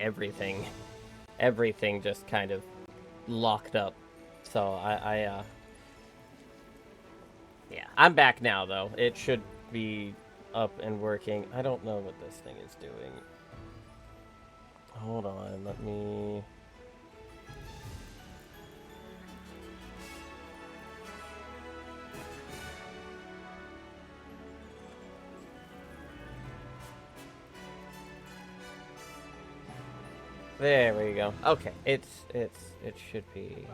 everything just kind of locked up. So yeah, I'm back now though. It should be up and working. I don't know what this thing is doing. Hold on, let me... There we go. Okay, it should be...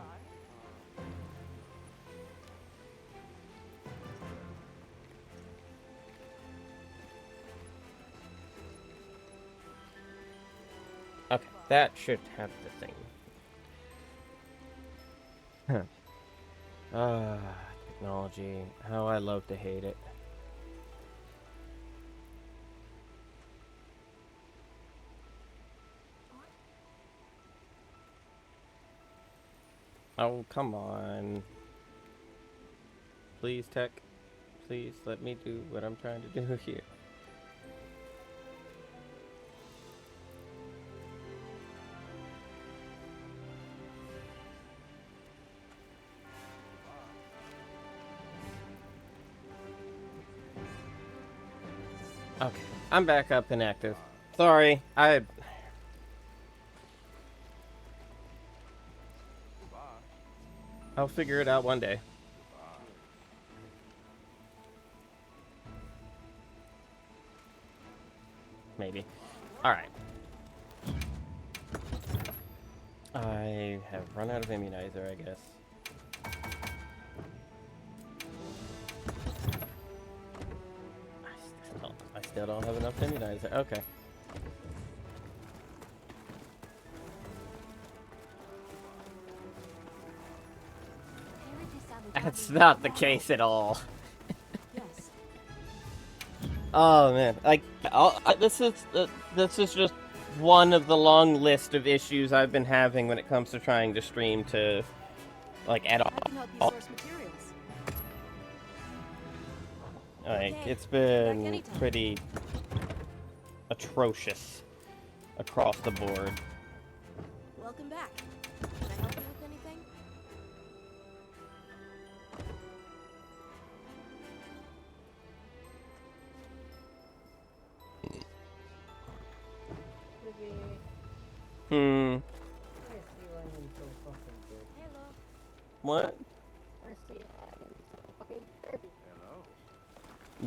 Okay, that should have the thing. Technology. How I love to hate it. Oh, come on. Please, tech. Please let me do what I'm trying to do here. Okay, I'm back up and active. Sorry, I'll figure it out one day. Maybe. Alright. I have run out of immunizer, I guess. I still don't have enough immunizer. Okay. That's not the case at all. Oh man, like this is just one of the long list of issues I've been having when it comes to trying to stream to, like, at all. Like, it's been pretty atrocious across the board. Welcome back. Can I help you with anything? What?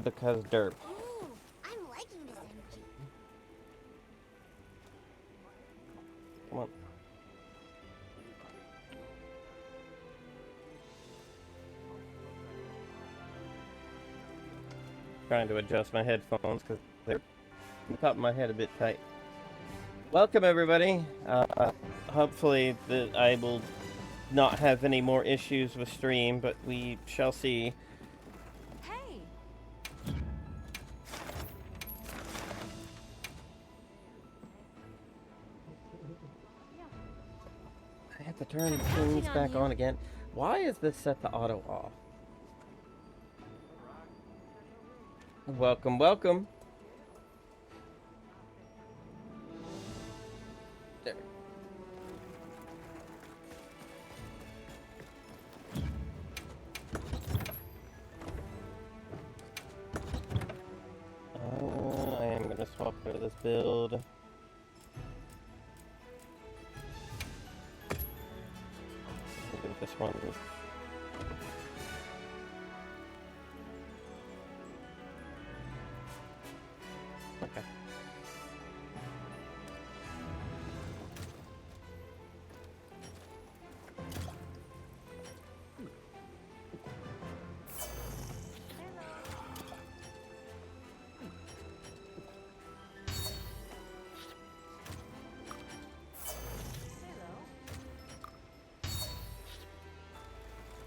Because derp. Ooh, I'm liking this energy. Come on. Trying to adjust my headphones because they're on the top of my head a bit tight. Welcome everybody. Hopefully I will not have any more issues with stream, but we shall see. Hey. I have to turn things back on again. Why is this set to auto off? Welcome, welcome. There. I am gonna swap out of this build. This one. Okay.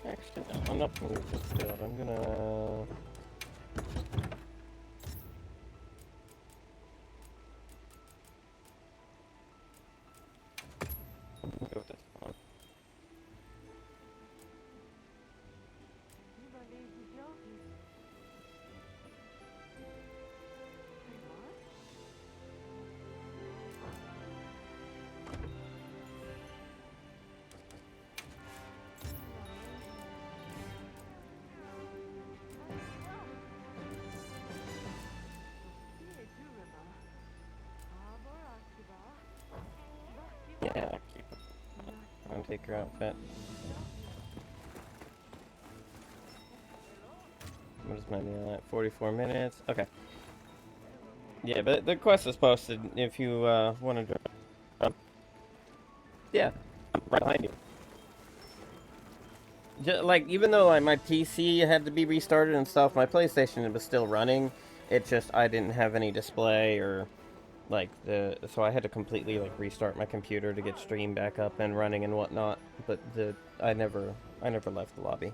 Actually, no, I'm not gonna use this build. I'm gonna go with this one. and take your outfit. What is my meal at? 44 minutes. Okay. Yeah, but the quest is posted if you want to join. Yeah, I'm right behind you. Like, even though my PC had to be restarted and stuff, my PlayStation was still running. It just, I didn't have any display or, like, so I had to completely, like, restart my computer to get stream back up and running and whatnot. But I never left the lobby.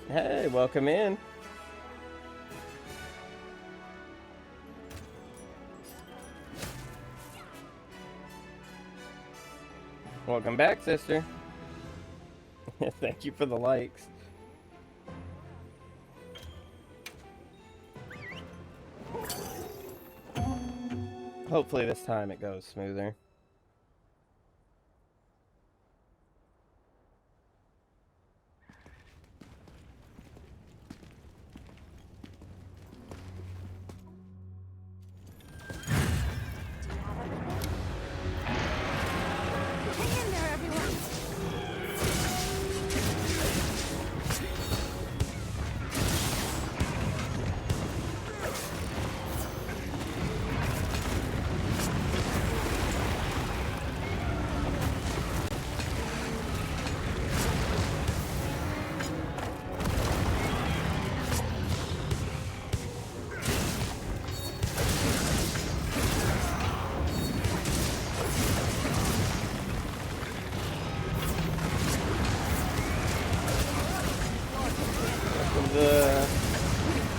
Hey, welcome in. Welcome back, sister. Thank you for the likes. Hopefully this time it goes smoother. Hang in there, everyone.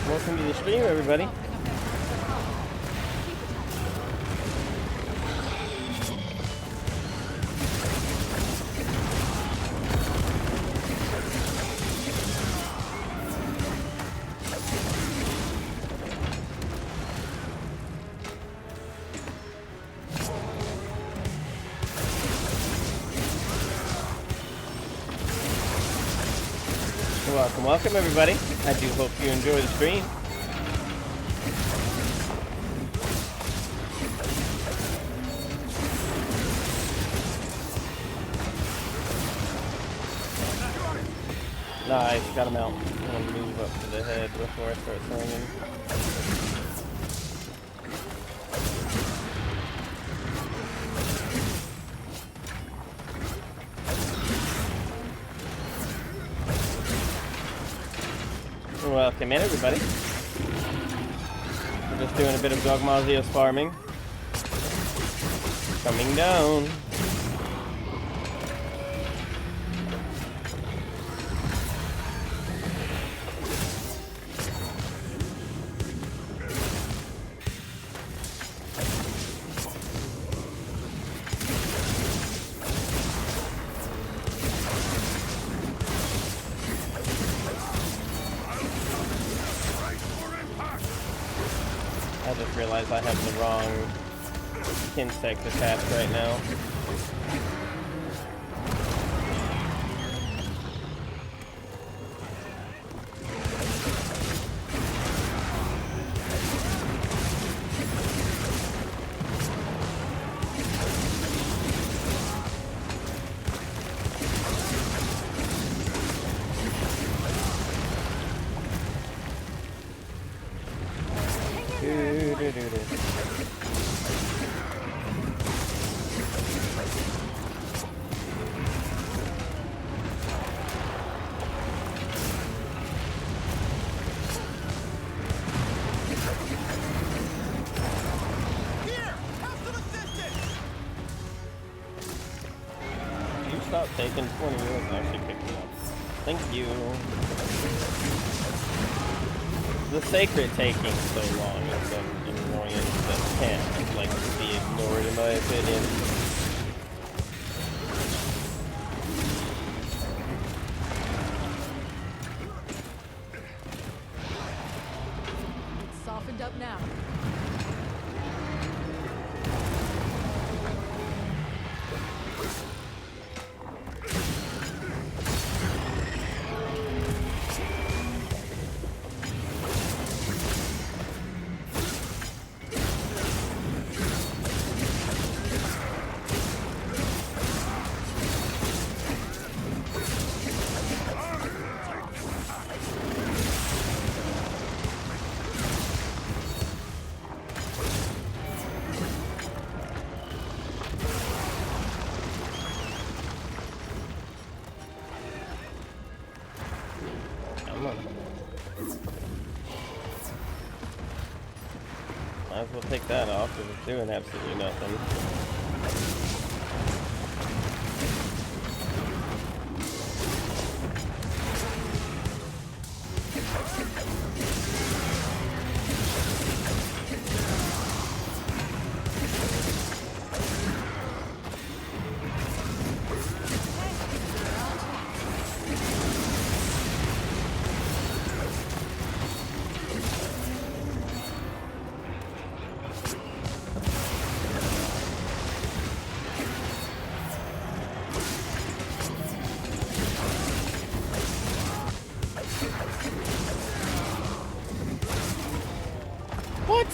Welcome to the stream, everybody. Welcome everybody. I do hope you enjoy the stream. Nice, got him out. I'm gonna move up to the head before I start swinging. Welcome in, everybody. We're just doing a bit of Gogma farming. Coming down. I just realized I have the wrong insect attached right now. Stop taking 20 minutes to actually pick me up. Thank you. The sacred taking so long is an annoyance that can't, like, be ignored in my opinion. It's softened up now. Might as well take that off because it's doing absolutely nothing. What?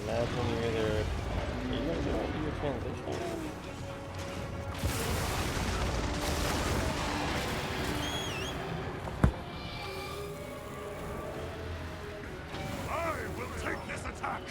Imagine you're either... Are you going to do your transition? I will take this attack!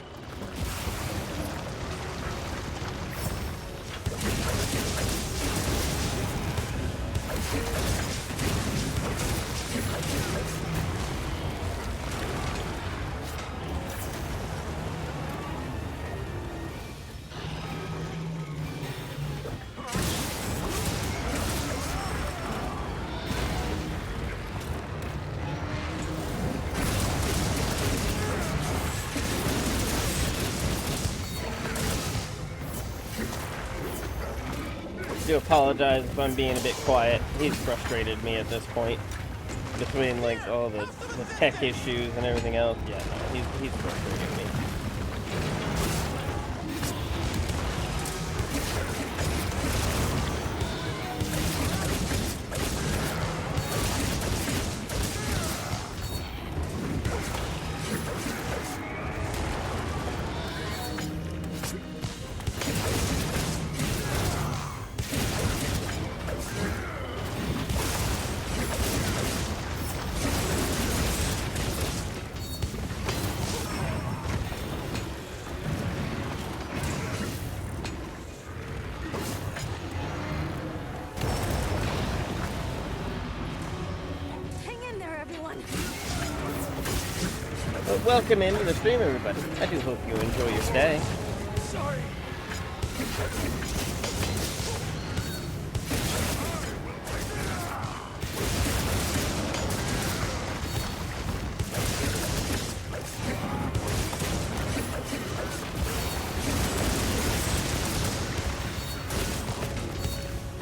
I do apologize if I'm being a bit quiet. He's frustrated me at this point. Between like all the tech issues and everything else. Yeah, no, he's frustrating me. Well, welcome into the stream, everybody. I do hope you enjoy your stay. Sorry!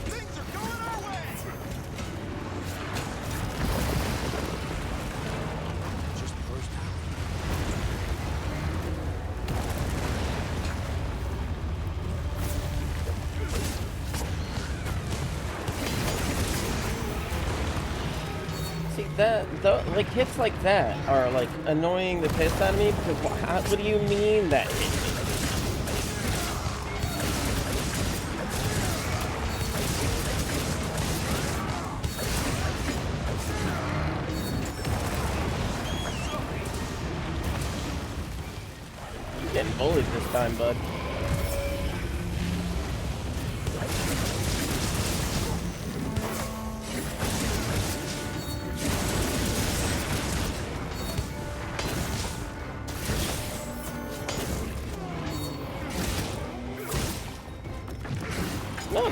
Things are going our way! Just burst out. See, like hits like that are like annoying the piss out of me because what do you mean that hit me? You're getting bullied this time, bud.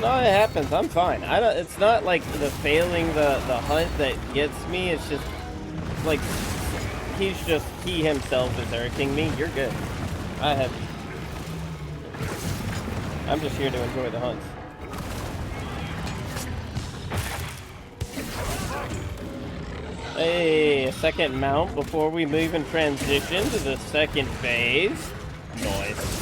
No, it happens. I'm fine. I don't. It's not like the failing the hunt that gets me. It's just like he himself is irritating me. You're good. I'm just here to enjoy the hunts. Hey, a second mount before we move and transition to the second phase. Noise.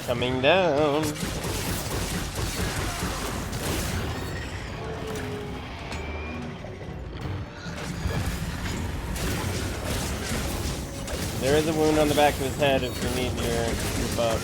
Coming down. There is a wound on the back of his head if you need your buff.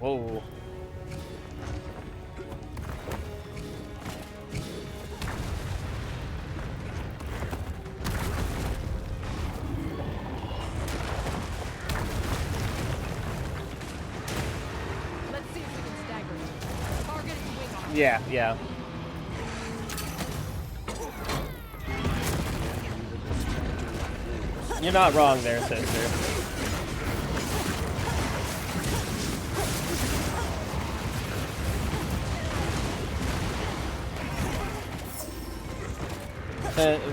Whoa. Let's see if we can stagger it. Target wing arm. Yeah, yeah. You're not wrong there, sister.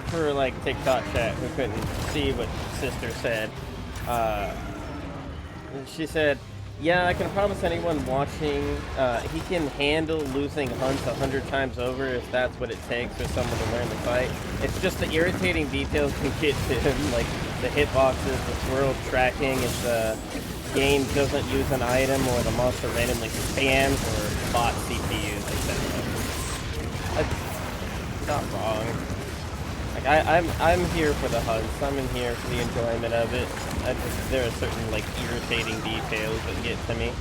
For like TikTok chat who couldn't see what sister said, she said, yeah, I can promise anyone watching, he can handle losing hunts 100 times over if that's what it takes for someone to learn to fight. It's just the irritating details can get to him, like the hitboxes, the swirl tracking, if the game doesn't use an item or the monster randomly spams or bot CPUs, etc. That's not wrong. Like I'm here for the hunts. I'm in here for the enjoyment of it. There are certain like irritating details that get to me.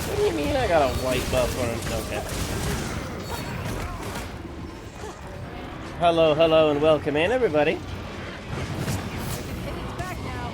What do you mean I got a white buff on him? Okay. Hello, hello, and welcome in, everybody. It's back now.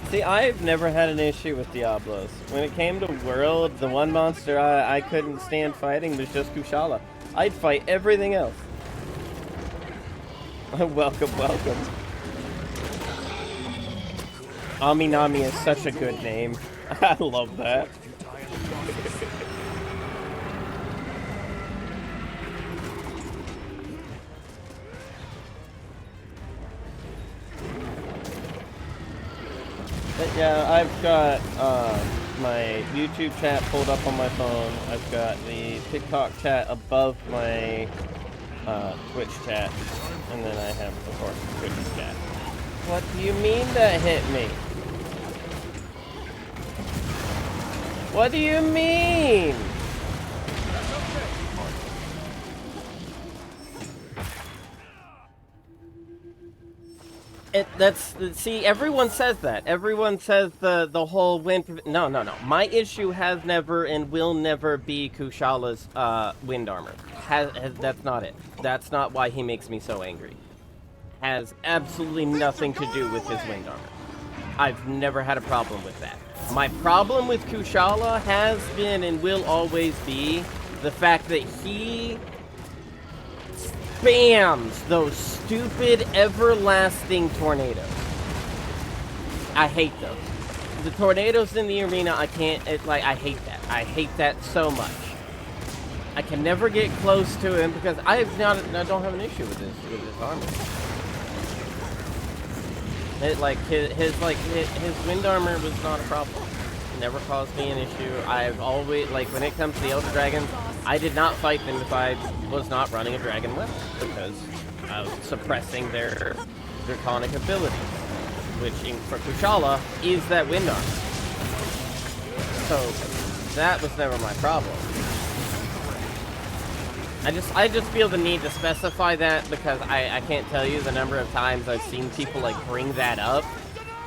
See, I've never had an issue with Diablos. When it came to World, the one monster I couldn't stand fighting was just Kushala. I'd fight everything else. Welcome, welcome. Aminami is such a good name. I love that. But yeah, I've got my YouTube chat pulled up on my phone. I've got the TikTok chat above my Twitch chat. And then I have, of course, Twitch chat. What do you mean that hit me? What do you mean? See, everyone says that. Everyone says the whole wind. No. My issue has never and will never be Kushala's wind armor. That's not it. That's not why he makes me so angry. Has absolutely nothing to do with his wind armor. I've never had a problem with that. My problem with Kushala has been and will always be the fact that he spams those stupid everlasting tornadoes. I hate those. The tornadoes in the arena, I can't, I hate that. I hate that so much. I can never get close to him because I don't have an issue with his armor. His wind armor was not a problem. It never caused me an issue. I've always, like, when it comes to the Elder Dragons, I did not fight them if I was not running a dragon weapon because I was suppressing their draconic abilities, which for Kushala is that wind armor. So that was never my problem. I just feel the need to specify that because I can't tell you the number of times I've seen people like bring that up,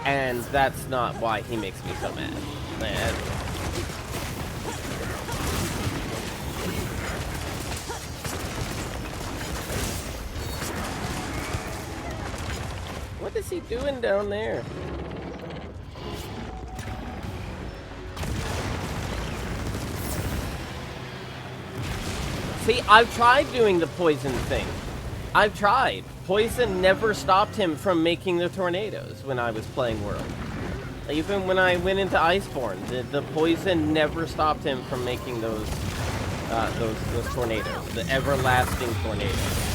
and that's not why he makes me so mad. Man. What is he doing down there? See, I've tried doing the poison thing. I've tried. Poison never stopped him from making the tornadoes when I was playing World. Even when I went into Iceborne, the poison never stopped him from making those tornadoes, the everlasting tornadoes.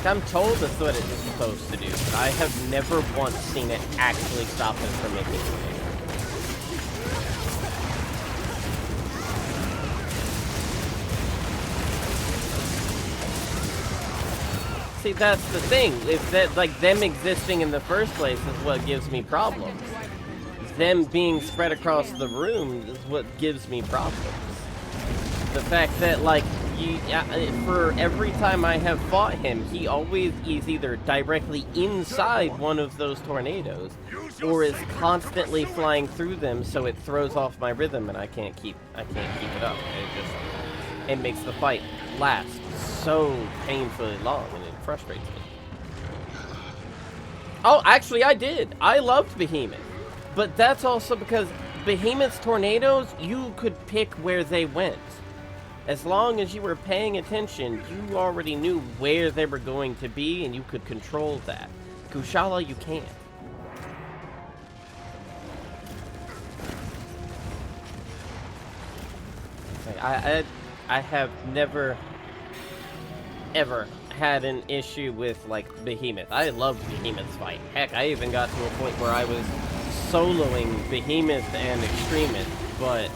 Like, I'm told that's what it's supposed to do, but I have never once seen it actually stop us from making tornadoes. See, that's the thing. Is that, like, them existing in the first place is what gives me problems. Them being spread across the room is what gives me problems. The fact that, like, for every time I have fought him, he always is either directly inside one of those tornadoes, or is constantly flying through them, so it throws off my rhythm and I can't keep it up. It makes the fight last so painfully long, and it frustrates me. Oh, actually, I did. I loved Behemoth, but that's also because Behemoth's tornadoes, you could pick where they went. As long as you were paying attention, you already knew where they were going to be, and you could control that. Kushala, you can't. I have never, ever had an issue with, like, Behemoth. I loved Behemoth's fight. Heck, I even got to a point where I was soloing Behemoth and Extremist, but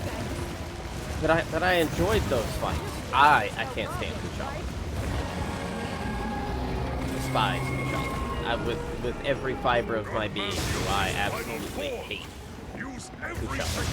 I enjoyed those fights. I can't stand Kushala. Despise Kushala. With every fiber of my being, who I absolutely hate Kushala.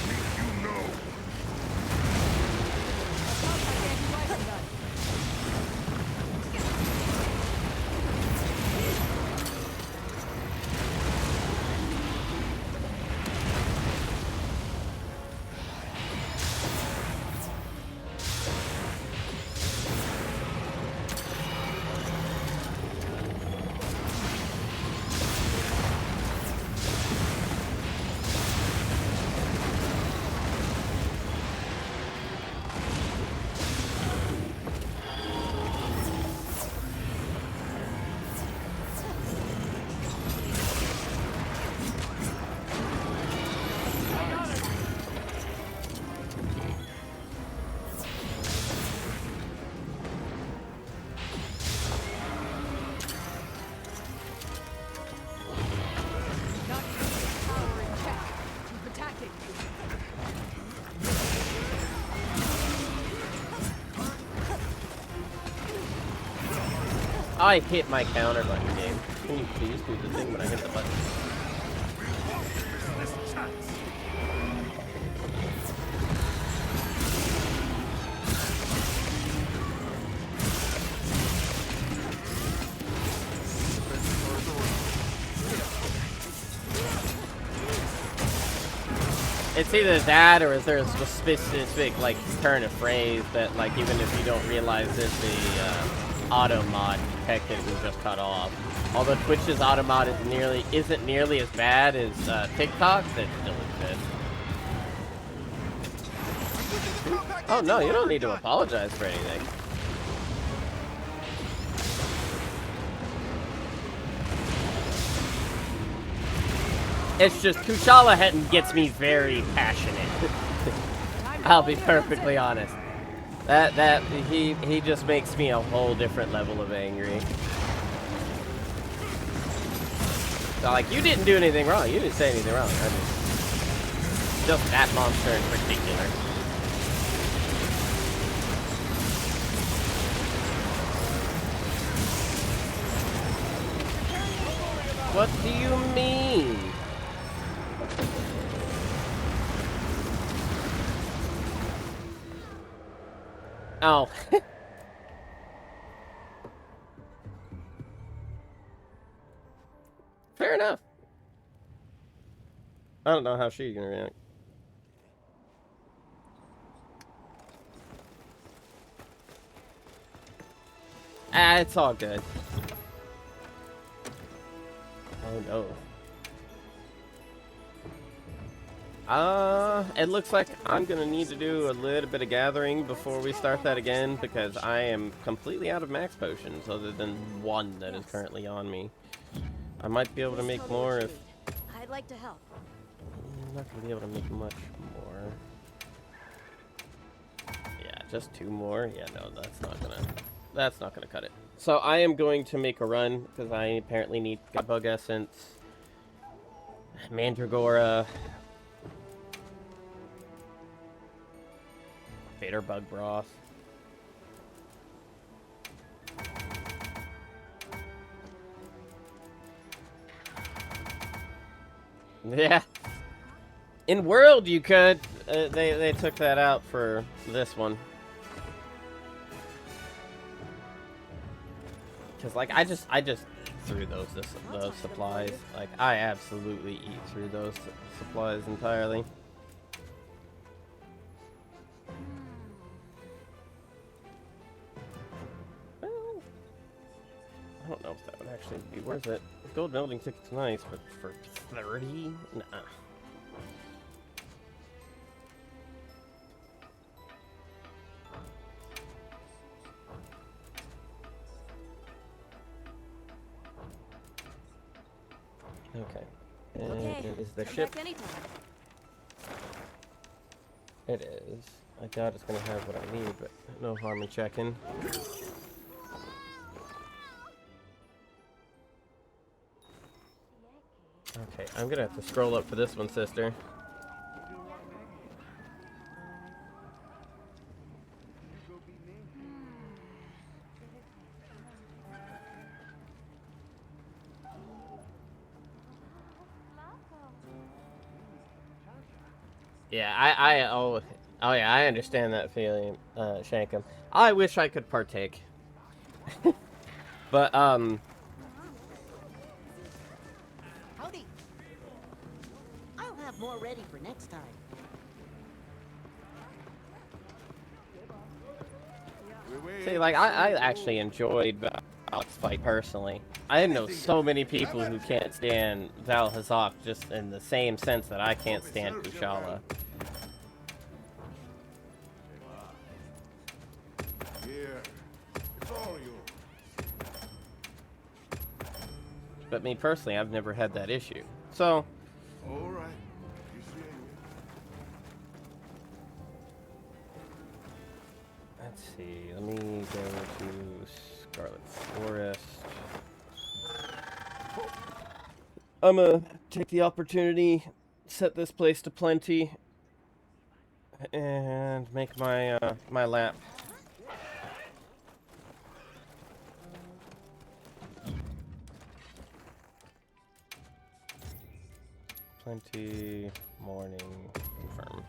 I hit my counter button, game. Can you please do the thing when I hit the button? It's either that, or is there a specific, like, turn of phrase that, like, even if you don't realize it, the, auto mod detected was just cut off. Although Twitch's auto mod isn't nearly as bad as TikTok's, it still exists. Oh no, you don't need to apologize for anything. It's just Kushala gets me very passionate. I'll be perfectly honest. He just makes me a whole different level of angry. So, like, you didn't do anything wrong. You didn't say anything wrong. Just that monster in particular. What do you mean? Oh. Fair enough. I don't know how she's gonna react. Ah, it's all good. Oh no. It looks like I'm gonna need to do a little bit of gathering before we start that again, because I am completely out of max potions other than one that is currently on me. I might be able to make more if... I'd like to help. I'm not gonna be able to make much more. Yeah, just 2 more? Yeah, no, that's not gonna cut it. So I am going to make a run because I apparently need bug essence, mandragora, vader bug broth. Yeah. In World, you could. They took that out for this one. Cause like I just eat through those supplies. Like I absolutely eat through those supplies entirely. Well, I don't know if that would actually be worth it. Gold building ticket's nice, but for 30, nah. Okay. And Okay, is the come ship? back anytime. It is. I doubt it's gonna have what I need, but no harm in checking. Okay, I'm gonna have to scroll up for this one, sister. Yeah, oh yeah, I understand that feeling, Shankum. I wish I could partake. But, Howdy. I'll have more ready for next time. see, like, I actually enjoyed Val's fight personally. I know so many people who can't stand Val Hazak just in the same sense that I can't stand Kushala. Here, it's all yours. But me personally, I've never had that issue. So, All right. Appreciate it. let's see. Let me go to Scarlet Forest. I'm gonna take the opportunity, set this place to plenty, and make my my lap. Plenty, morning, confirm.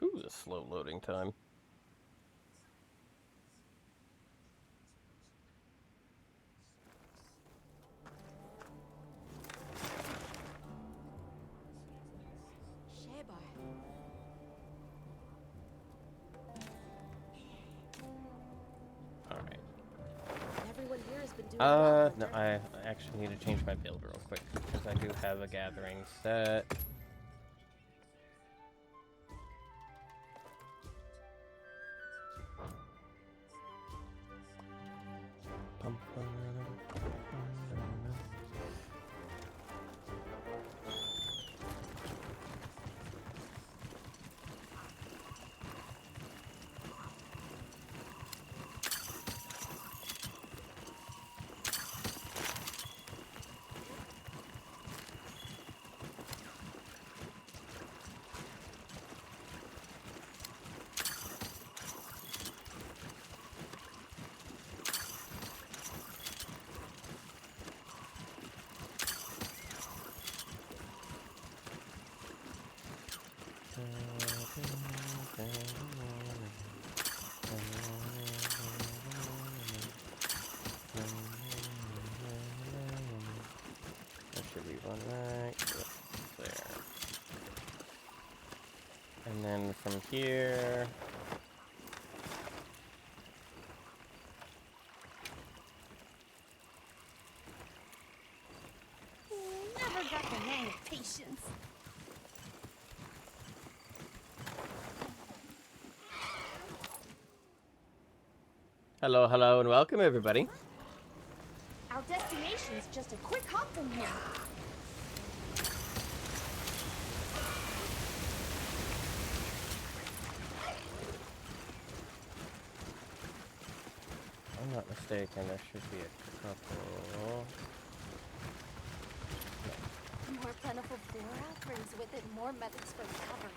Ooh, the slow loading time. Sheba. Alright. Everyone here has been doing well, No, Hunter. I actually need to change my build real quick, because I do have a gathering set. There should be one right there. And then from here... Never got the hang of patience. Hello, hello, and welcome, everybody. destination's just a quick hop from here. If I'm not mistaken, there should be a couple. More plentiful flora brings with it more methods for recovery.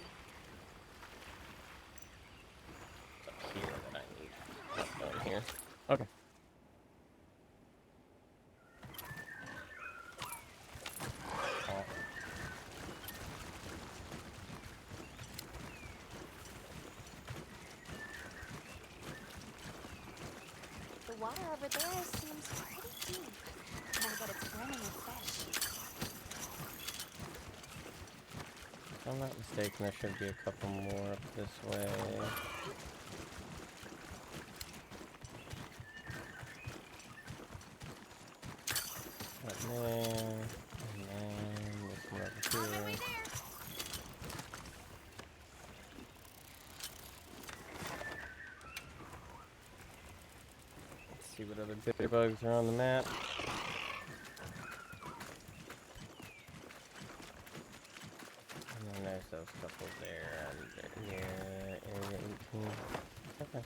It's up here that I need. Down here. Okay. The water over there seems pretty deep. I bet it's brimming with fish. If I'm not mistaken, there should be a couple more up this way. Right there, and then this one over here. Let's see what other bitter bugs are on the map. And then there's those couple there, and here, area 18. Okay.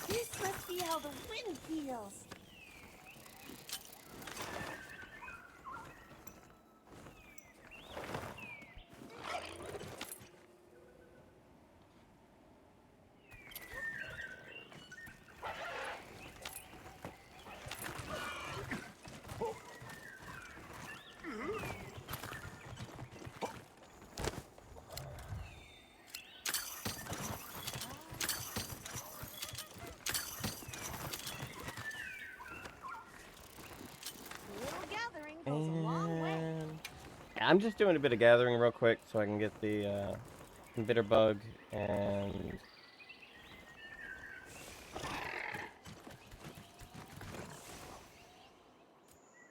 This must be how the wind feels. Goes a long way. And yeah, I'm just doing a bit of gathering real quick so I can get the bitter bug and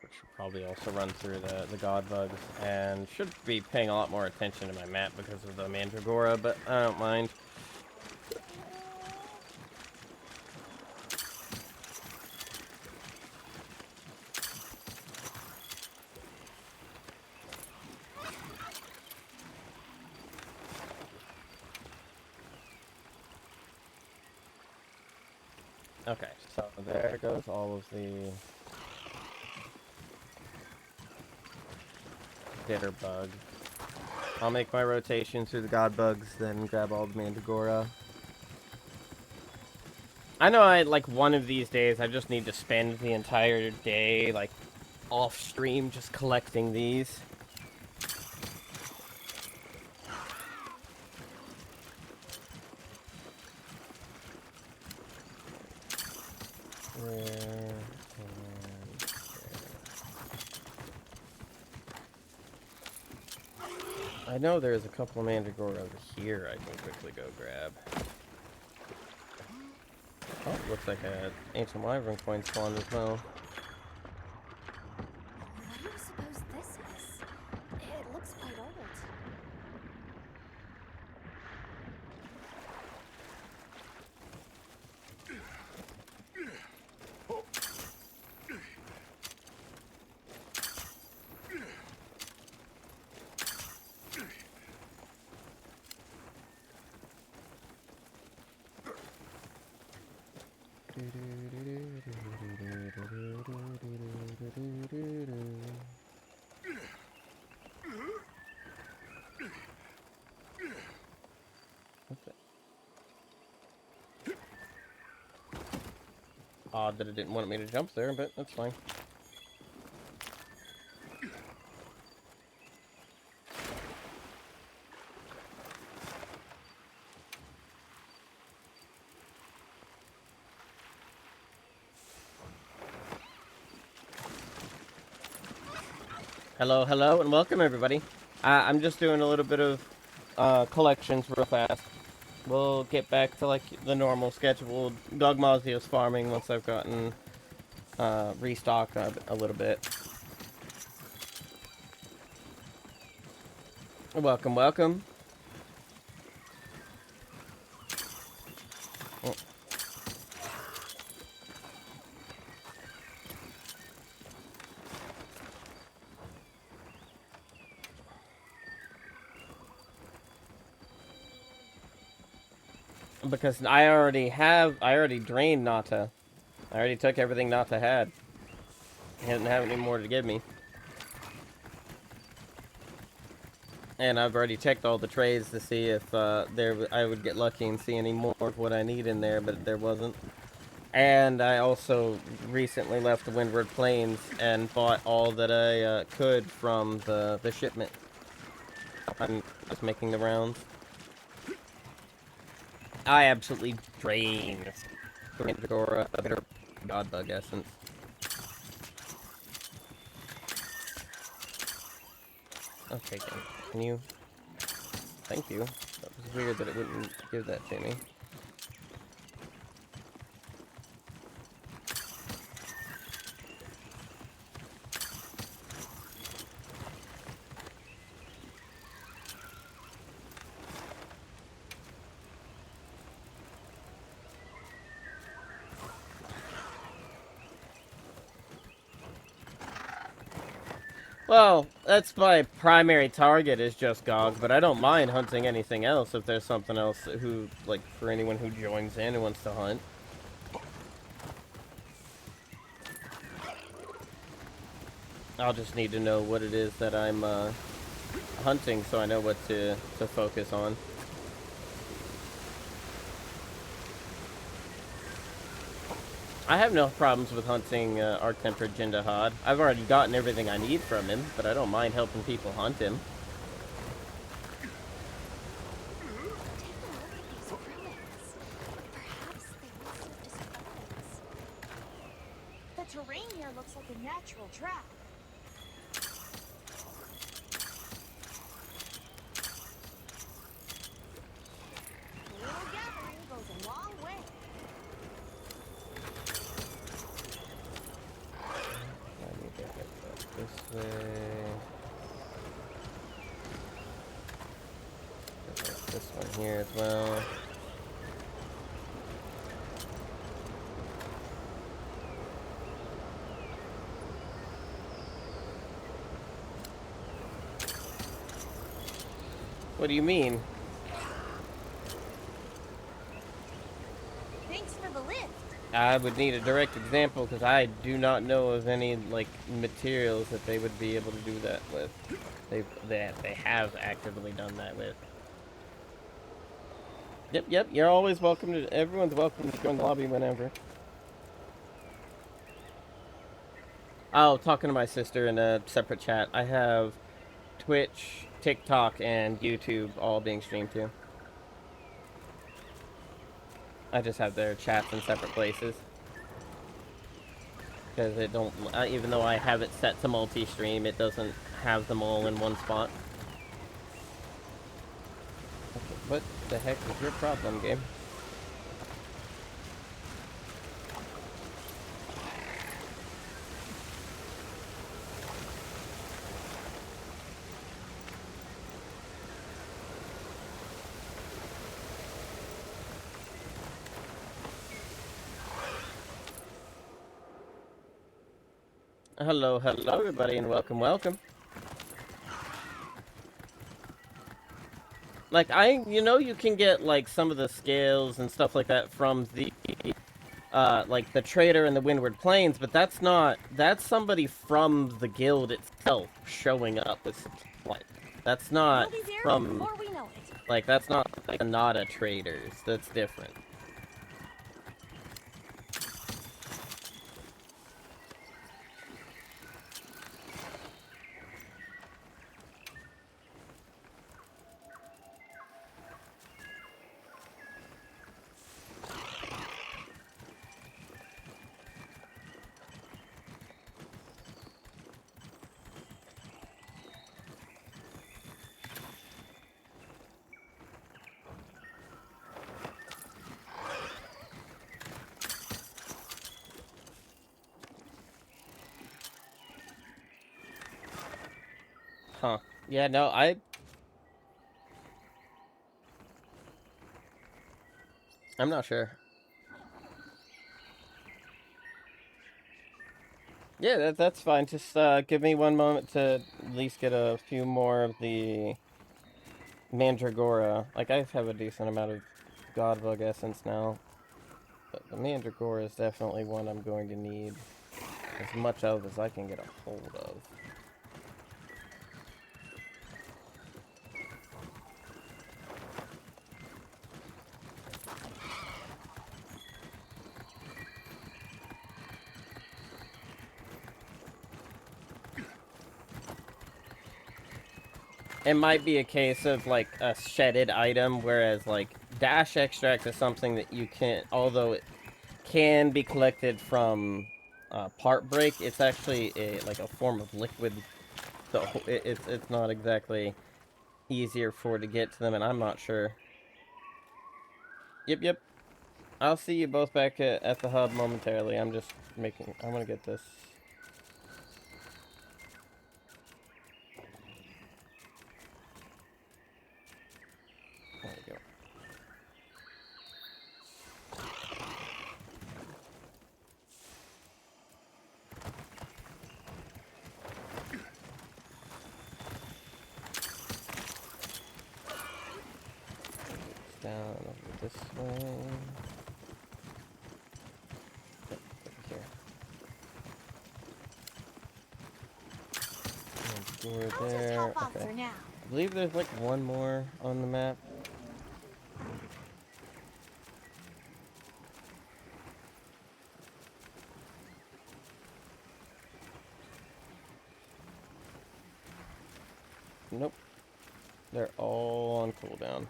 which should probably also run through the god bugs and should be paying a lot more attention to my map because of the mandragora, but I don't mind. Okay, so there goes all of the bitter bug. I'll make my rotation through the god bugs, then grab all the mandragora. I know like one of these days I just need to spend the entire day like off stream just collecting these. I know there's a couple of mandragora over here I can quickly go grab. Oh, looks like an ancient wyvern coin spawned as well. What do you suppose this is? It looks quite old. Odd that it didn't want me to jump there, but that's fine. Hello, hello, and welcome everybody. I'm just doing a little bit of collections real fast. We'll get back to like the normal scheduled Gogma Farming once I've gotten restocked a little bit. Welcome, welcome. Oh. Because I already drained Nata. I already took everything Nata had. He didn't have any more to give me. And I've already checked all the trays to see if I would get lucky and see any more of what I need in there, but there wasn't. And I also recently left the Windward Plains and bought all that I could from the shipment. I'm just making the rounds. I absolutely drained Agora, a bitter godbug essence. Okay, can you? Thank you. That was weird that it wouldn't give that to me. Well, that's my primary target is just Gog, but I don't mind hunting anything else if there's something else who, like, for anyone who joins in and wants to hunt. I'll just need to know what it is that I'm hunting so I know what to focus on. I have no problems with hunting Arc-Tempered Jindahad. I've already gotten everything I need from him, but I don't mind helping people hunt him. Take a look at these ruins. Perhaps they once served as gardens. The terrain here looks like a natural trap. A little gathering goes a long way. I need to get that this way. Get this one here as well. What do you mean? Thanks for the lift. I would need a direct example because I do not know of any like materials that they would be able to do that with. They have actively done that with. Yep. You're always welcome to. Everyone's welcome to join the lobby whenever. Oh, talking to my sister in a separate chat. I have Twitch, TikTok, and YouTube all being streamed to. I just have their chats in separate places. Because it don't, even though I have it set to multi-stream, it doesn't have them all in one spot. Okay, what the heck is your problem, game? Hello everybody, and welcome. Like, you can get, like, some of the scales and stuff like that from the, like, the trader in the Windward Plains, but that's somebody from the guild itself showing up with, like, that's not We'll be there from, before we know it. like, that's not, like, not a traders, that's different. Huh. Yeah, no, I'm not sure. Yeah, that's fine. Just give me one moment to at least get a few more of the Mandragora. Like, I have a decent amount of Godbug essence now. But the Mandragora is definitely one I'm going to need as much of as I can get a hold of. It might be a case of like a shedded item, whereas like dash extract is something that you can, although it can be collected from part break, it's actually like a form of liquid, so it's not exactly easier for to get to them, and I'm not sure. Yep. I'll see you both back at the hub momentarily. I'm just making, I want to get this. There we go. Down over this way. Yep, over here. And door I'll just there. help out Okay. for now. I believe there's like one more on the map. Nope. They're all on cooldown.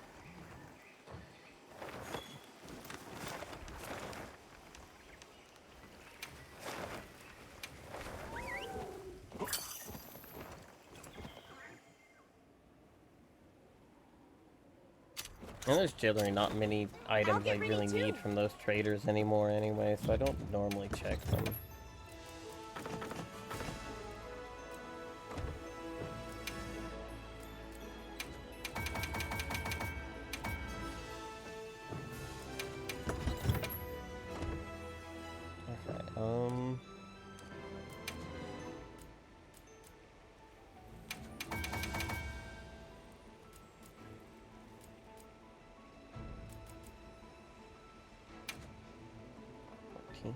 And there's generally not many items I get ready really too. need from those traders anymore anyway, so I don't normally check them. Okay,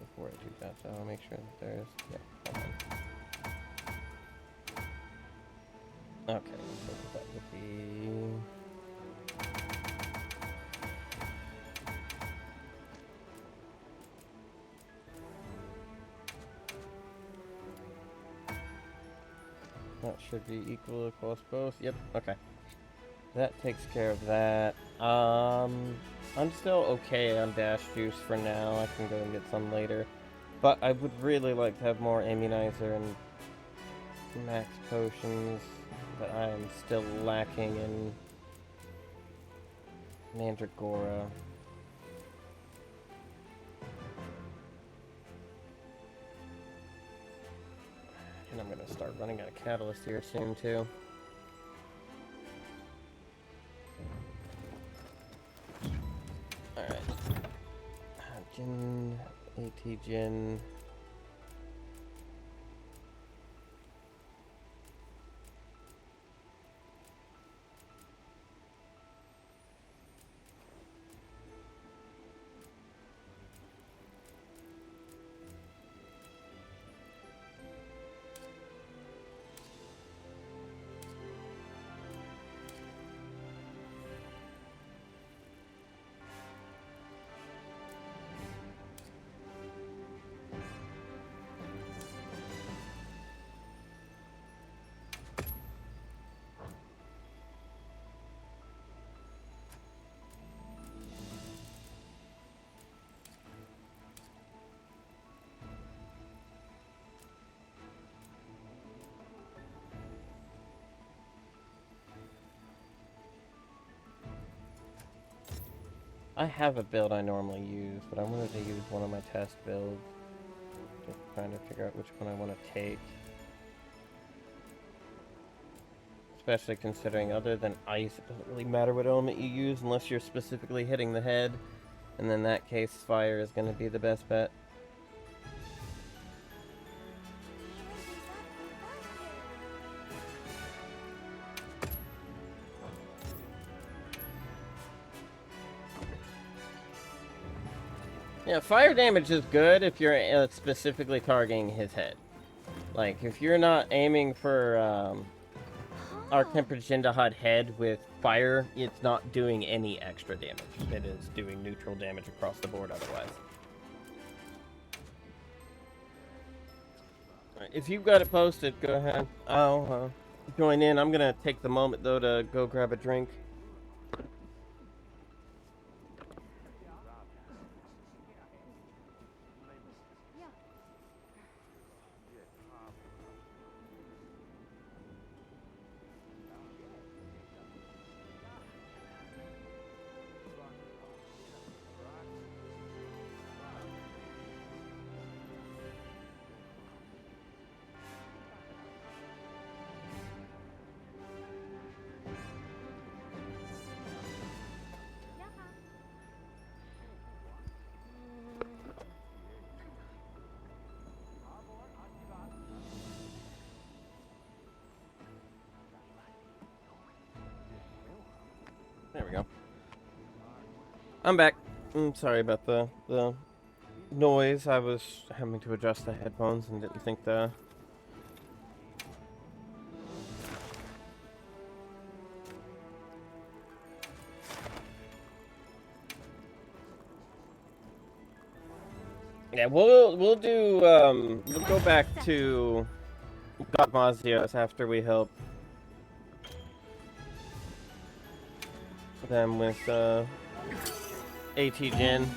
before I do that, so I'll make sure that there's, yeah, hold on. Okay, so that would be... That should be equal across both. Yep, okay. That takes care of that. I'm still okay on dash juice for now. I can go and get some later. But I would really like to have more immunizer and max potions, but I am still lacking in Mandragora. And I'm gonna start running out of catalyst here soon too. Alright. Gin, AT Gin. I have a build I normally use, but I wanted to use one of my test builds. Just trying to figure out which one I want to take. Especially considering other than ice, it doesn't really matter what element you use unless you're specifically hitting the head. And in that case, fire is going to be the best bet. Yeah, fire damage is good if you're specifically targeting his head. Like, if you're not aiming for Arc Tempered Jindahad head with fire, it's not doing any extra damage. It is doing neutral damage across the board otherwise. Alright, if you've got it posted, go ahead. I'll join in. I'm gonna take the moment, though, to go grab a drink. There we go. I'm back. I'm sorry about the noise. I was having to adjust the headphones and didn't think the... Yeah, we'll do, we'll go back to Gogma after we help them with, AT Gen.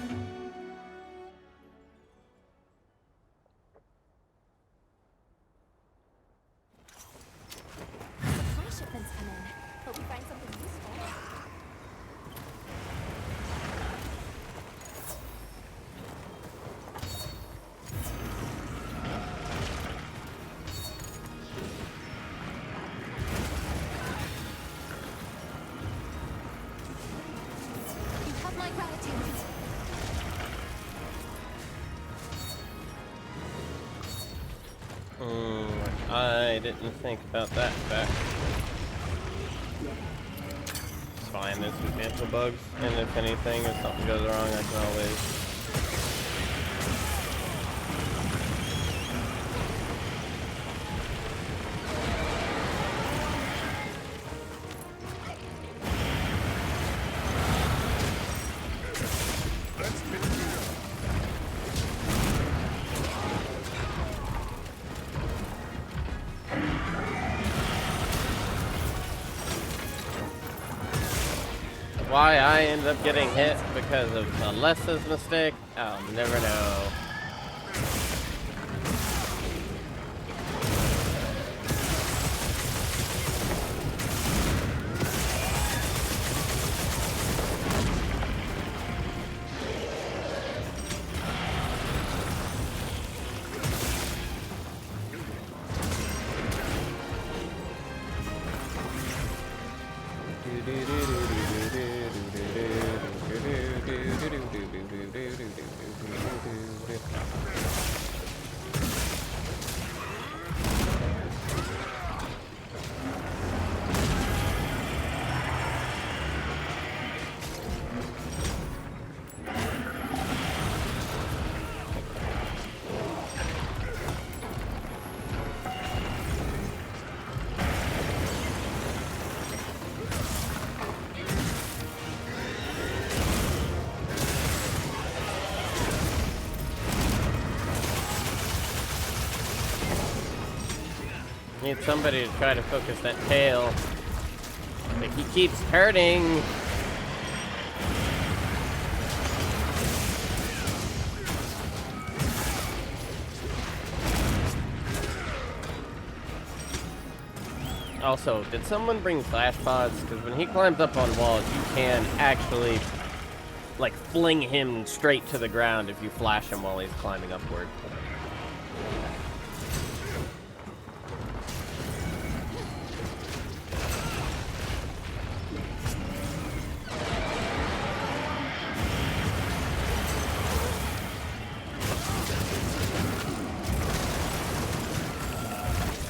Supply shipments come in. Hope we find something useful. You have my gratitude. I didn't think about that fact. It's fine, there's some mantle bugs, and if anything, if something goes wrong, I can always... Why I end up getting hit because of Alessa's mistake, I'll never know. Need somebody to try to focus that tail. But he keeps hurting. Also, did someone bring flash pods? Because when he climbs up on walls, you can actually, like, fling him straight to the ground if you flash him while he's climbing upward.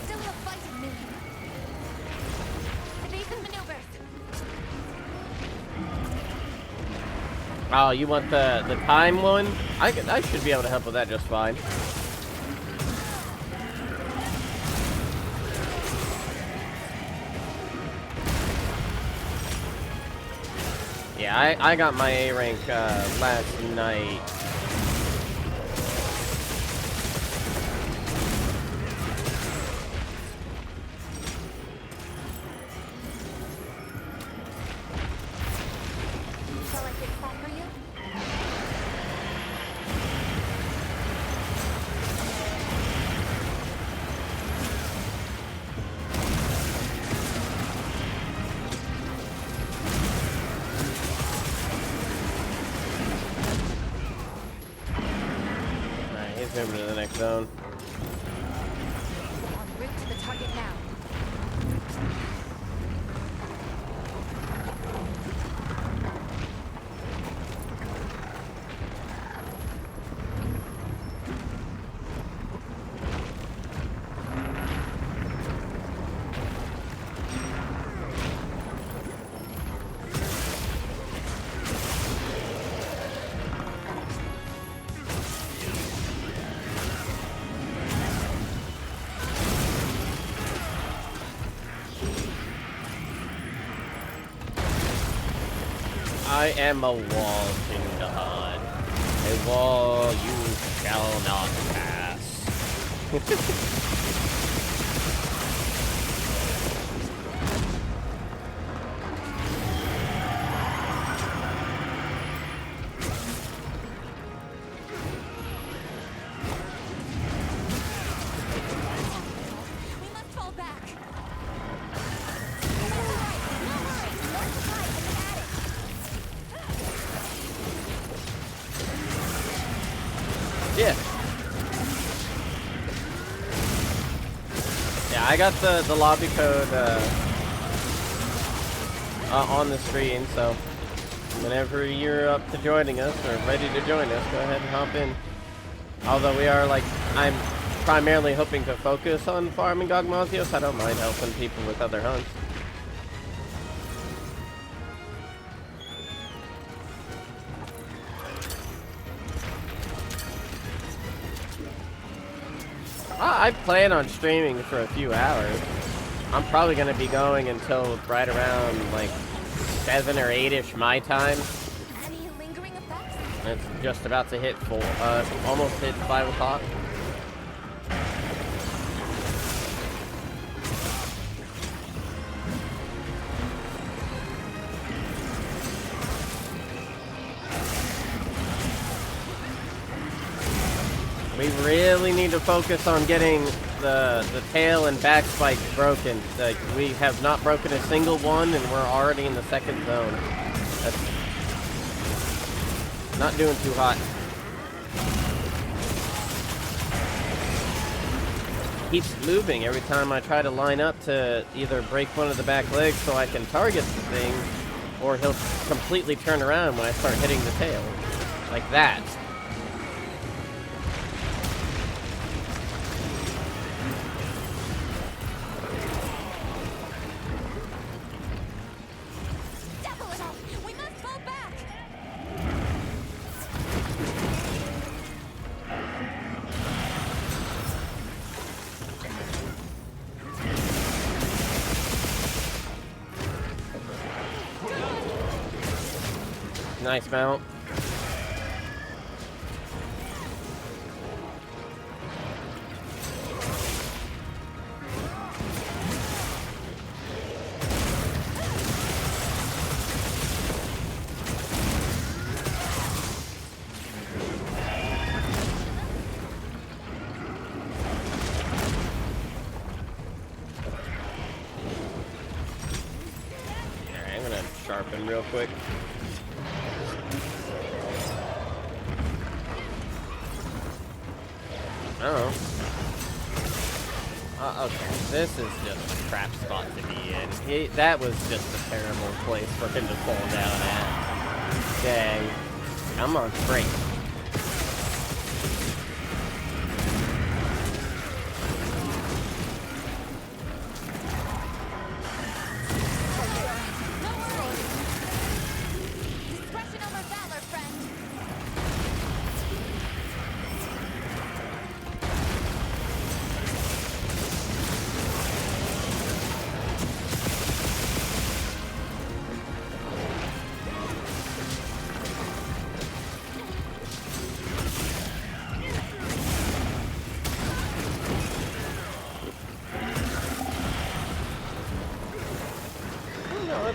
Still have fight in me. Evasive maneuvers. Oh, you want the time one? I should be able to help with that just fine. Yeah, I got my A rank last night. Feel like it's that for you? Alright, he's moving to the next zone. En route to the target now. I am a wall, Kingdom. A wall you shall not pass. We must fall back. No hurry. More supply has been added. Yeah. Yeah, I got the lobby code on the screen, so whenever you're up to joining us or ready to join us, go ahead and hop in. Although we are I'm primarily hoping to focus on farming Gogma, so I don't mind helping people with other hunts. I plan on streaming for a few hours. I'm probably going to be going until right around like 7 or 8-ish my time. Any lingering effects? It's just about to hit almost hit 5 o'clock. We really need to focus on getting the tail and back spikes broken. Like, we have not broken a single one, and we're already in the second zone. That's not doing too hot. Keeps moving every time I try to line up to either break one of the back legs so I can target the thing, or he'll completely turn around when I start hitting the tail. Like that. Devil it all! We must fall back! Nice mount. Alright, I'm gonna sharpen real quick. Oh. Okay, this is just a crap spot to be in. That was just a terrible place for him to fall down at. Dang. Come on, break. Discretion over valor, friend!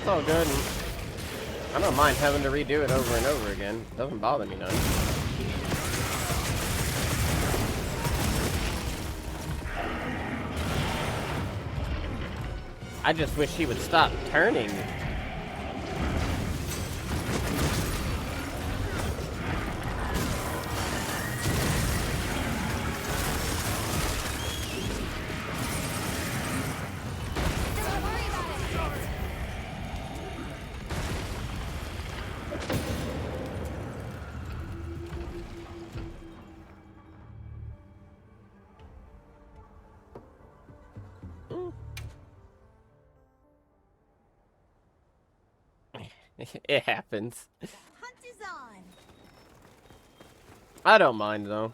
It's all good. I don't mind having to redo it over and over again. It doesn't bother me none. I just wish he would stop turning. It happens. Hunt is on. I don't mind though.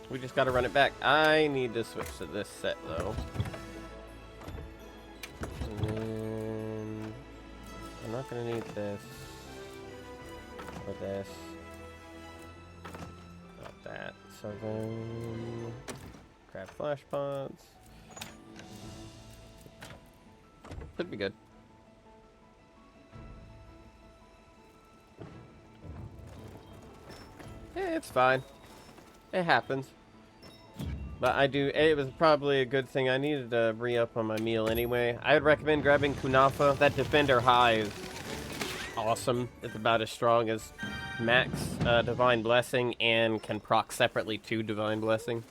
We just gotta run it back. I need to switch to this set though. And then I'm not gonna need this or this. Not that. So then grab flash pods. Could be good. Yeah, it's fine. It happens. But it was probably a good thing. I needed to re-up on my meal anyway. I would recommend grabbing Kunafa. That Defender High is awesome. It's about as strong as Max Divine Blessing and can proc separately to Divine Blessing.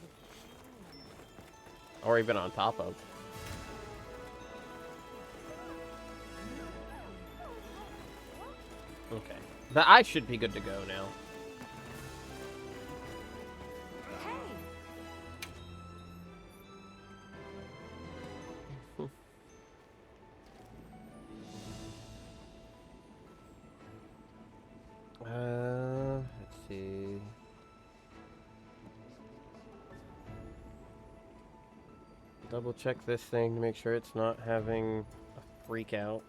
Or even on top of. Okay. But I should be good to go now. Let's see. Double check this thing to make sure it's not having a freak out.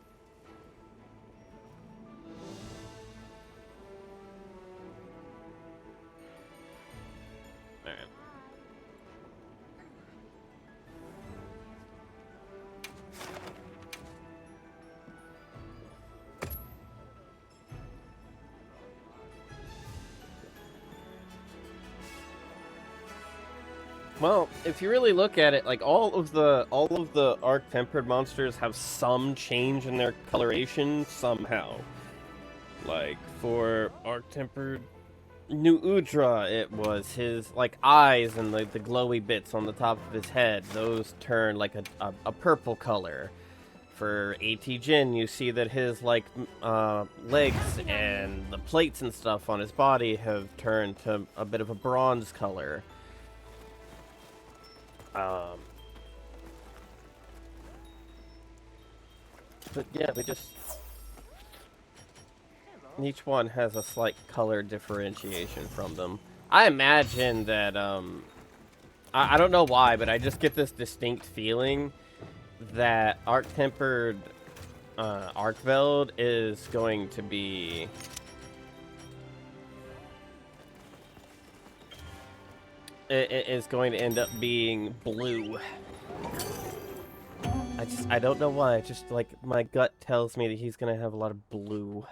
Alright. Well, if you really look at it, like all of the Arc Tempered monsters have some change in their coloration somehow. Like for Arc Tempered New Udra, it was his like eyes and the glowy bits on the top of his head. Those turn like a purple color. For AT Jin, you see that his like legs and the plates and stuff on his body have turned to a bit of a bronze color. But yeah, each one has a slight color differentiation from them. I imagine that, I don't know why, but I just get this distinct feeling that Arc Tempered, Arcveld is going to be... It is going to end up being blue. I don't know why. Just like my gut tells me that he's gonna have a lot of blue.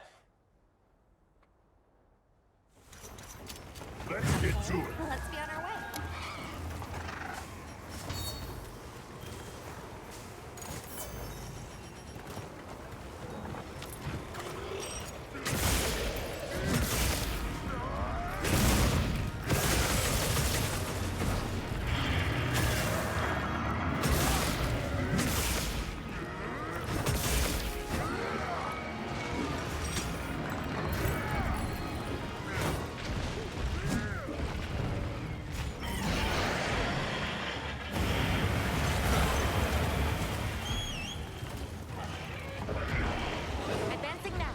Let's get to it. Let's be on our way. Advancing now.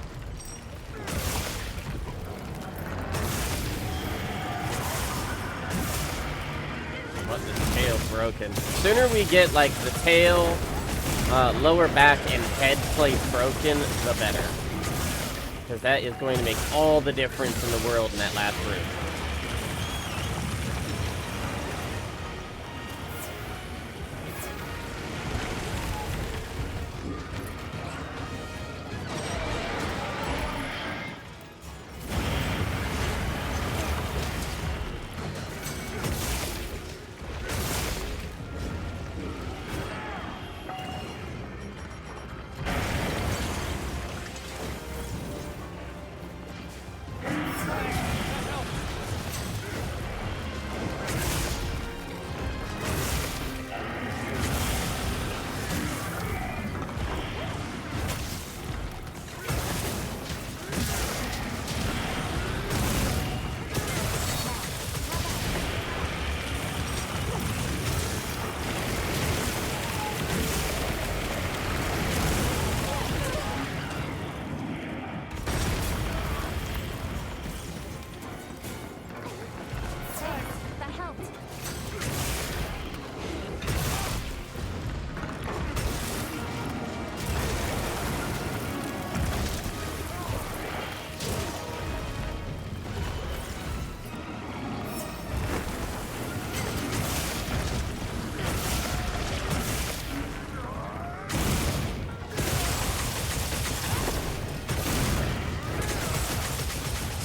What, the tail's broken. The sooner we get like the tail, lower back, and head plate broken, the better. Because that is going to make all the difference in the world in that last room.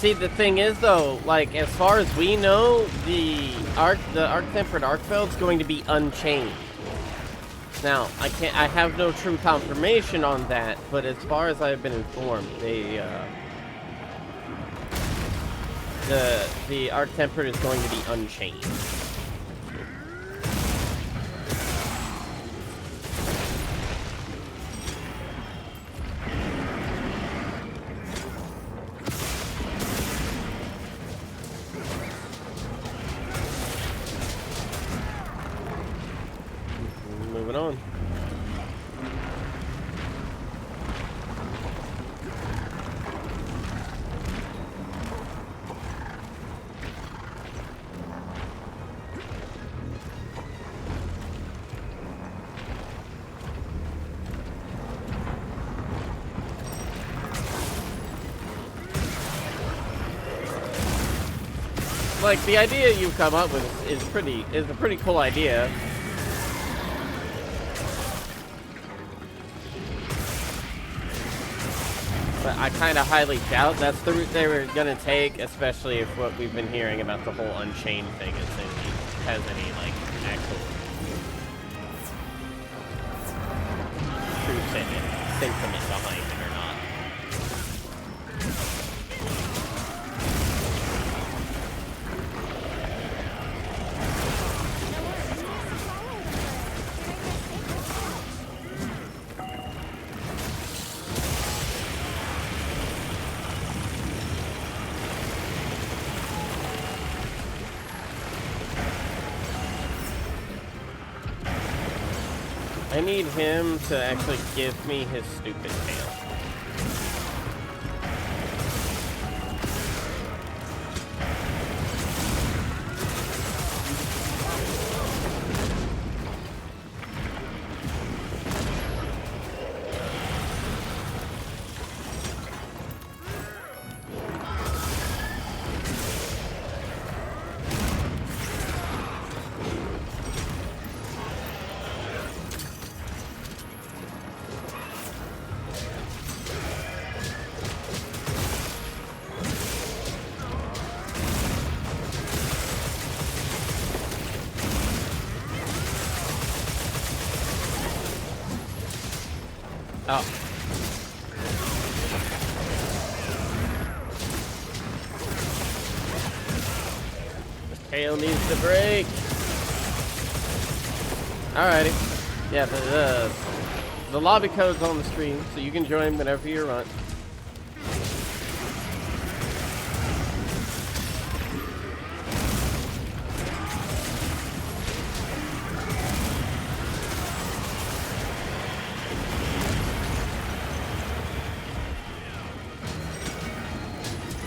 See, the thing is, though, like, as far as we know, the arc-tempered Arcveld's going to be unchained. Now, I have no true confirmation on that, but as far as I've been informed, the arc-tempered is going to be unchained. Moving on. Like, the idea you've come up with is a pretty cool idea. But I kind of highly doubt that's the route they were gonna take, especially if what we've been hearing about the whole Unchained thing has any, like, actual true sentiment behind it or not. I need him to actually give me his stupid tail. Oh. The tail needs to break. Alrighty. Yeah, the lobby code's on the screen, so you can join whenever you want.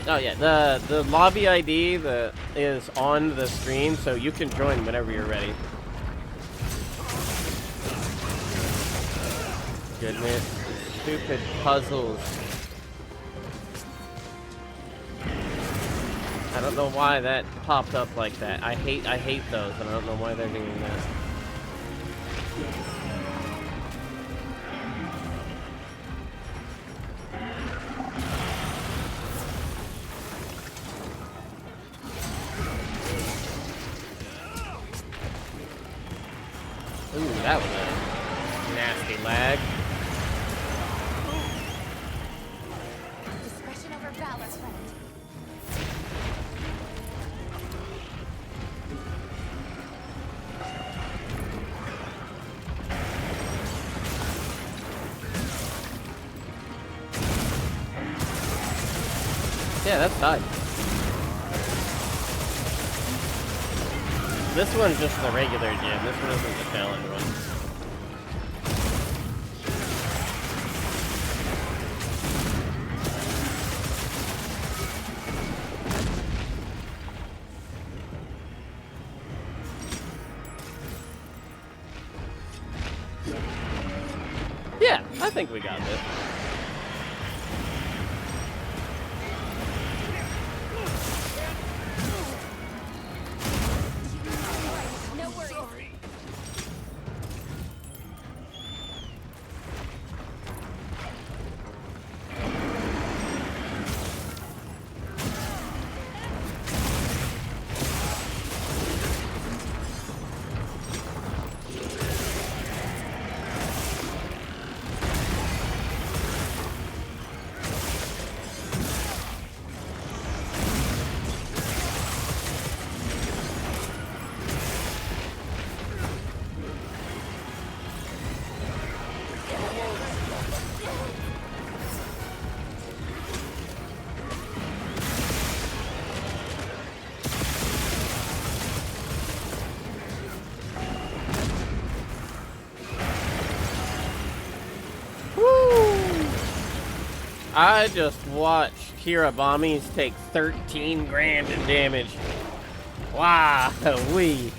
Oh yeah, the lobby ID is on the screen, so you can join whenever you're ready. Goodness, stupid puzzles. I don't know why that popped up like that. I hate those, and I don't know why they're doing that. Ooh, that was a nasty lag. Discretion over valor, friend. Yeah, that's tied. This one's just the regular gym. This one isn't the challenge one. Yeah, I think we got this. No worries. I just watched Kirabamis take 13 grand in damage. Wow, wee.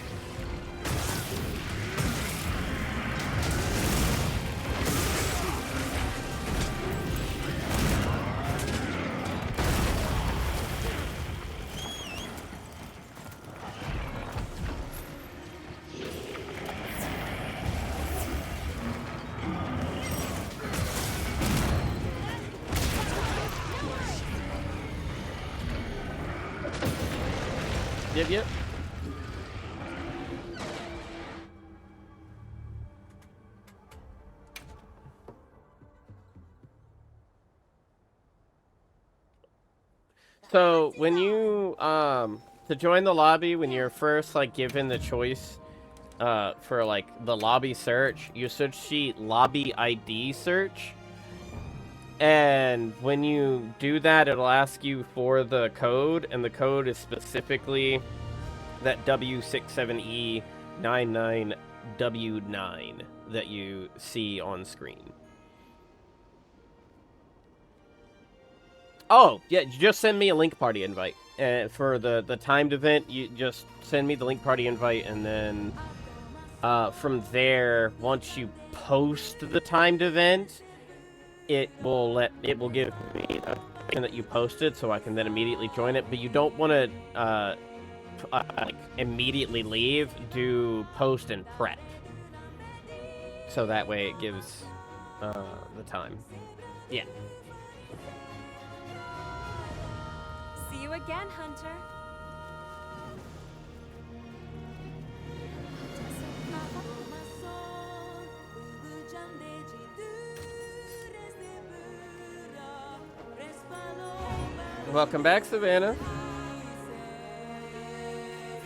Yep. So when you to join the lobby, when you're first like given the choice for like the lobby search, you should see lobby ID search. And when you do that, it'll ask you for the code, and the code is specifically that W67E99W9 that you see on screen. Oh, yeah, just send me a link party invite. For the timed event, you just send me the link party invite, and then from there, once you post the timed event, it will give me a thing that you posted, so I can then immediately join it. But you don't want to like immediately leave. Do post and prep, so that way it gives the time. Yeah. See you again, Hunter. Welcome back, Savannah.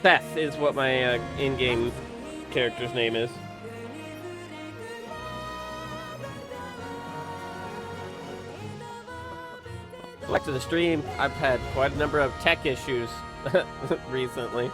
Seth is what my in-game character's name is. Back to the stream. I've had quite a number of tech issues recently.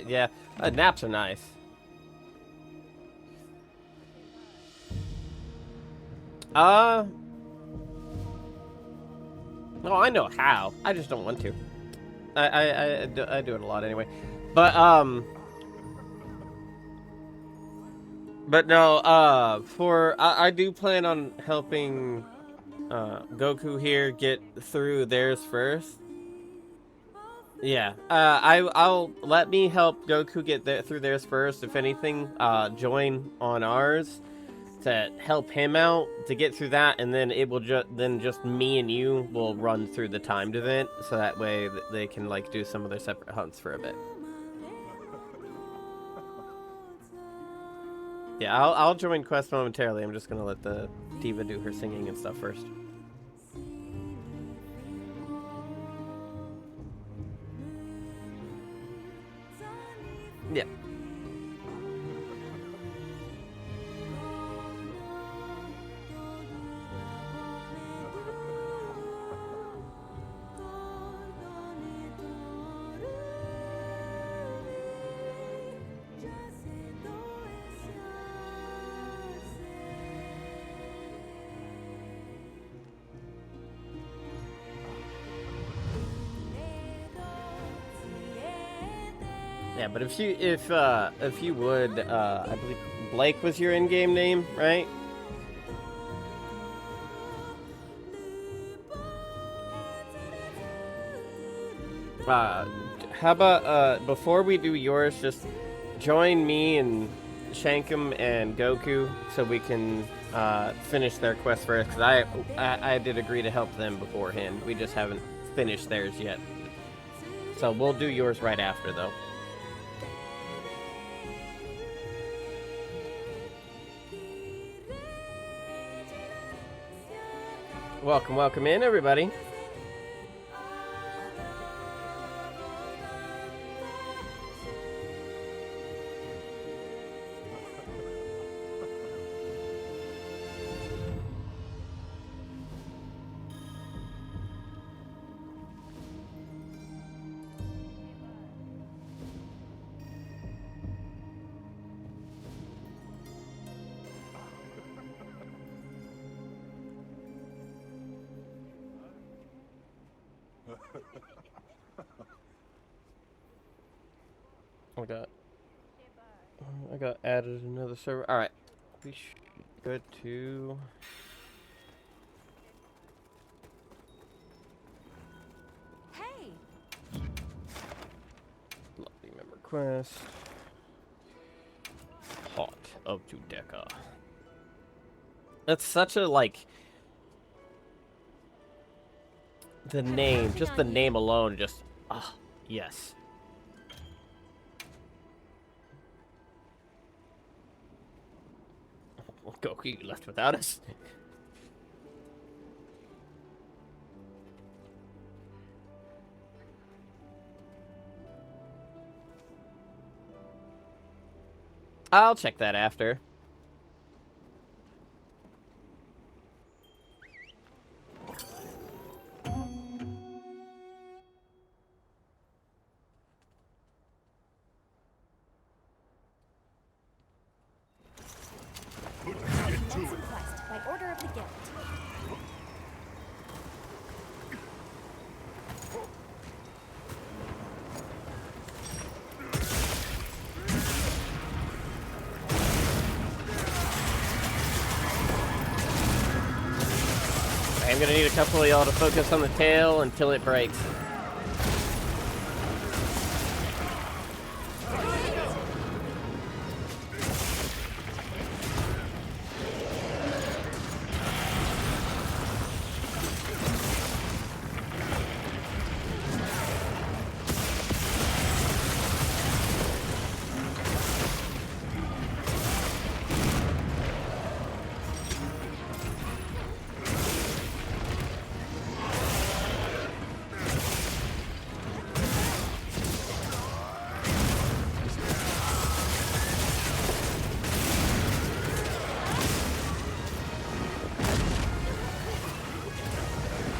Yeah, naps are nice. No, I know how. I just don't want to. I do it a lot anyway. But no, I do plan on helping Goku here get through theirs first. Yeah, I'll let me help Goku get through theirs first. If anything, join on ours to help him out to get through that, and then it will just me and you will run through the timed event, so that way they can like do some of their separate hunts for a bit. Yeah, I'll join Quest momentarily. I'm just gonna let the diva do her singing and stuff first. Yeah. Yeah, but if you would, I believe Blake was your in-game name, right? How about before we do yours, just join me and Shankum and Goku so we can finish their quest first. Cause I did agree to help them beforehand. We just haven't finished theirs yet. So we'll do yours right after, though. Welcome in, everybody. I got added another server. All right, we should be good to. Hey. Lovely member quest. Hot of Judecca. That's such a like. The name, just the name alone, just yes. Well, Goku, you left without us. I'll check that after. Quest by order of the guild. I'm gonna need a couple of y'all to focus on the tail until it breaks.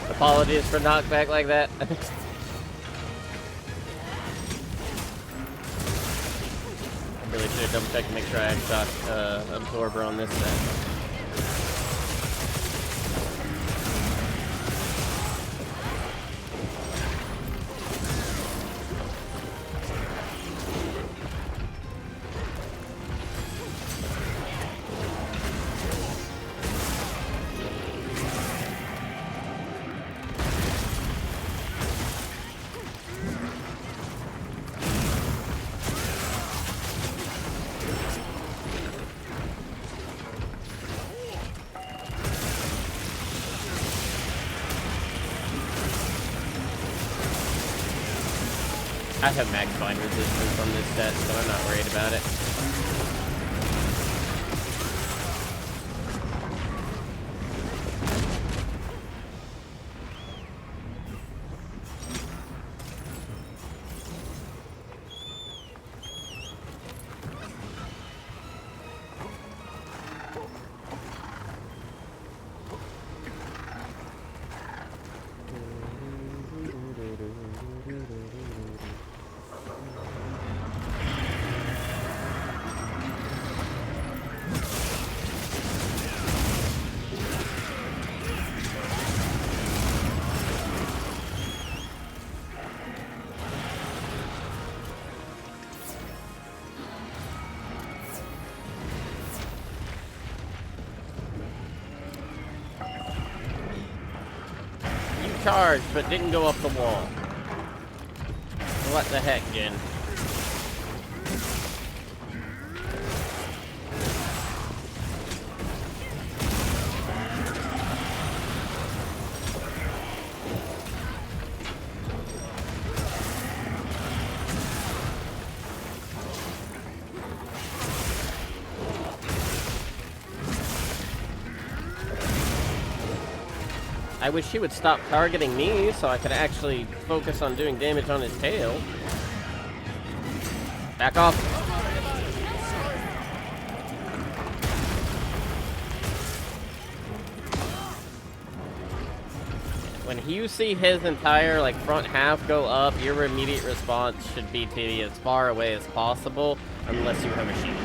Apologies for knockback like that. I really should have double checked to make sure I had shot absorber on this set. I have max bind resistance on this set, so I'm not worried about it. Charged, but didn't go up the wall. What the heck, Jin? I wish he would stop targeting me so I could actually focus on doing damage on his tail. Back off. When you see his entire like front half go up, your immediate response should be to be as far away as possible, unless you have a shield.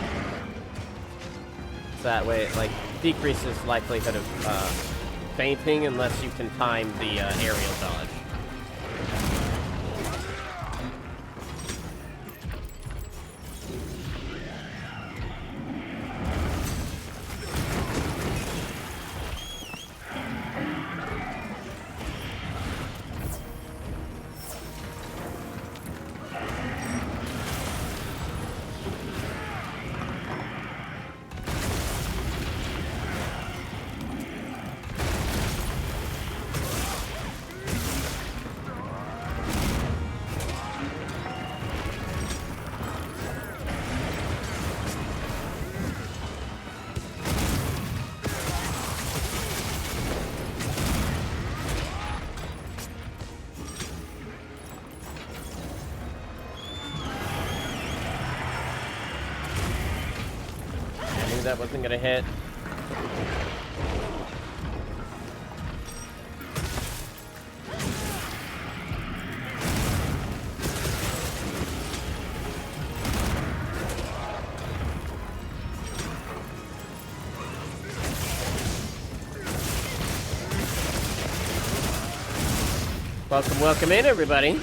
So that way it like decreases likelihood of fainting unless you can time the aerial dodge. knew that wasn't gonna hit. Welcome, welcome in, everybody.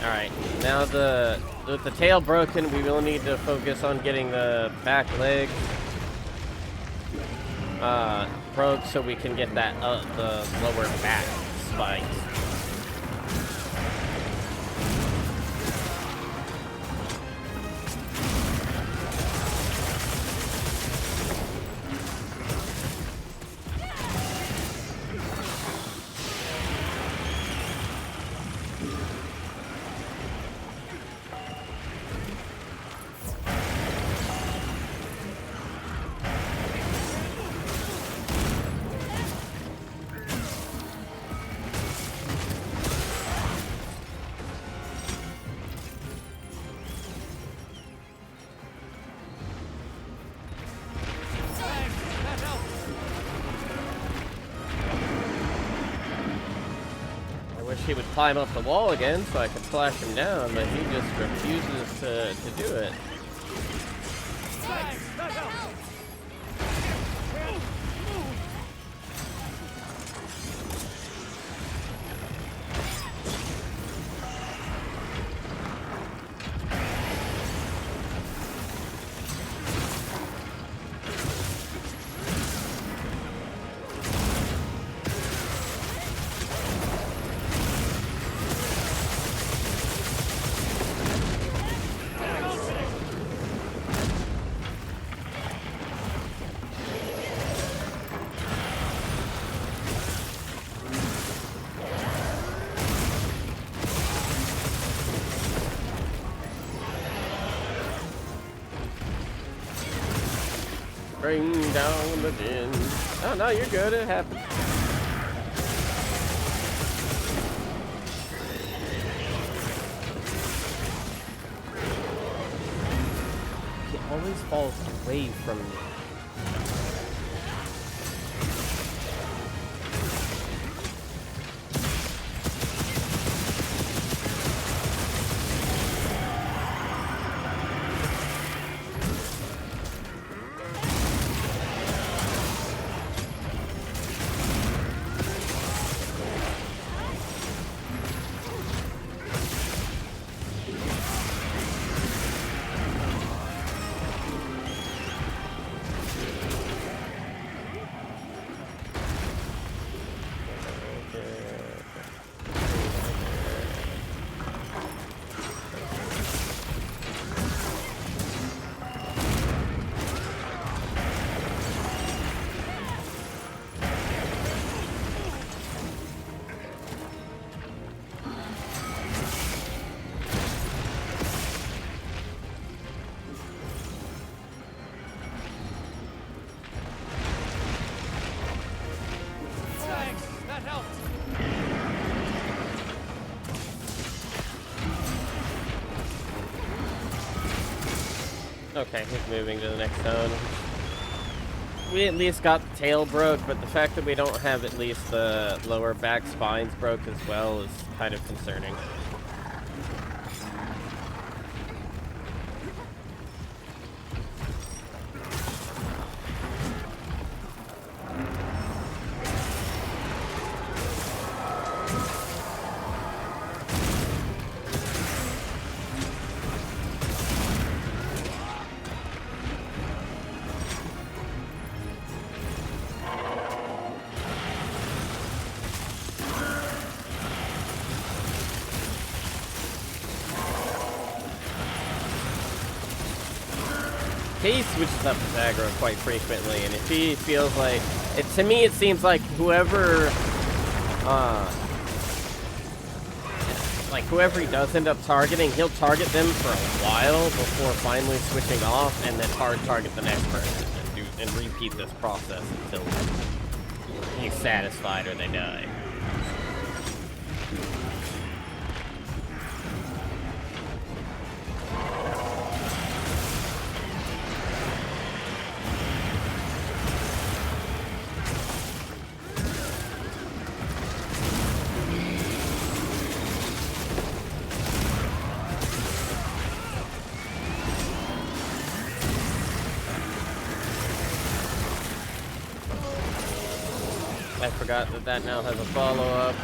Alright, now with the tail broken, we will need to focus on getting the back leg broke so we can get that the lower back spikes. He would climb up the wall again so I could slash him down, but he just refuses to do it. Bring down the din. Oh no, you're good. It happened. He always falls away from me. Okay, he's moving to the next zone. We at least got the tail broke, but the fact that we don't have at least the lower back spines broke as well is kind of concerning. he switches up his aggro quite frequently, and if he feels like it, to me, it seems like whoever he does end up targeting, he'll target them for a while before finally switching off, and then hard target the next person and repeat this process until he's satisfied or they die. I forgot that that now has a follow-up.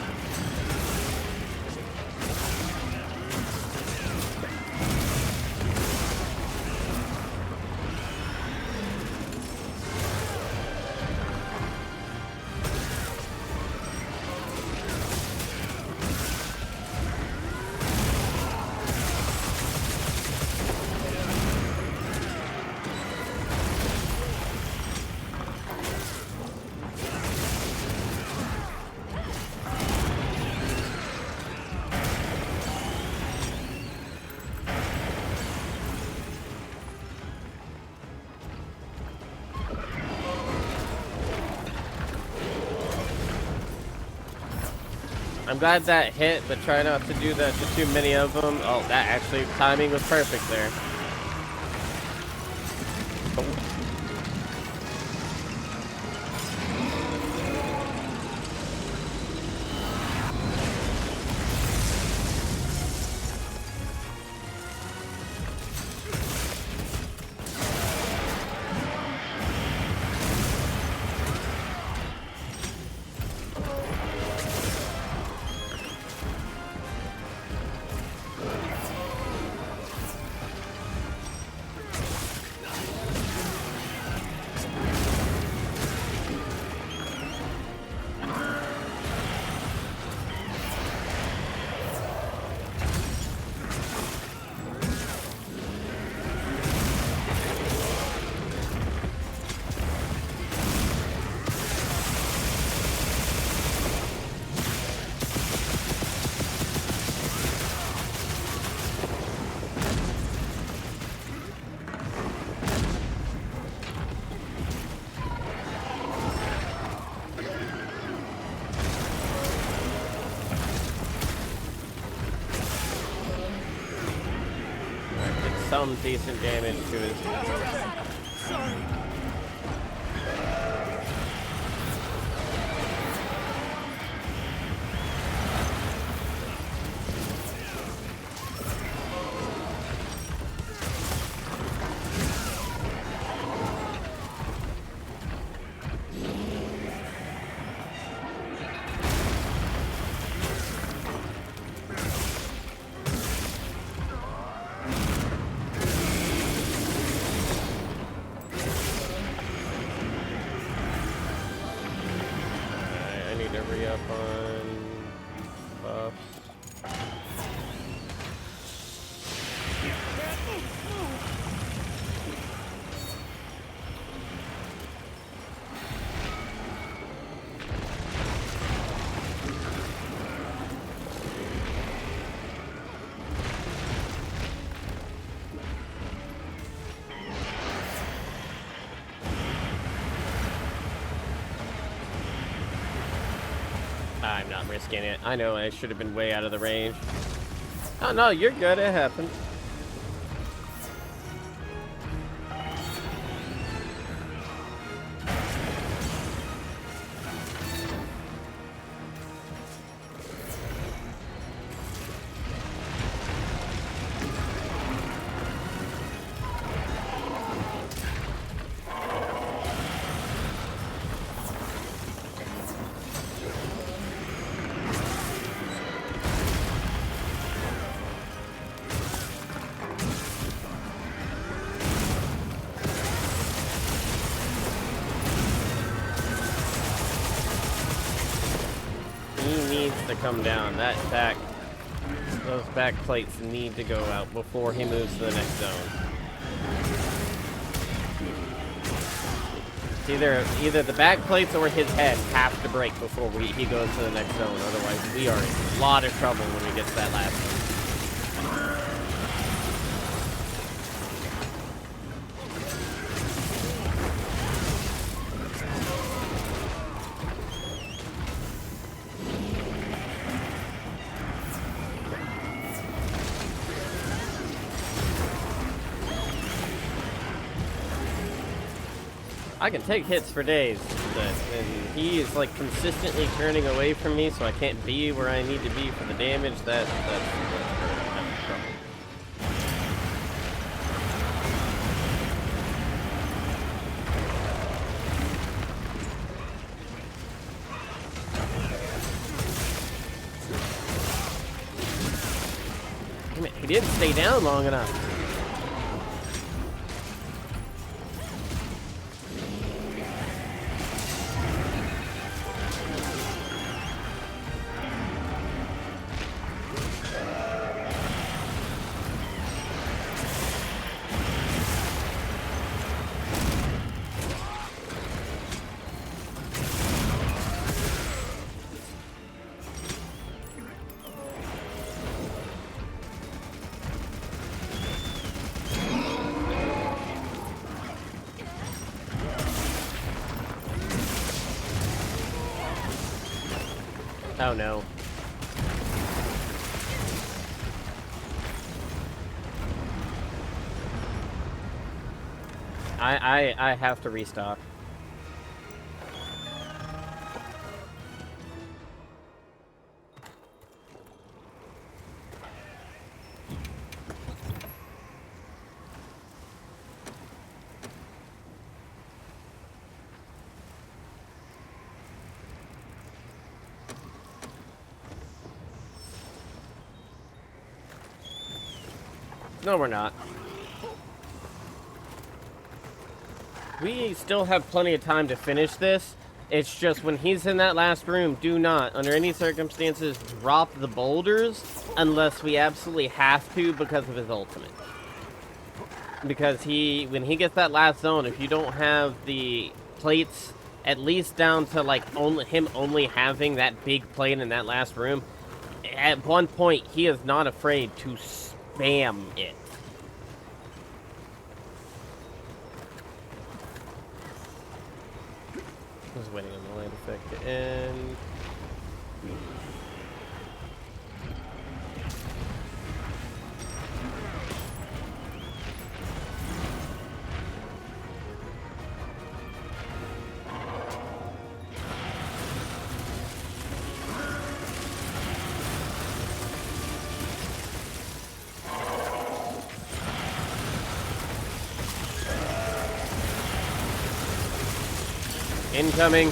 I'm glad that hit, but try not to do that to too many of them. Oh, that actually, timing was perfect there. Some decent damage to his. Sorry. Up on buffs. I'm not risking it. I know I should have been way out of the range. Oh no, you're good. It happened. To come down. Those back plates need to go out before he moves to the next zone. It's either the back plates or his head have to break before he goes to the next zone. Otherwise, we are in a lot of trouble when we get to that last one. I can take hits for days, and he is like consistently turning away from me, so I can't be where I need to be for the damage. That's where I'm having trouble. Damn it, he didn't stay down long enough. Oh no. I have to restock. No, we're not. We still have plenty of time to finish this. It's just when he's in that last room, do not, under any circumstances, drop the boulders unless we absolutely have to because of his ultimate. Because when he gets that last zone, if you don't have the plates at least down to like him only having that big plate in that last room, at one point he is not afraid to spam it. Just waiting on the light effect to end. Incoming.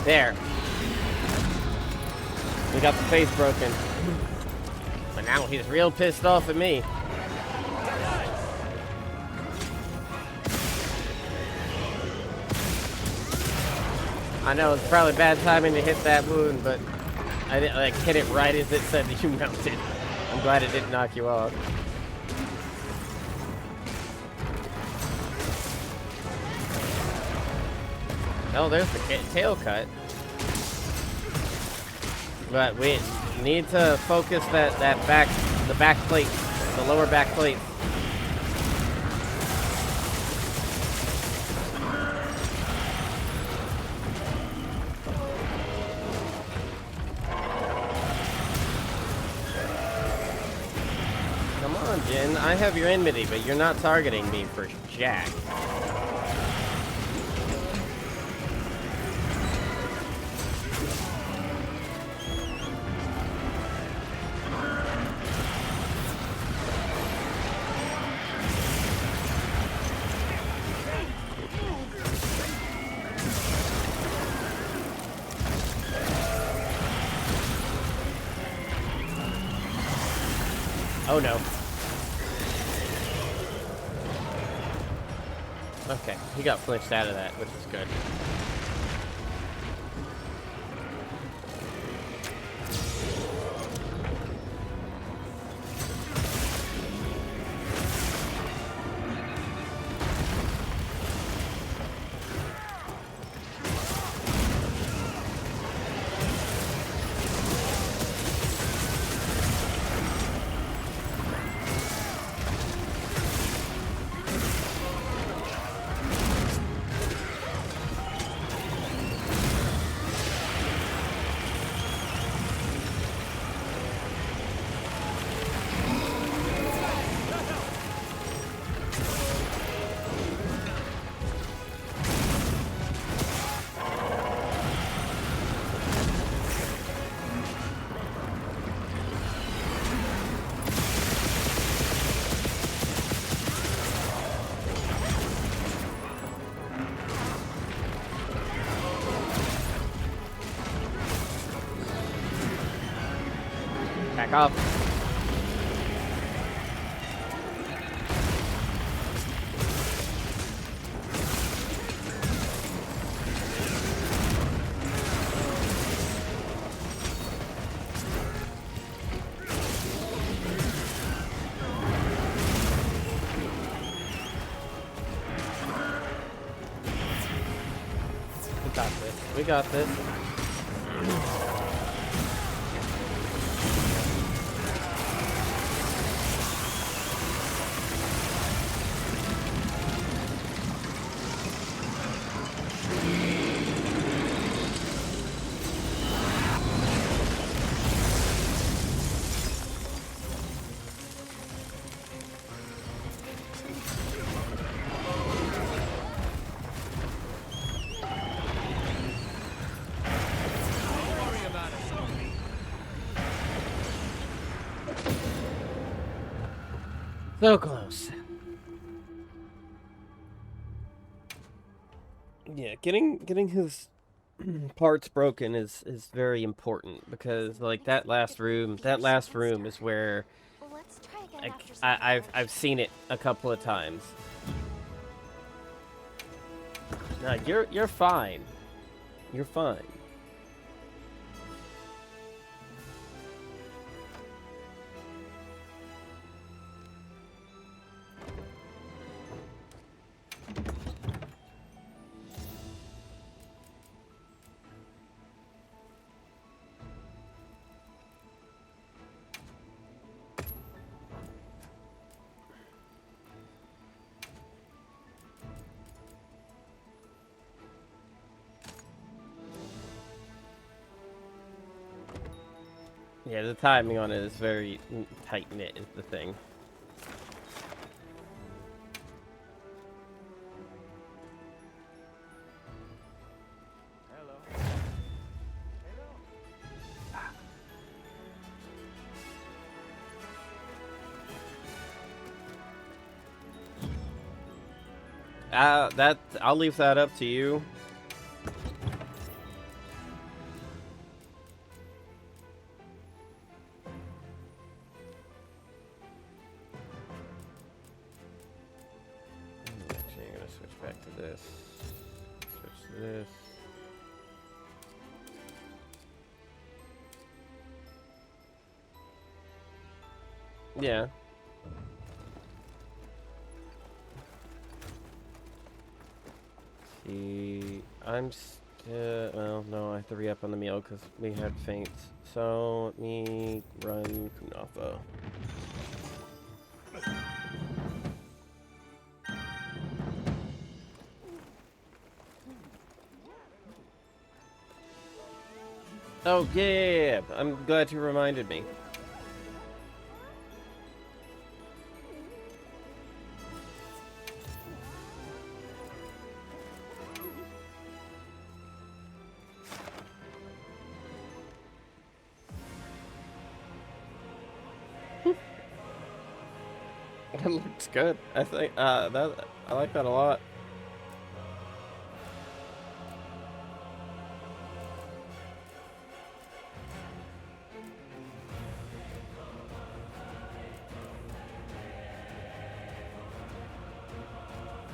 There. We got the face broken. But now he's real pissed off at me. I know it's probably bad timing to hit that wound, but I didn't like hit it right as it said that you melted. I'm glad it didn't knock you off. Oh, there's the tail cut. But we need to focus the back plate, the lower back plate. Come on, Jin. I have your enmity, but you're not targeting me for jack. Oh no. Okay, he got flinched out of that, which is good. Back up. We got this. We got this. So close. Yeah, getting his parts broken is very important because like that last room is where Let's try again like after some I've seen it a couple of times. No, you're fine. You're fine. Yeah, the timing on it is very tight-knit is the thing. I'll leave that up to you. Actually, I'm gonna switch back to this. Switch to this. Yeah. See, I'm still. Well, no, I have to re-up on the meal because we had faints. So let me run Kunafa. Oh yeah, I'm glad you reminded me. It looks good. I think that I like that a lot.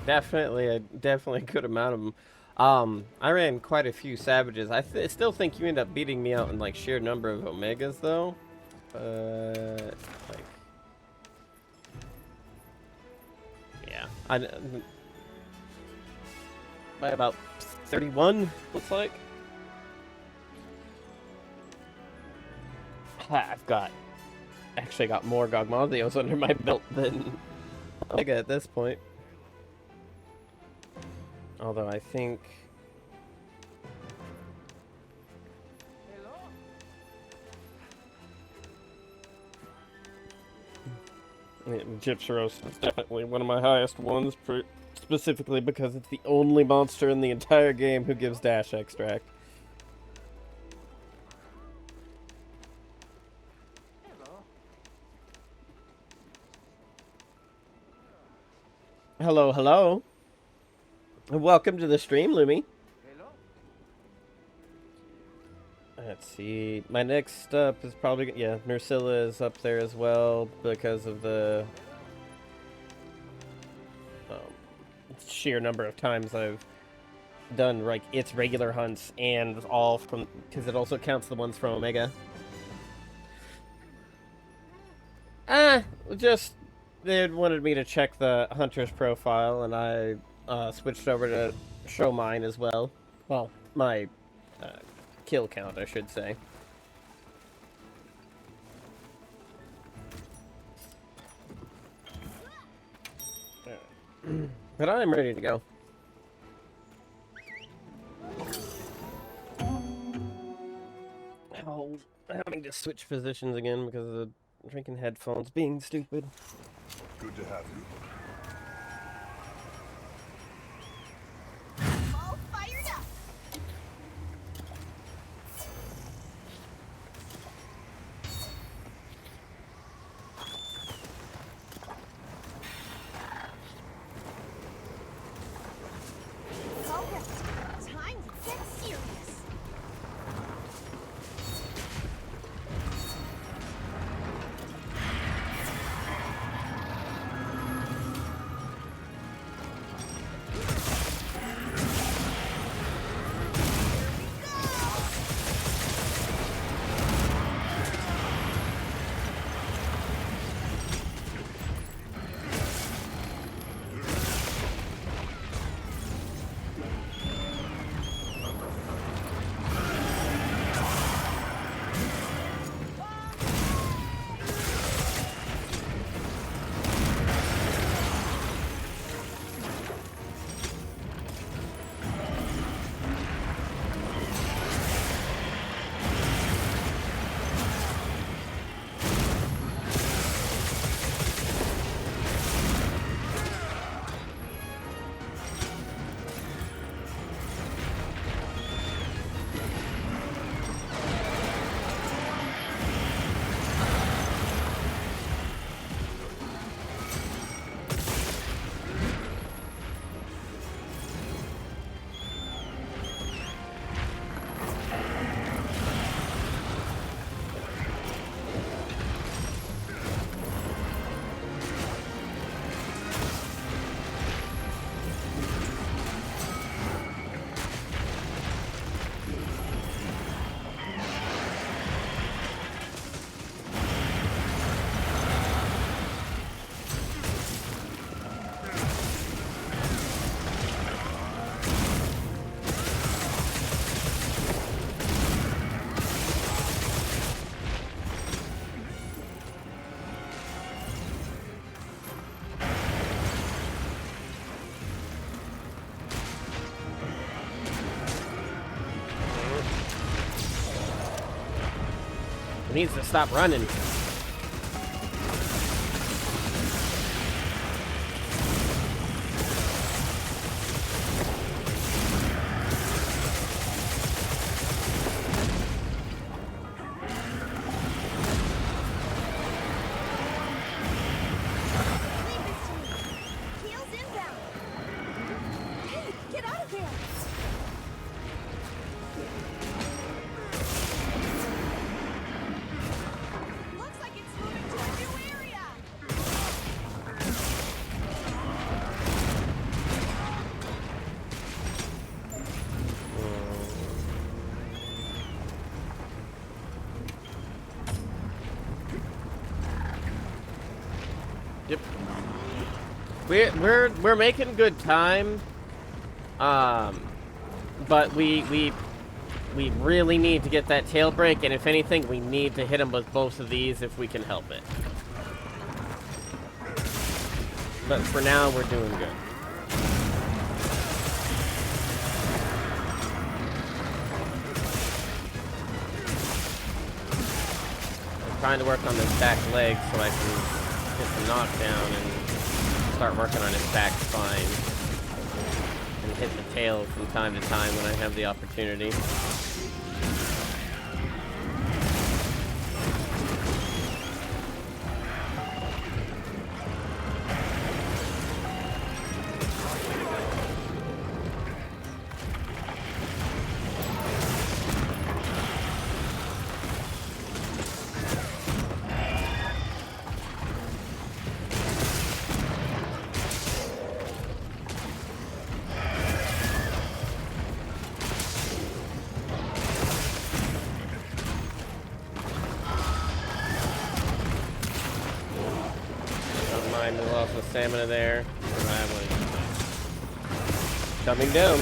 Definitely a good amount of them. I ran quite a few savages. Still think you end up beating me out in like sheer number of omegas though. Like, yeah, by about 31 looks like. I've actually got more Gogmazios under my belt than Omega at this point. Although I think... Gypsyros is definitely one of my highest ones, specifically because it's the only monster in the entire game who gives dash extract. Hello, hello. Welcome to the stream, Lumi. Let's see. My next up is probably... Yeah, Nursilla is up there as well because of the sheer number of times I've done like its regular hunts and all from... Because it also counts the ones from Omega. Just... They wanted me to check the hunter's profile, and I switched over to show mine as well. Well, my kill count, I should say. But I'm ready to go. Oh, I'm having to switch positions again because of the drinking headphones being stupid. Good to have you. All fired up. All right, time to get serious. Needs to stop running. Heels inbound. Hey, get out of there. Looks Yep. We're making good time. But we really need to get that tail break, and if anything, we need to hit him with both of these if we can help it. But for now, we're doing good. I'm trying to work on his back leg so I can get the knockdown and start working on his back spine. And hit the tail from time to time when I have the opportunity. Stamina there. Coming down.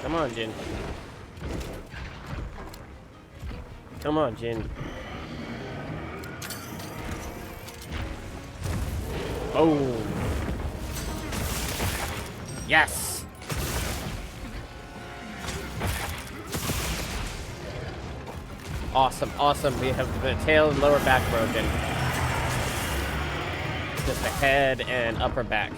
Come on, Jin. Come on, Jin. Oh. Yes. Awesome, awesome. We have the tail and lower back broken. Just the head and upper back.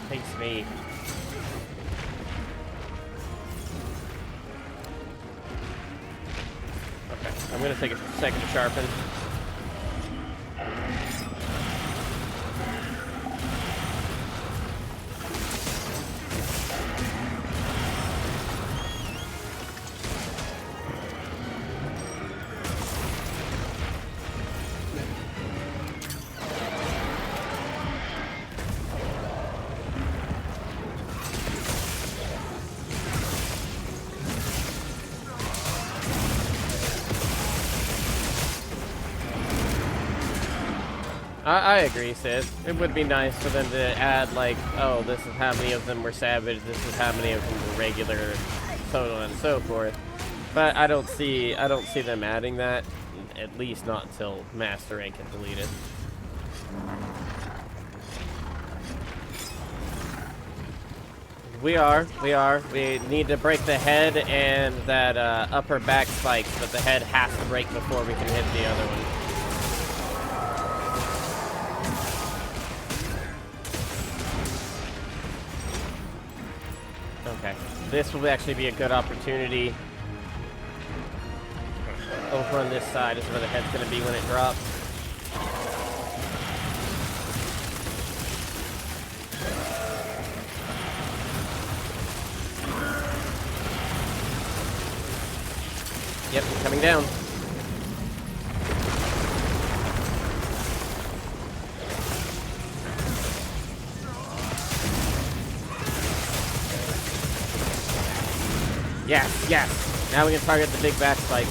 Takes me. Okay, I'm gonna take a second to sharpen. I agree, sis. It would be nice for them to add, like, oh, this is how many of them were savage, this is how many of them were regular, so on and so forth. But I don't see them adding that, at least not until Master Rank is deleted. We need to break the head and that upper back spikes, but the head has to break before we can hit the other one. Okay, this will actually be a good opportunity. Over on this side is where the head's going to be when it drops. Yep, coming down. Yes, yes. Now we can target the big back spike.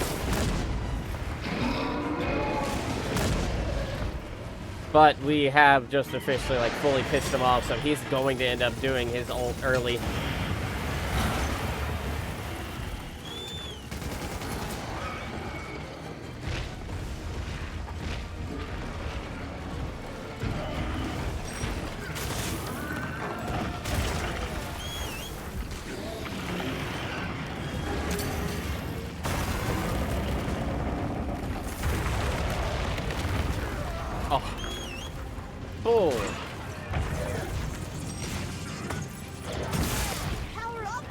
But we have just officially, like, fully pissed him off, so he's going to end up doing his ult early. Oh. Power up,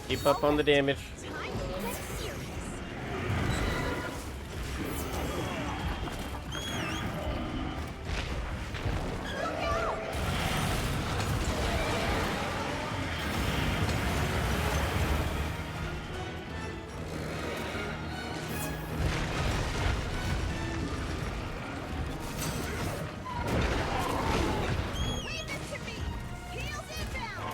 Keep up on the damage. time to get serious. Leave it to me. Heels inbound.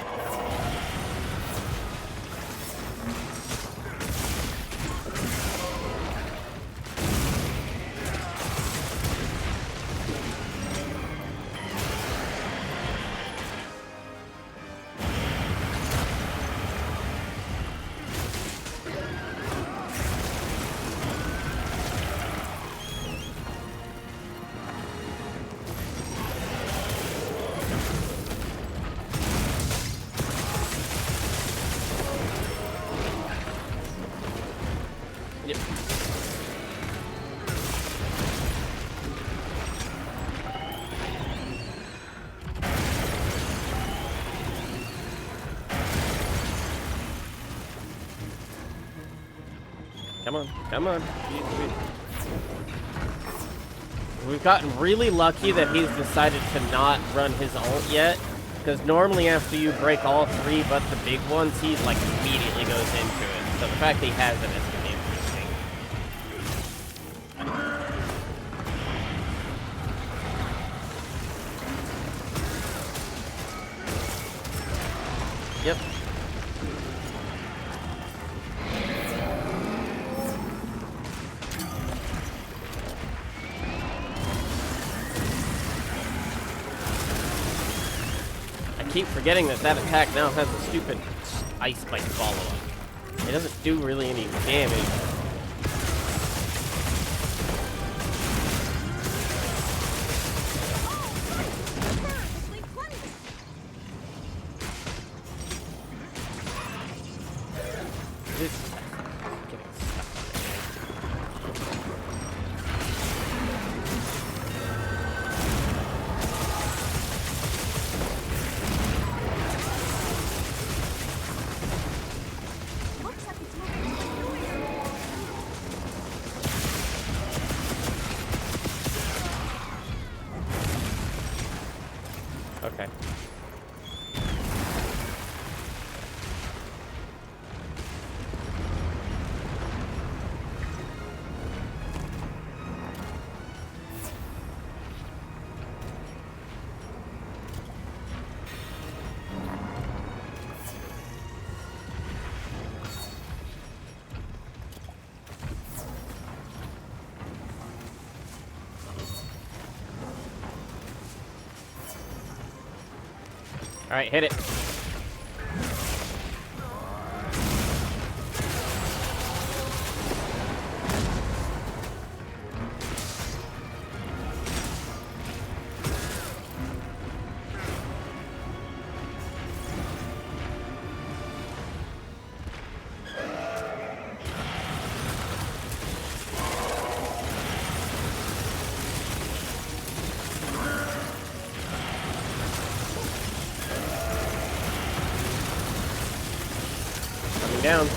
Yep. Come on, come on. We've gotten really lucky that he's decided to not run his ult yet, because normally after you break all three but the big ones, he like immediately goes into it. So the fact that he has it is going to be interesting. Yep. I keep forgetting that that attack now has a stupid ice spike follow-up. It doesn't do really any damage. This getting stuck on it. Looks like it's moving to the new area. Okay. All right, hit it. Coming down.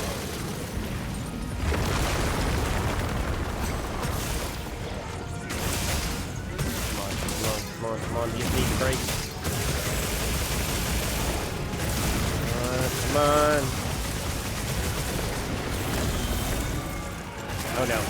Come on, these need brakes. Come on. Oh no.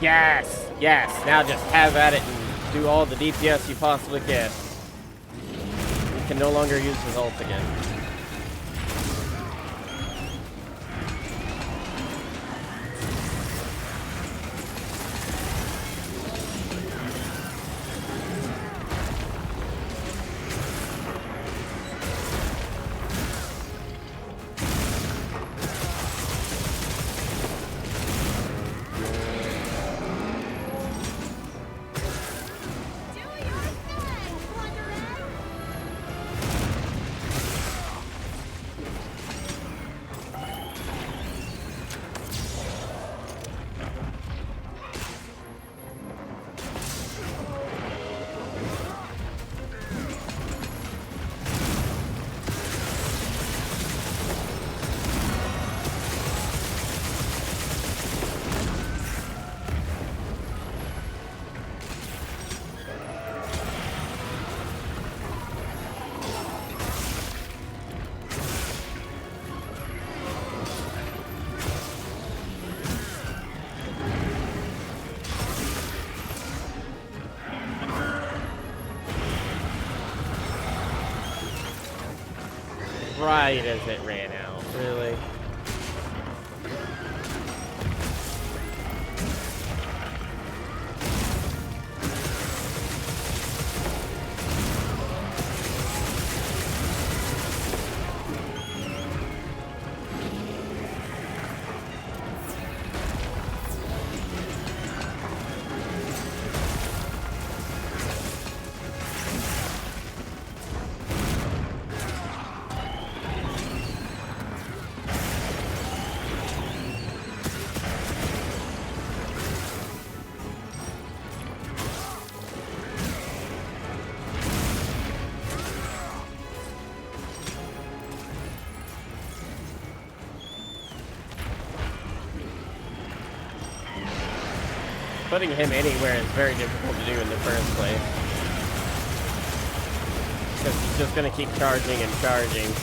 Yes! Yes! Now just have at it and do all the DPS you possibly can. You can no longer use his ult again. Do your thing, Plunderer! Right as it ran out, really. Putting him anywhere is very difficult to do in the first place. Because he's just going to keep charging and charging.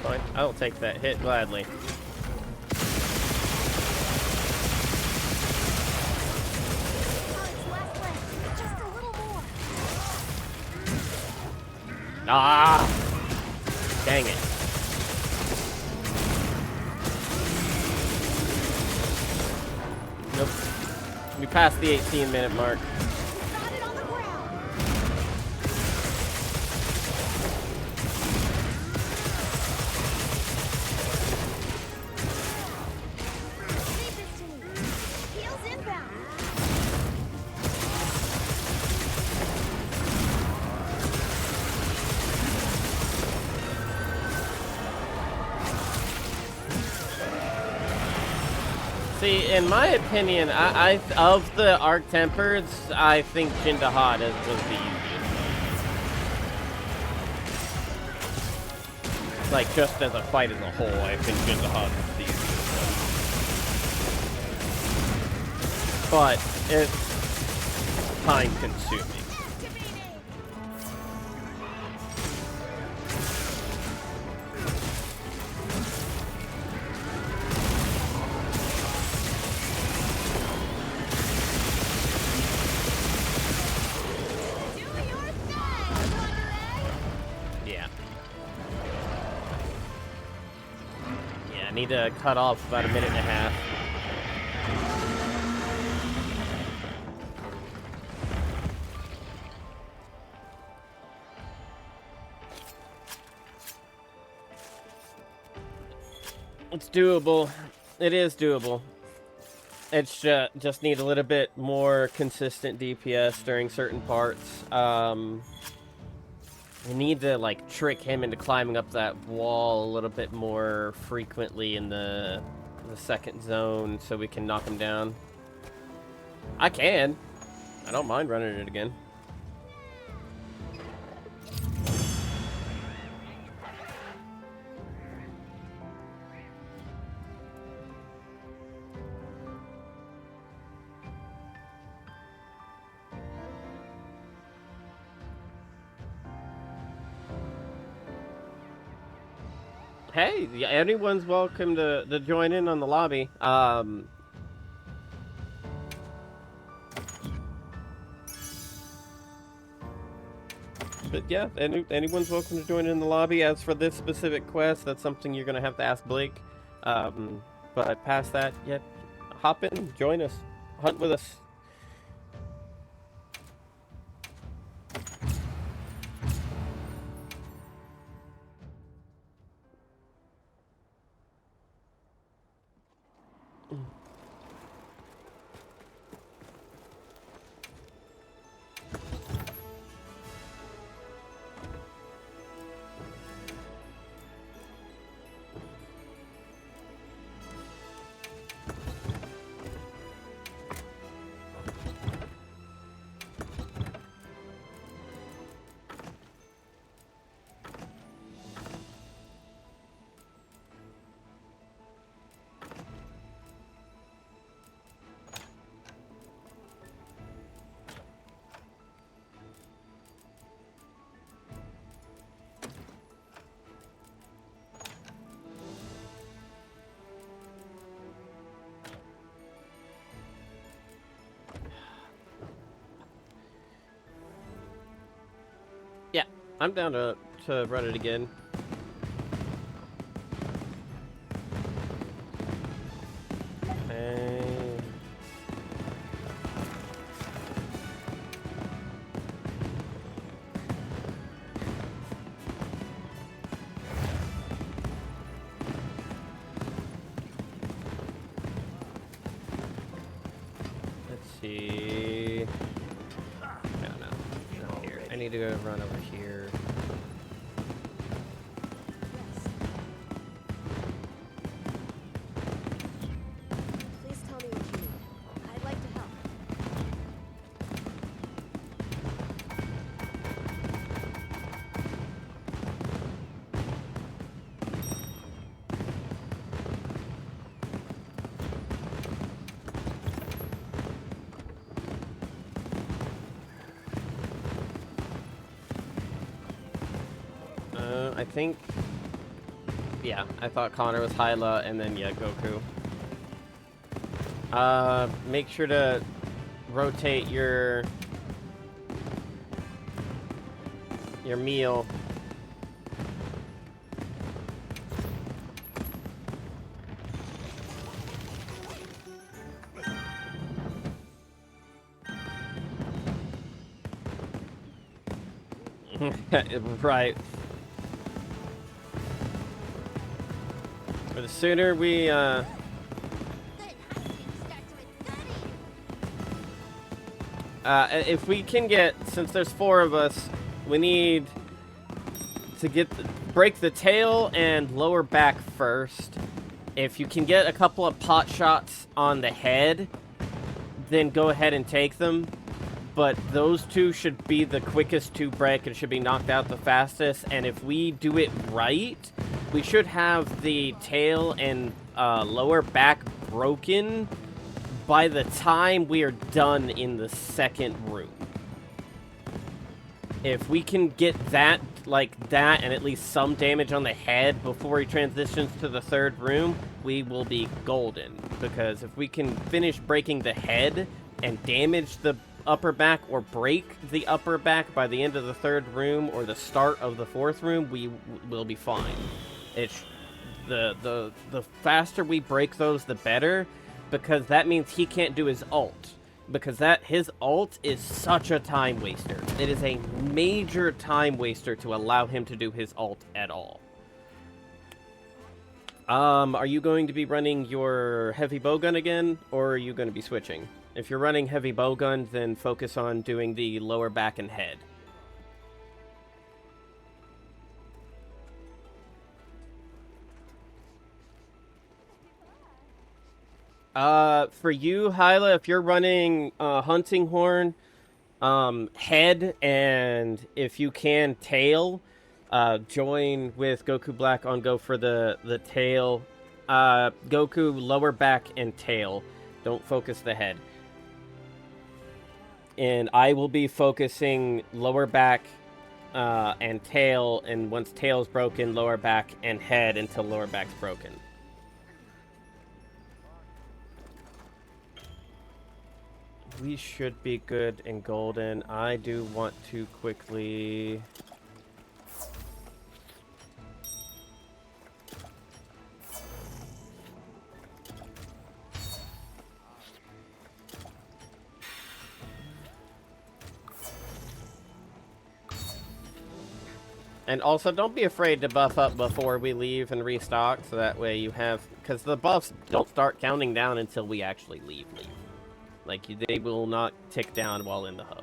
Fine, I'll take that hit gladly. On its last leg, just a little more. Ah! Dang it. Nope. We passed the 18-minute mark. Got it on the ground. See, in my opinion, I of the Arc Tempered, I think Jindahad was the easiest. Like, just as a fight as a whole, I think Jindahad is the easiest. But it's time-consuming. I need to cut off about a minute and a half. It's doable. It is doable. It's just need a little bit more consistent DPS during certain parts. We need to, like, trick him into climbing up that wall a little bit more frequently in the second zone so we can knock him down. I can. I don't mind running it again. Hey, yeah, anyone's welcome to join in on the lobby. But yeah, anyone's welcome to join in the lobby. As for this specific quest, that's something you're gonna have to ask Blake. But past that, yeah, hop in, join us, hunt with us. Yeah, I'm down to run it again. Let's see. No, not here. I need to go run over here. Please tell me what you need. I'd like to help. I think, yeah, I thought Connor was Hyla, and then, yeah, Goku. Make sure to rotate your meal. Right. But the sooner we, if we can get, since there's 4 of us, we need to break the tail and lower back first. If you can get a couple of pot shots on the head, then go ahead and take them. But those two should be the quickest to break and should be knocked out the fastest. And if we do it right, we should have the tail and lower back broken by the time we are done in the second room. If we can get that, like that, and at least some damage on the head before he transitions to the third room, we will be golden. Because if we can finish breaking the head and damage the upper back or break the upper back by the end of the third room or the start of the fourth room, we will be fine. It's the faster we break those, the better, because that means he can't do his ult. Because his ult is such a time waster. It is a major time waster to allow him to do his ult at all. Are you going to be running your heavy bowgun again, or are you going to be switching? If you're running heavy bowgun, then focus on doing the lower back and head. For you, Hyla, if you're running hunting horn, head, and if you can tail, join with Goku Black on go for the tail. Goku lower back and tail. Don't focus the head. And I will be focusing lower back and tail, and once tail's broken, lower back and head until lower back's broken. We should be good and golden. I do want to quickly... And also, don't be afraid to buff up before we leave and restock, so that way you have... Because the buffs don't start counting down until we actually leave. Like, they will not tick down while in the hub.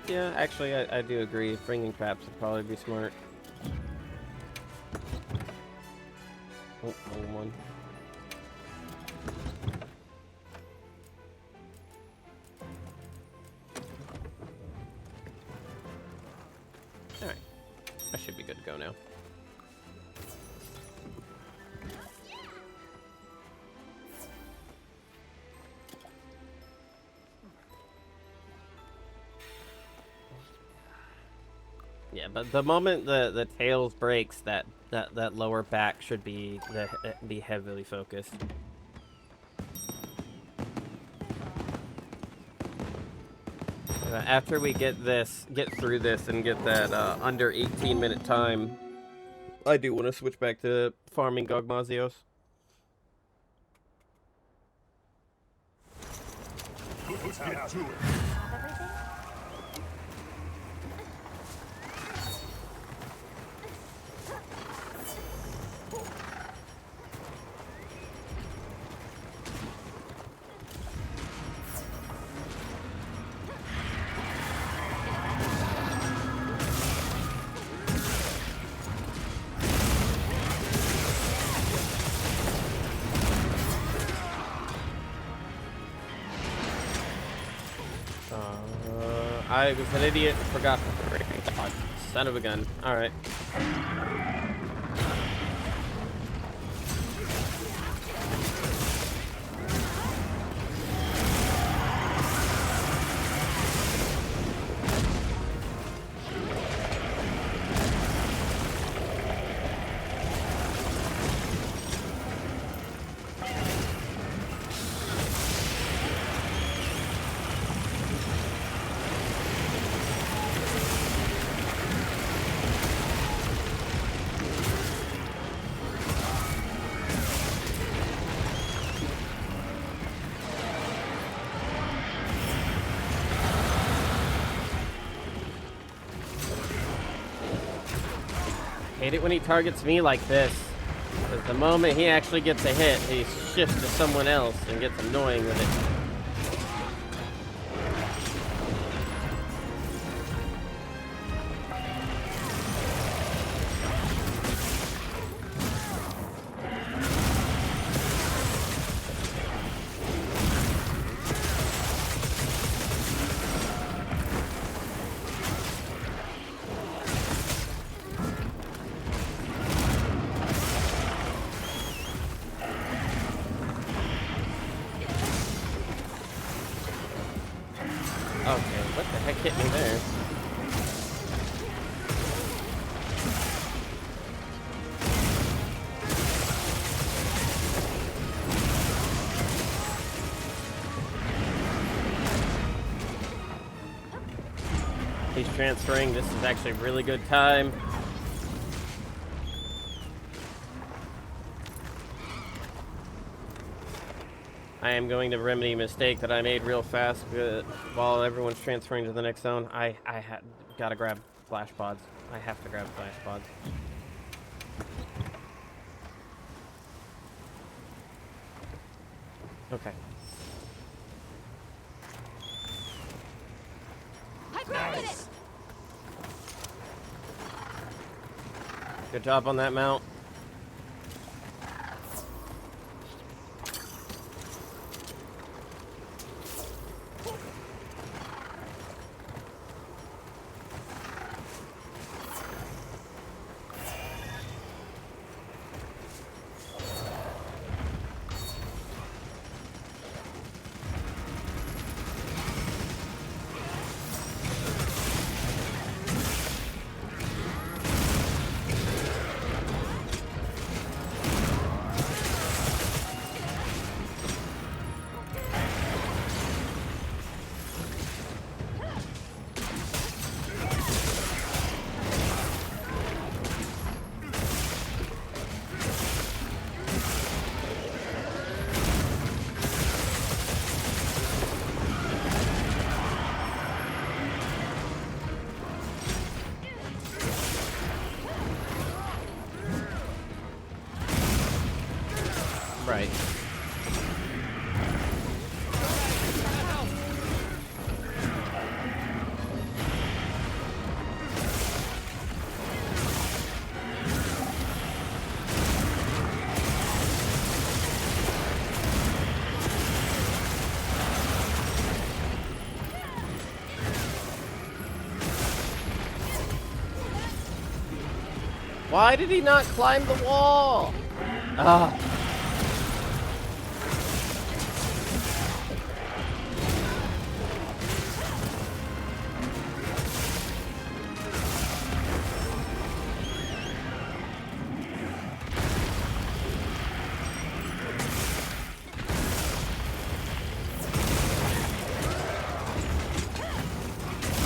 Yeah, actually, I do agree. Bringing traps would probably be smart. Oh, wrong one. Alright. I should be good to go now. Yeah, but the moment the tails breaks, that lower back should be heavily focused. After we get through this and get that under 18-minute time, I do want to switch back to farming Gogmazios. Let's get to it. I was an idiot and forgot the break. Son of a gun. Alright. Hate it when he targets me like this. Because the moment he actually gets a hit, he shifts to someone else and gets annoying with it. hit me there. He's transferring. This is actually a really good time. I am going to remedy a mistake that I made real fast while everyone's transferring to the next zone. I gotta grab flash pods. I have to grab flash pods. Okay. I grabbed it. Good job on that mount. Right. Why did he not climb the wall? Ah.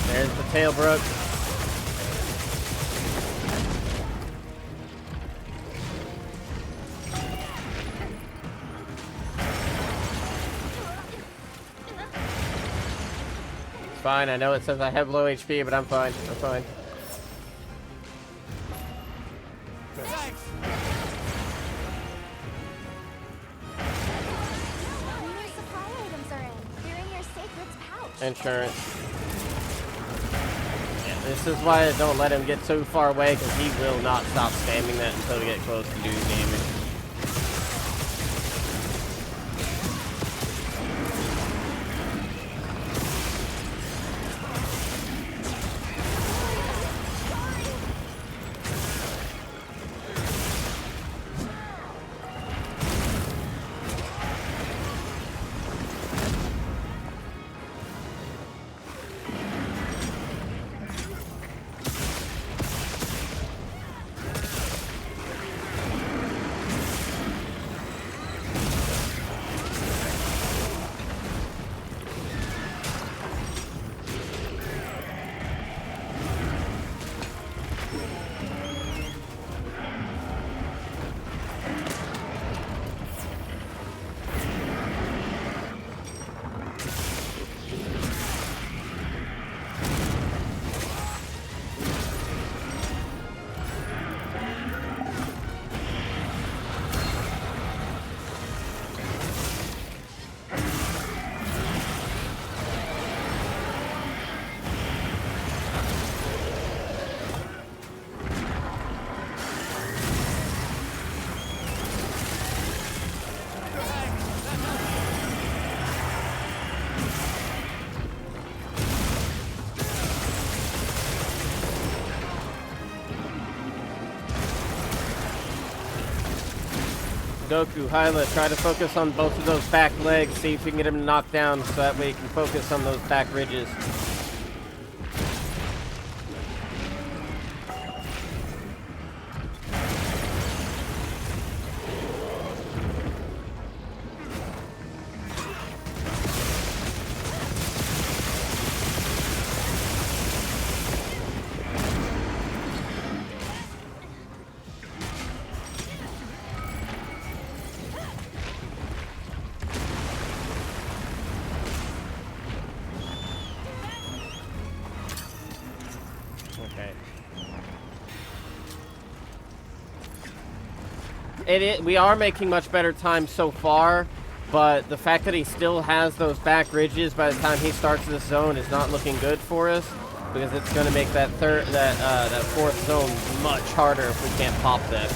There's the tail broke. Fine, I know it says I have low HP, but I'm fine. I'm fine. Your supply items are in. They're in your sacred's pouch. Insurance. Yeah, this is why I don't let him get so far away, because he will not stop spamming that until we get close to doing damage. Goku, Hyla, try to focus on both of those back legs, see if you can get him knocked down, so that way you can focus on those back ridges. we are making much better time so far, but the fact that he still has those back ridges by the time he starts this zone is not looking good for us, because it's going to make that fourth zone much harder if we can't pop that.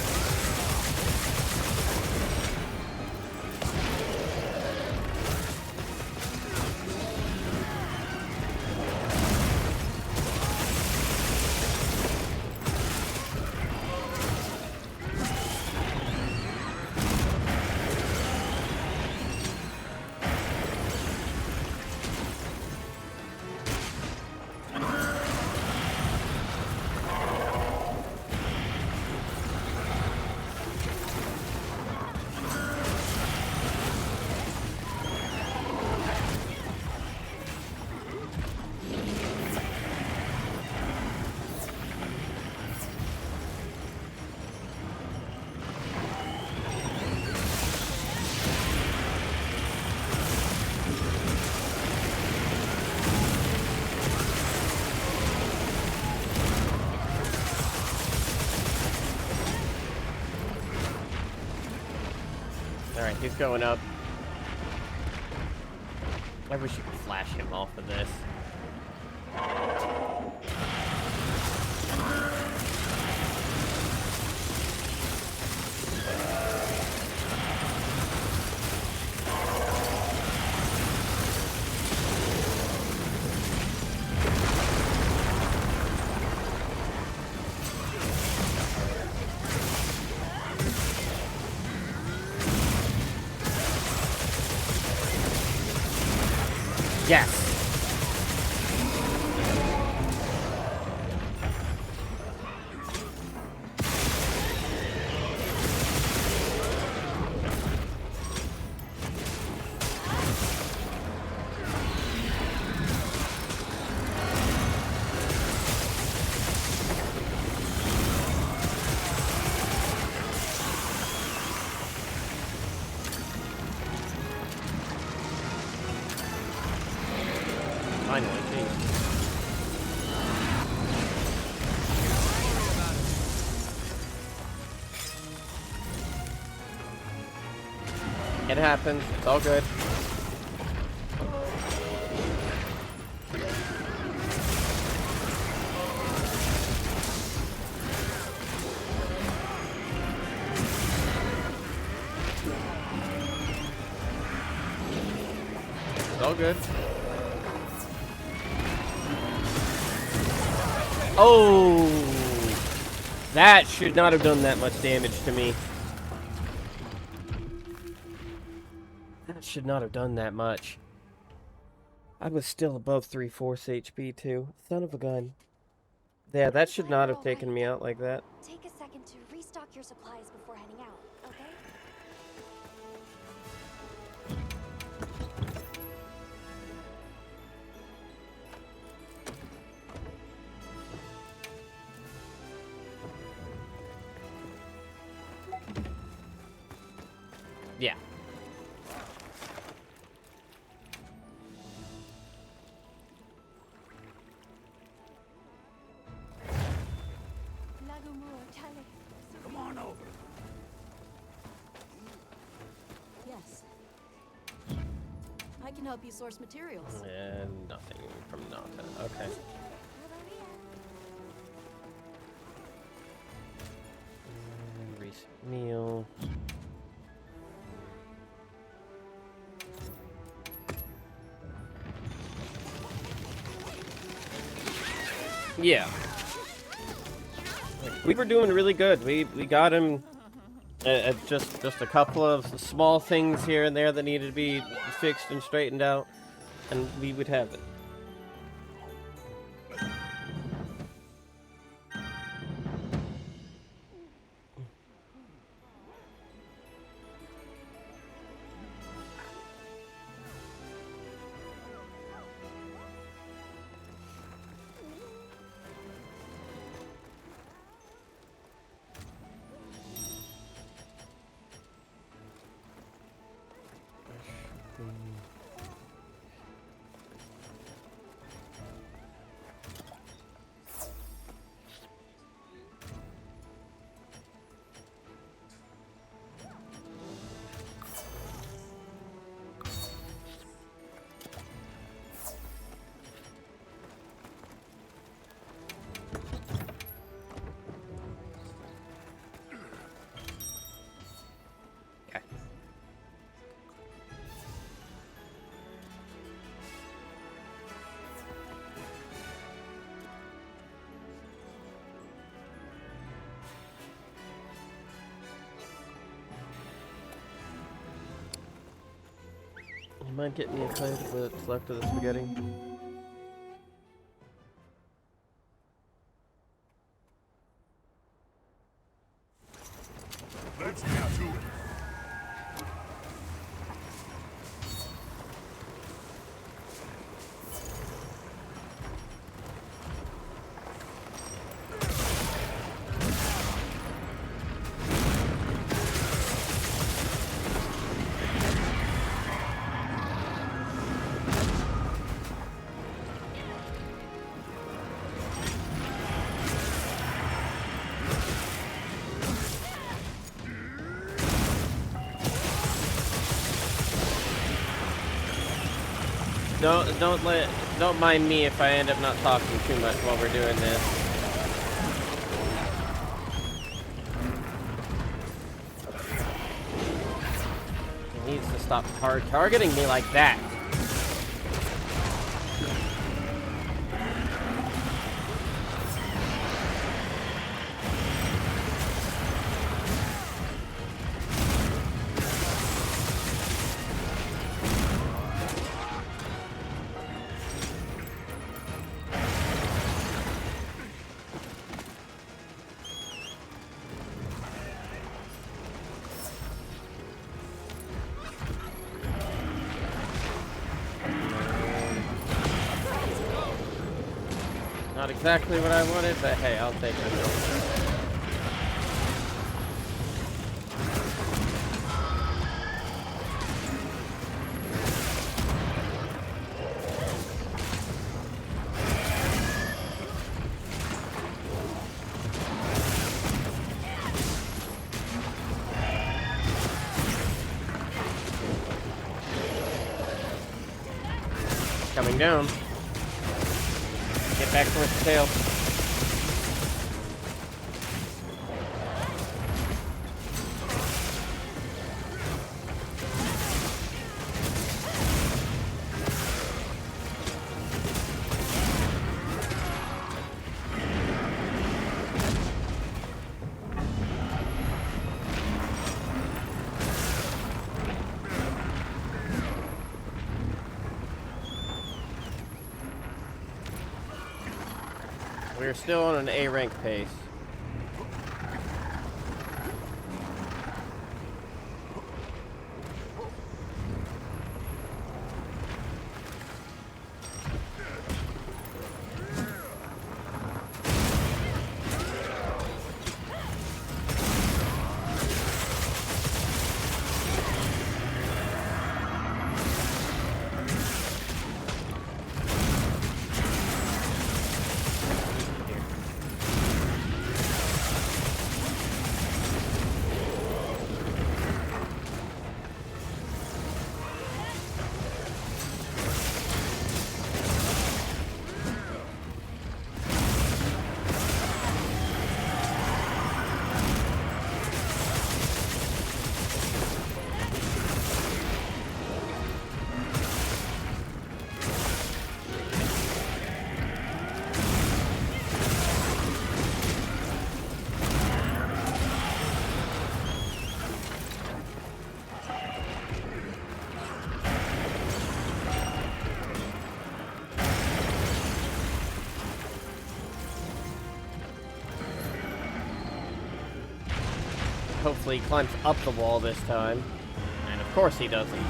Alright, he's going up. I wish you could flash him off of this. Yes. Finally, geez. It happens. It's all good. It's all good. Oh! That should not have done that much damage to me. That should not have done that much. I was still above 3/4 HP too. Son of a gun. Yeah, that should not have taken me out like that. Take a second to restock your supplies before heading out, okay? Yeah. Come on over. Yes. I can help you source materials. And nothing from Nata. Okay. Recent meal. Yeah. We were doing really good. We got him just a couple of small things here and there that needed to be fixed and straightened out, and we would have it. Mind getting me a plate of what's left of the spaghetti? Let's get to it. Don't mind me if I end up not talking too much while we're doing this. He needs to stop targeting me like that. Not exactly what I wanted, but hey, I'll take it. Coming down. Get back towards the tail. We're still on an A rank pace. Hopefully he climbs up the wall this time. And of course he doesn't.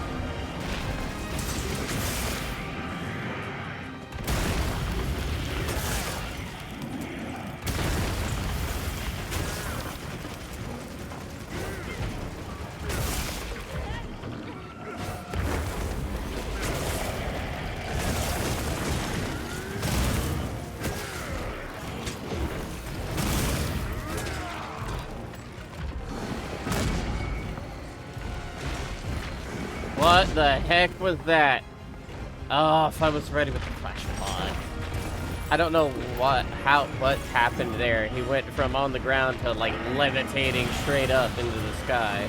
What the heck was that? Oh, if I was ready with the flash pod. I don't know what happened there. He went from on the ground to like levitating straight up into the sky.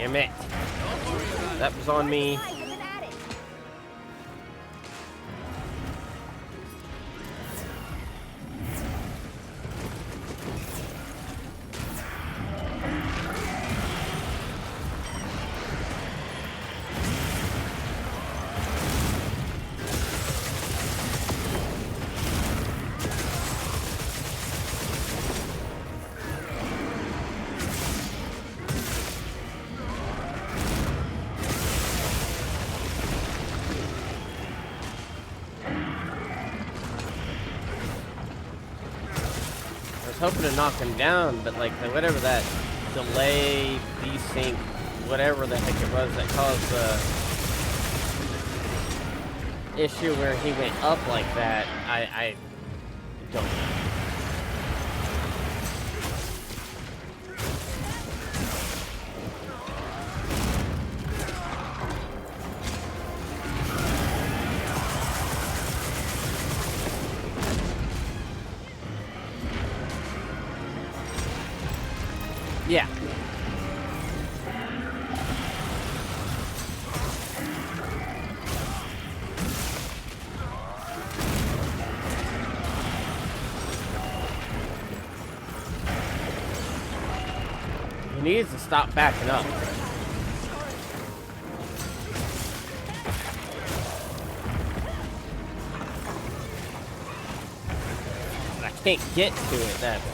Damn it. That was on me. I've been at it. I was hoping to knock him down, but like whatever that delay, desync, whatever the heck it was that caused the issue where he went up like that, I don't know. Yeah. He needs to stop backing up. I can't get to it that way.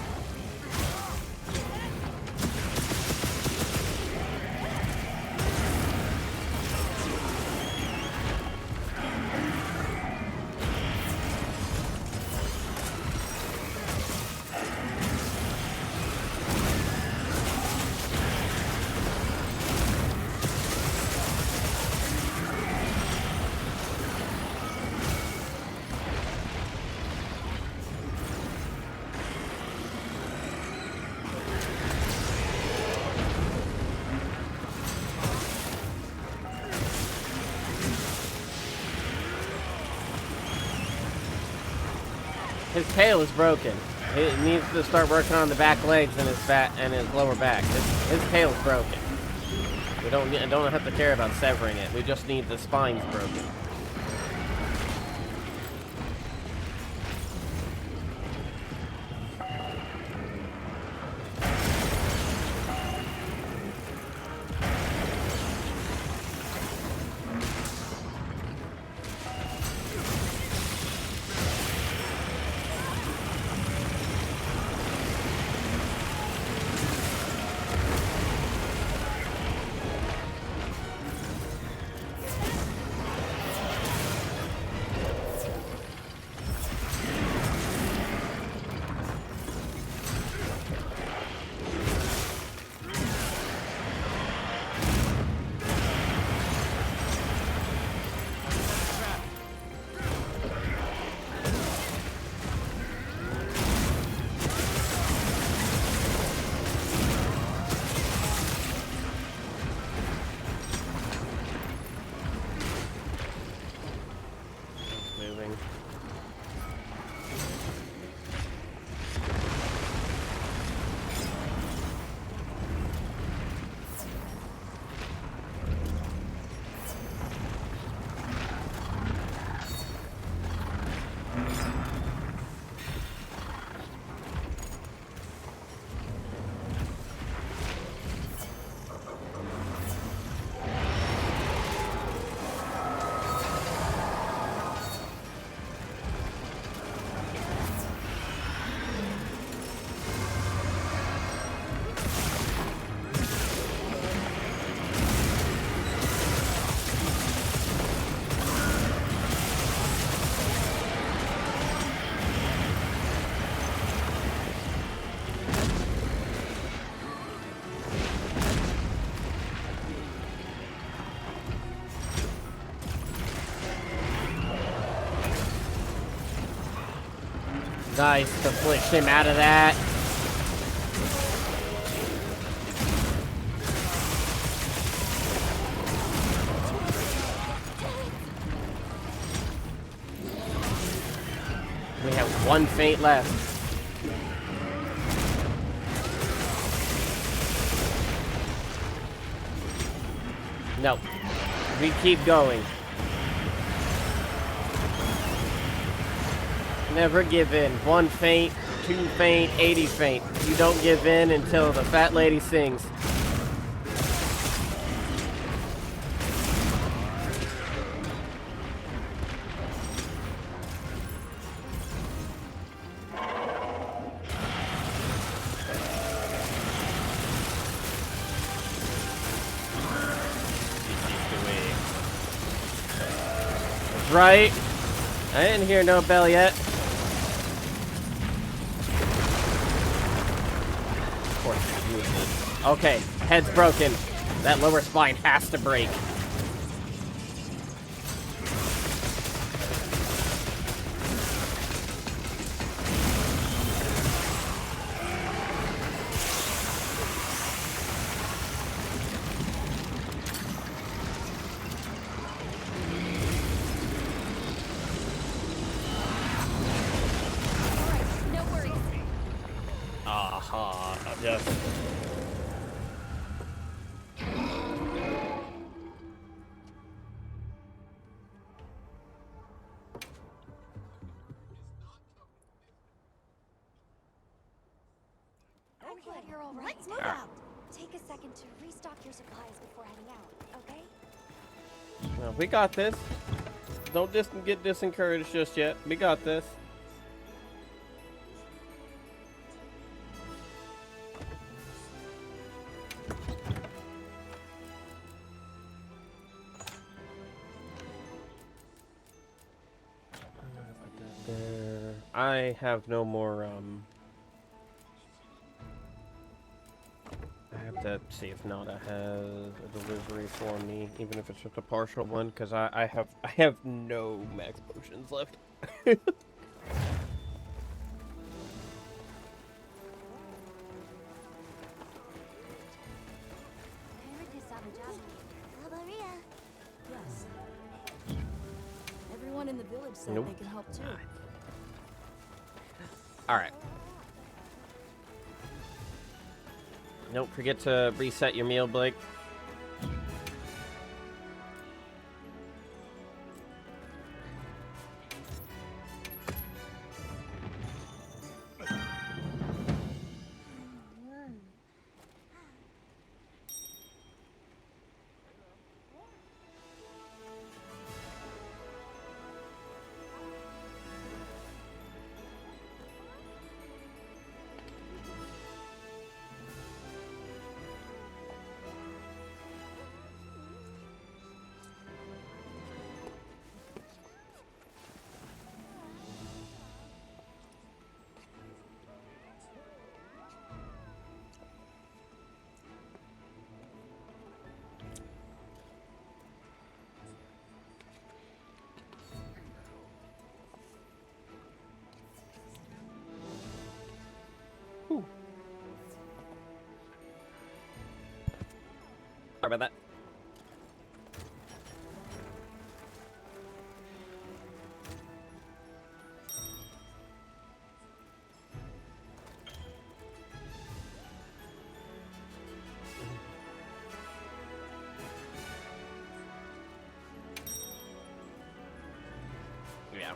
His tail is broken. He needs to start working on the back legs and his lower back. His tail is broken. We don't have to care about severing it. We just need the spines broken. Moving. Nice to flick him out of that. We have one fate left. No. We keep going. Never give in. 1 faint, 2 faint, 80 faint. You don't give in until the fat lady sings. Right? I didn't hear no bell yet. Of course it's useless. Okay, head's broken. That lower spine has to break. No worries. Aha, yes. I'm glad you're all right. Let's move out. Take a second to restock your supplies before heading out, okay? Well, we got this. Don't get disencouraged just yet. We got this. There. I have no more, I have to see if Nada has a delivery for me, even if it's just a partial one, because I have no max potions left. Yes. Everyone in the village said Nope. they can help too. Alright. Don't forget to reset your meal, Blake. Sorry about that. Yeah.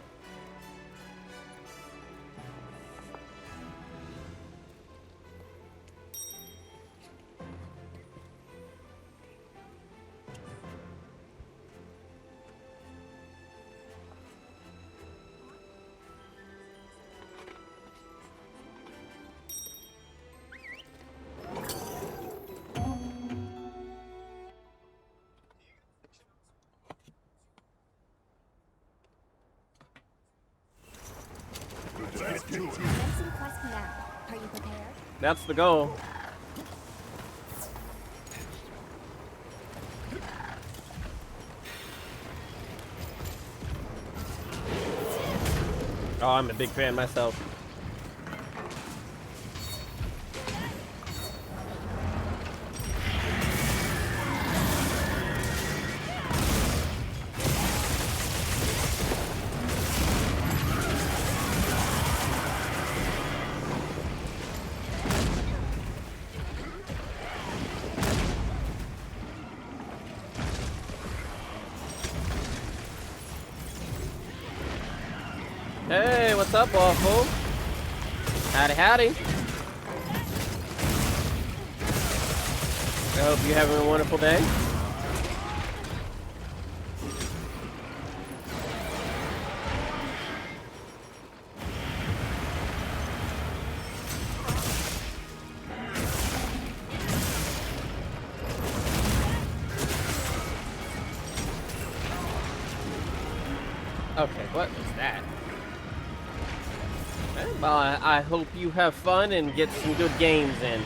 Let's do it. Commencing quest now. Are you prepared? That's the goal. Oh, I'm a big fan myself. What's up, Waffle? Howdy, howdy. I hope you're having a wonderful day. Okay, what was that? Well, I hope you have fun and get some good games in.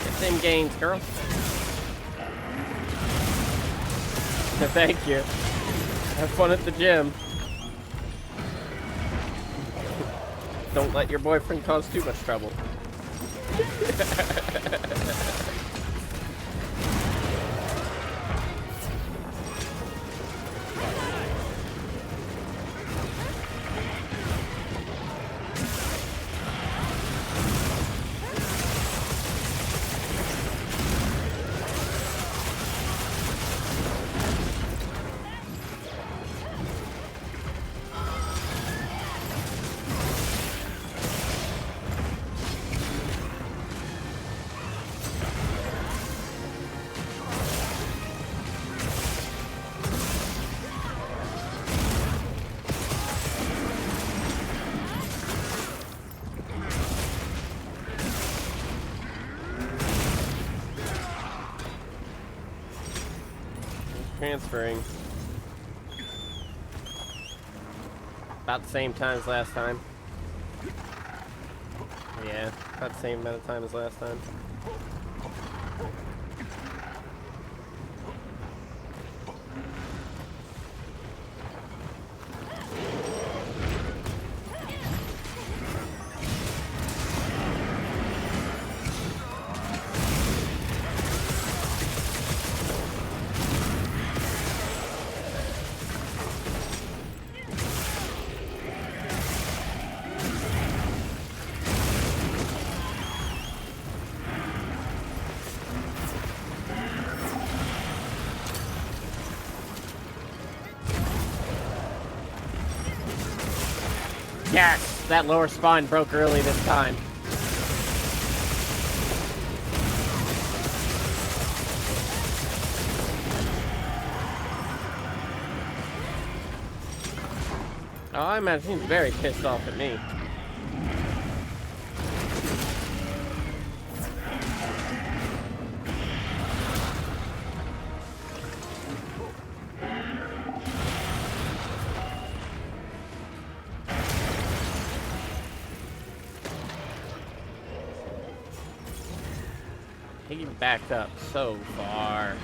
Get them gains, girl. Thank you. Have fun at the gym. Don't let your boyfriend cause too much trouble. Transferring. About the same time as last time. Yeah, about the same amount of time as last time. Yes! That lower spine broke early this time. Oh, I imagine he's very pissed off at me. He backed up so far.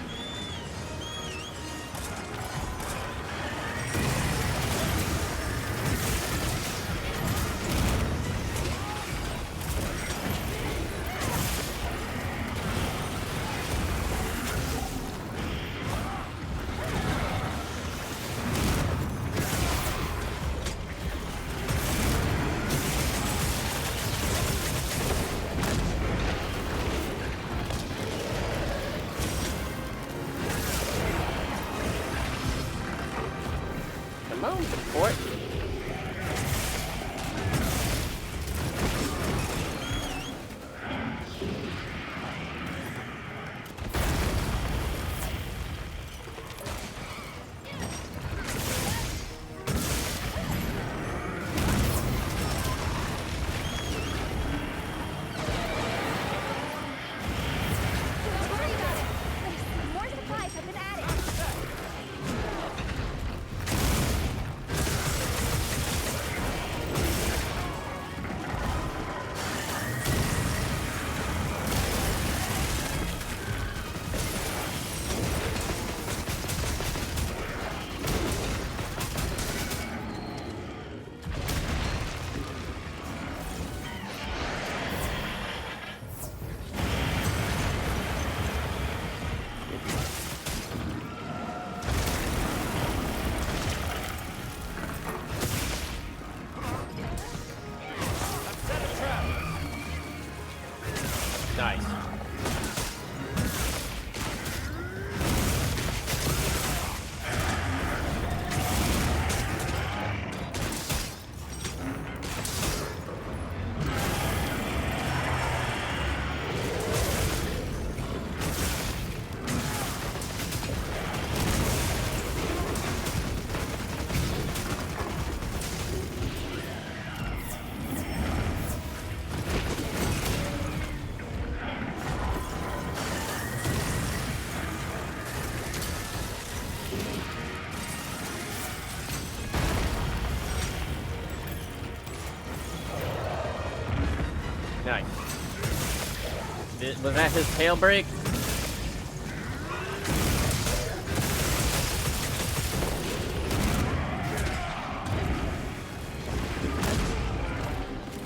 Was that his tail brake?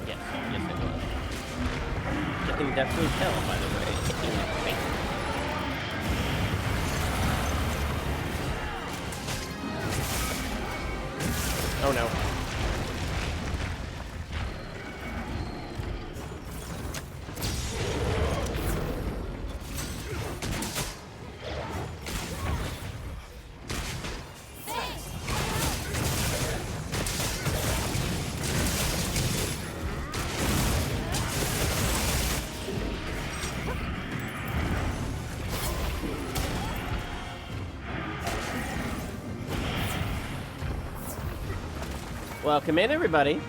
Yes, it was. You can definitely tell, by the way. Oh no. Welcome in, everybody.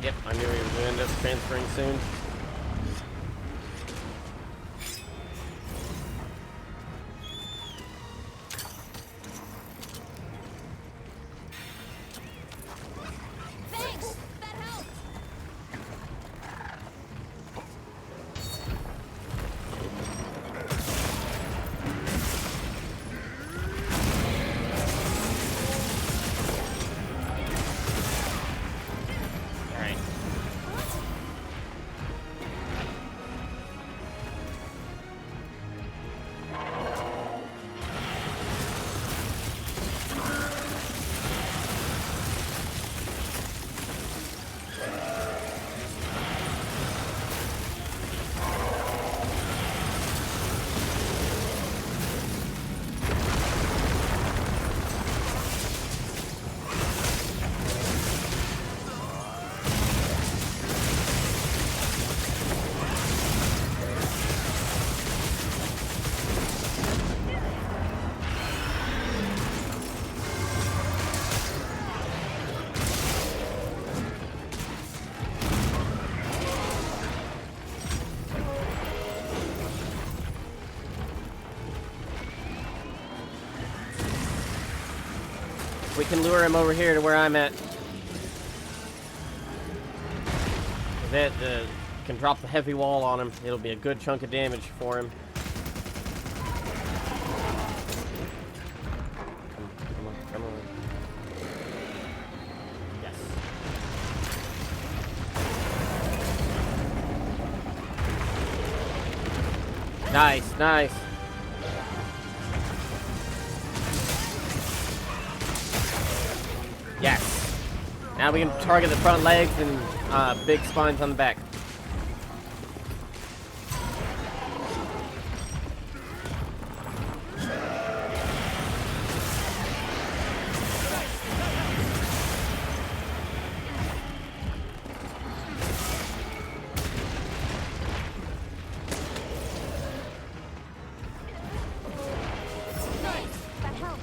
Yep, I knew he was going to end up transferring soon. Thanks! That helped! Alright. We can lure him over here to where I'm at. That can drop the heavy wall on him. It'll be a good chunk of damage for him. Come on, come on. Yes. Nice, nice. Yes. Now we can target the front legs and big spines on the back. Nice! That helped!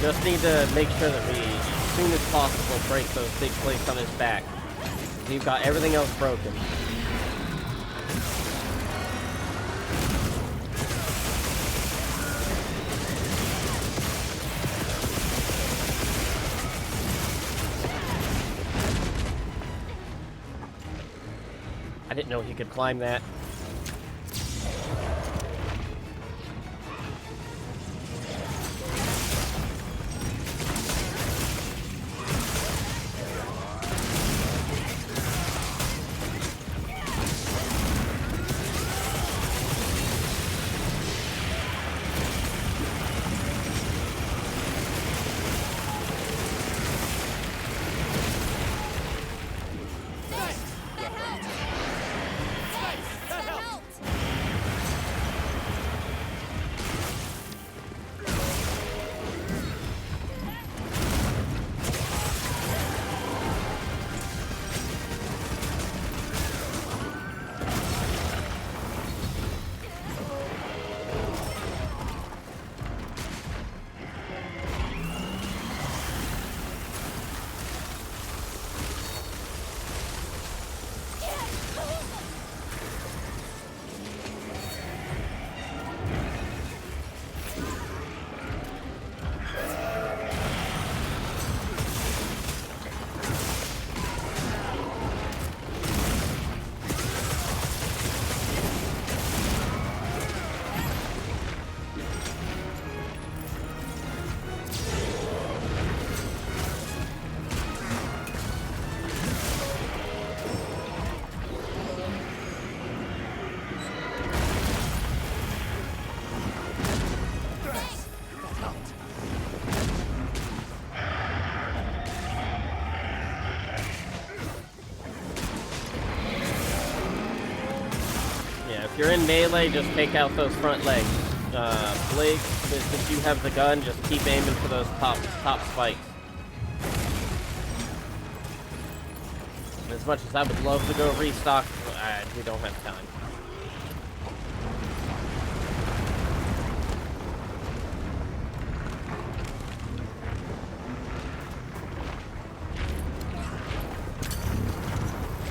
Just need to make sure that we, as soon as possible, break those big plates on his back. He's got everything else broken. I didn't know he could climb that. If you're in melee, just take out those front legs. Blake, since you have the gun, just keep aiming for those top spikes. As much as I would love to go restock, we don't have time.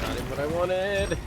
Not even what I wanted.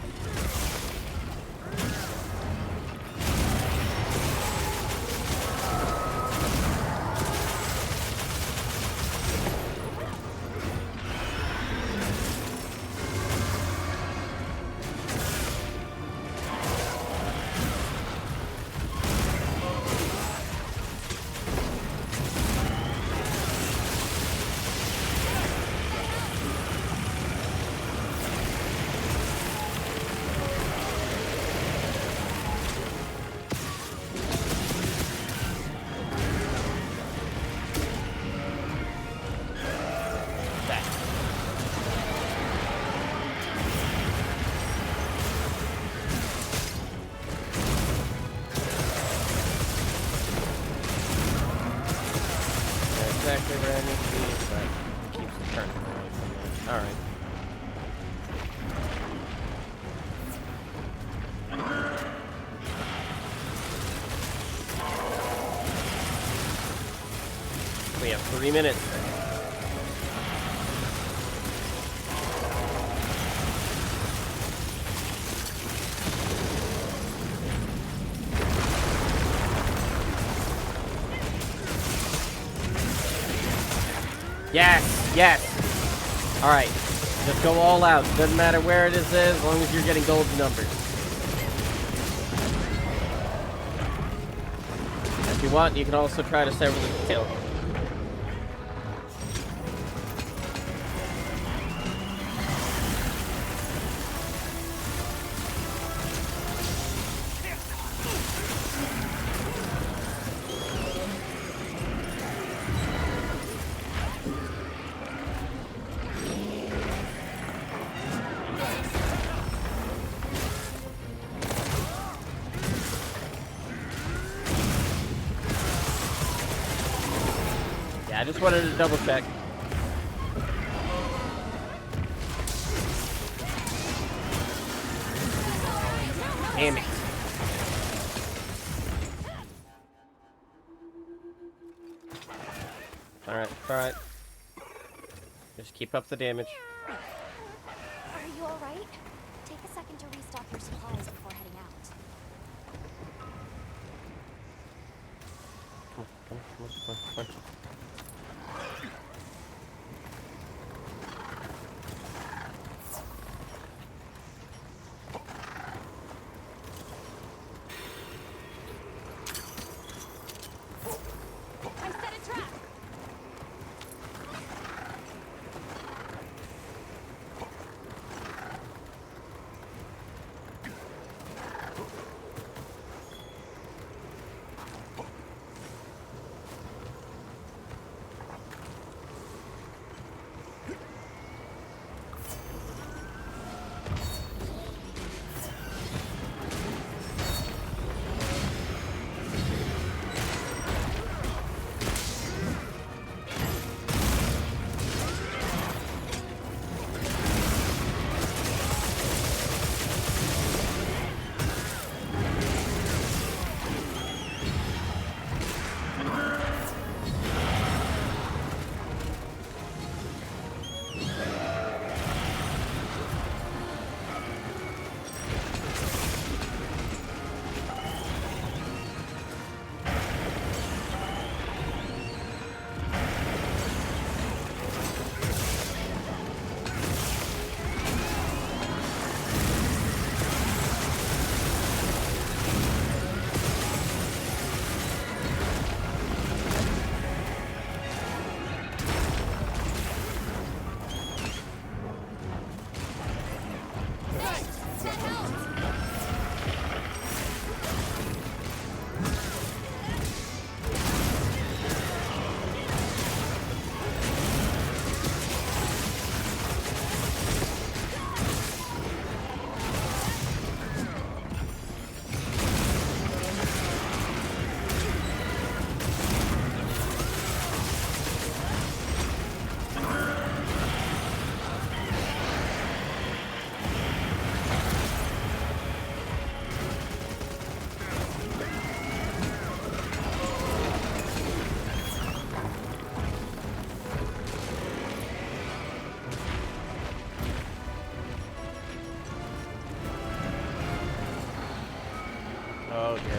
Exactly where I need to be, but it keeps turning away from me. Alright. We have 3 minutes. Yes, yes. All right, just go all out. Doesn't matter where it is, as long as you're getting golden numbers. If you want, you can also try to sever the tail. I just wanted to double check. Damn it. Alright, alright. Just keep up the damage. Are you alright? Take a second to restock your supplies before heading out. Come on.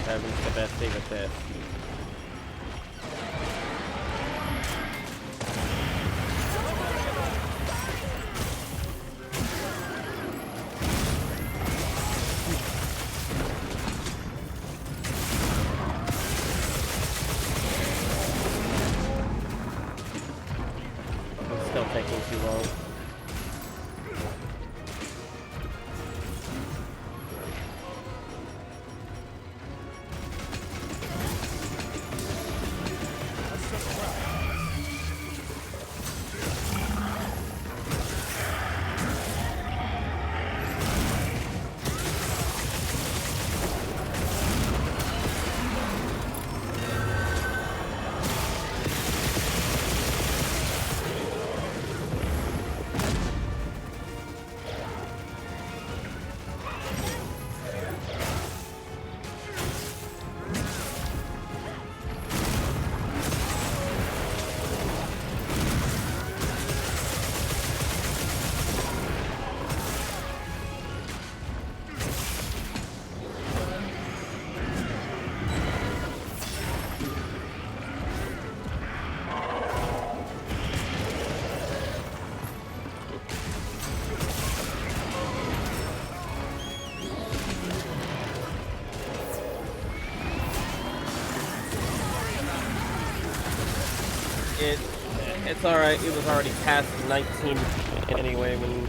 happens the best thing with this. It's still taking too long. It's alright, it was already past 19 anyway when...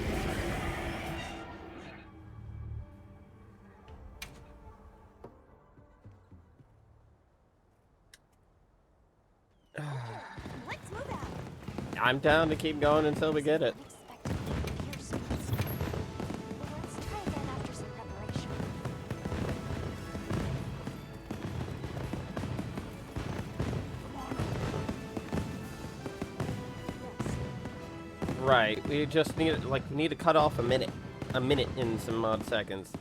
Let's move out. I'm down to keep going until we get it. Unexpected piercings. Let's try again after some preparation. Right, we just need, like, we need to cut off a minute in some odd seconds.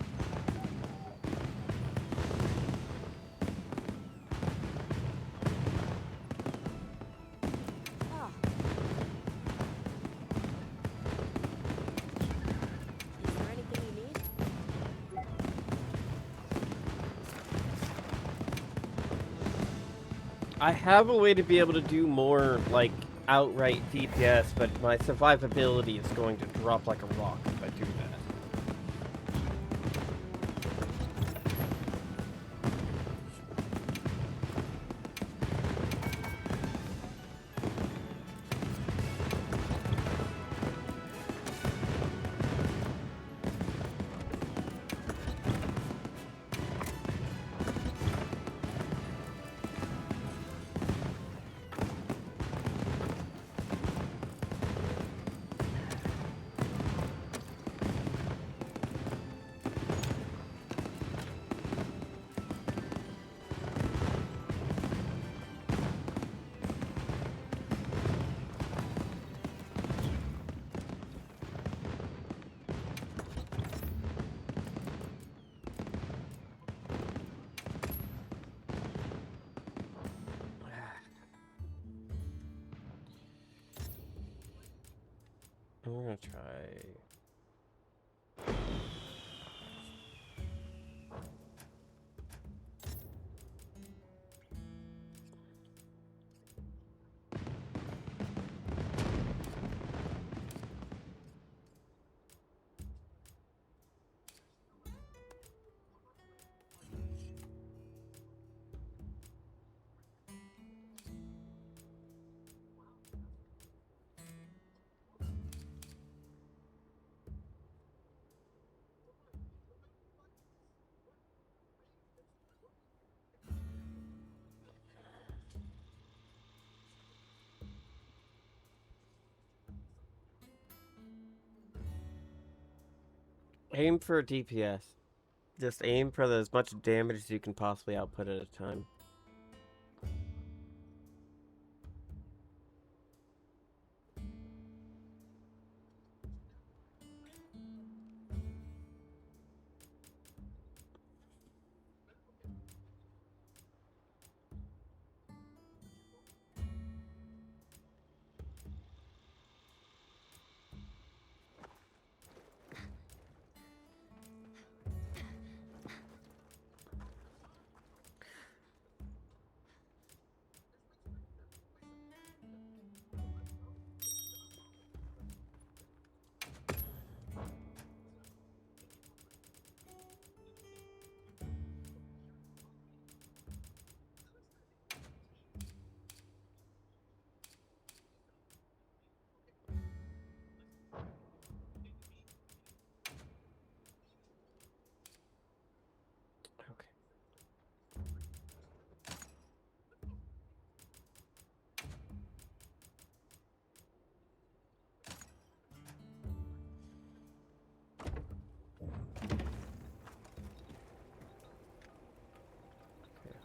Ah. Is there anything you need? I have a way to be able to do more, like, outright DPS, but my survivability is going to drop like a rock if I do that. I'm gonna try... Aim for a DPS. Just aim for as much damage as you can possibly output at a time.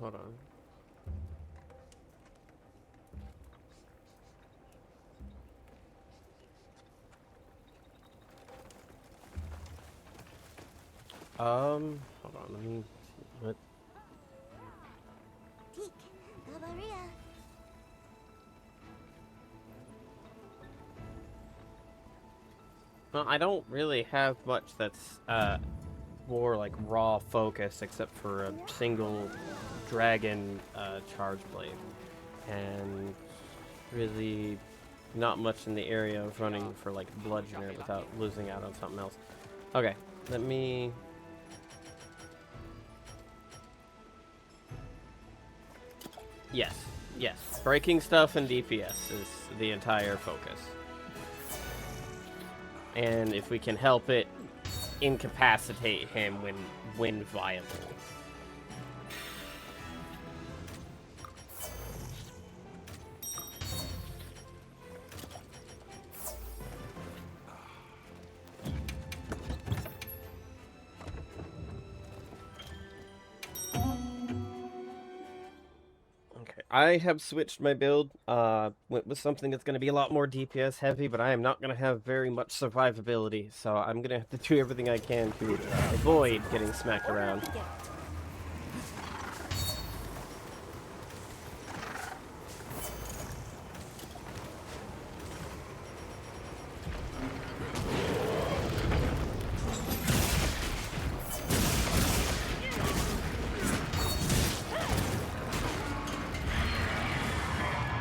hold on. Hold on, let me see what. Peek, Bavaria. Well, I don't really have much that's, more like raw focus except for a single dragon, charge blade. And really not much in the area of running for like bludgeoner without losing out on something else. Okay, let me. Yes, yes. Breaking stuff and DPS is the entire focus. And if we can help it, incapacitate him when viable. I have switched my build, went with something that's going to be a lot more DPS heavy, but I am not going to have very much survivability, so I'm going to have to do everything I can to avoid getting smacked around.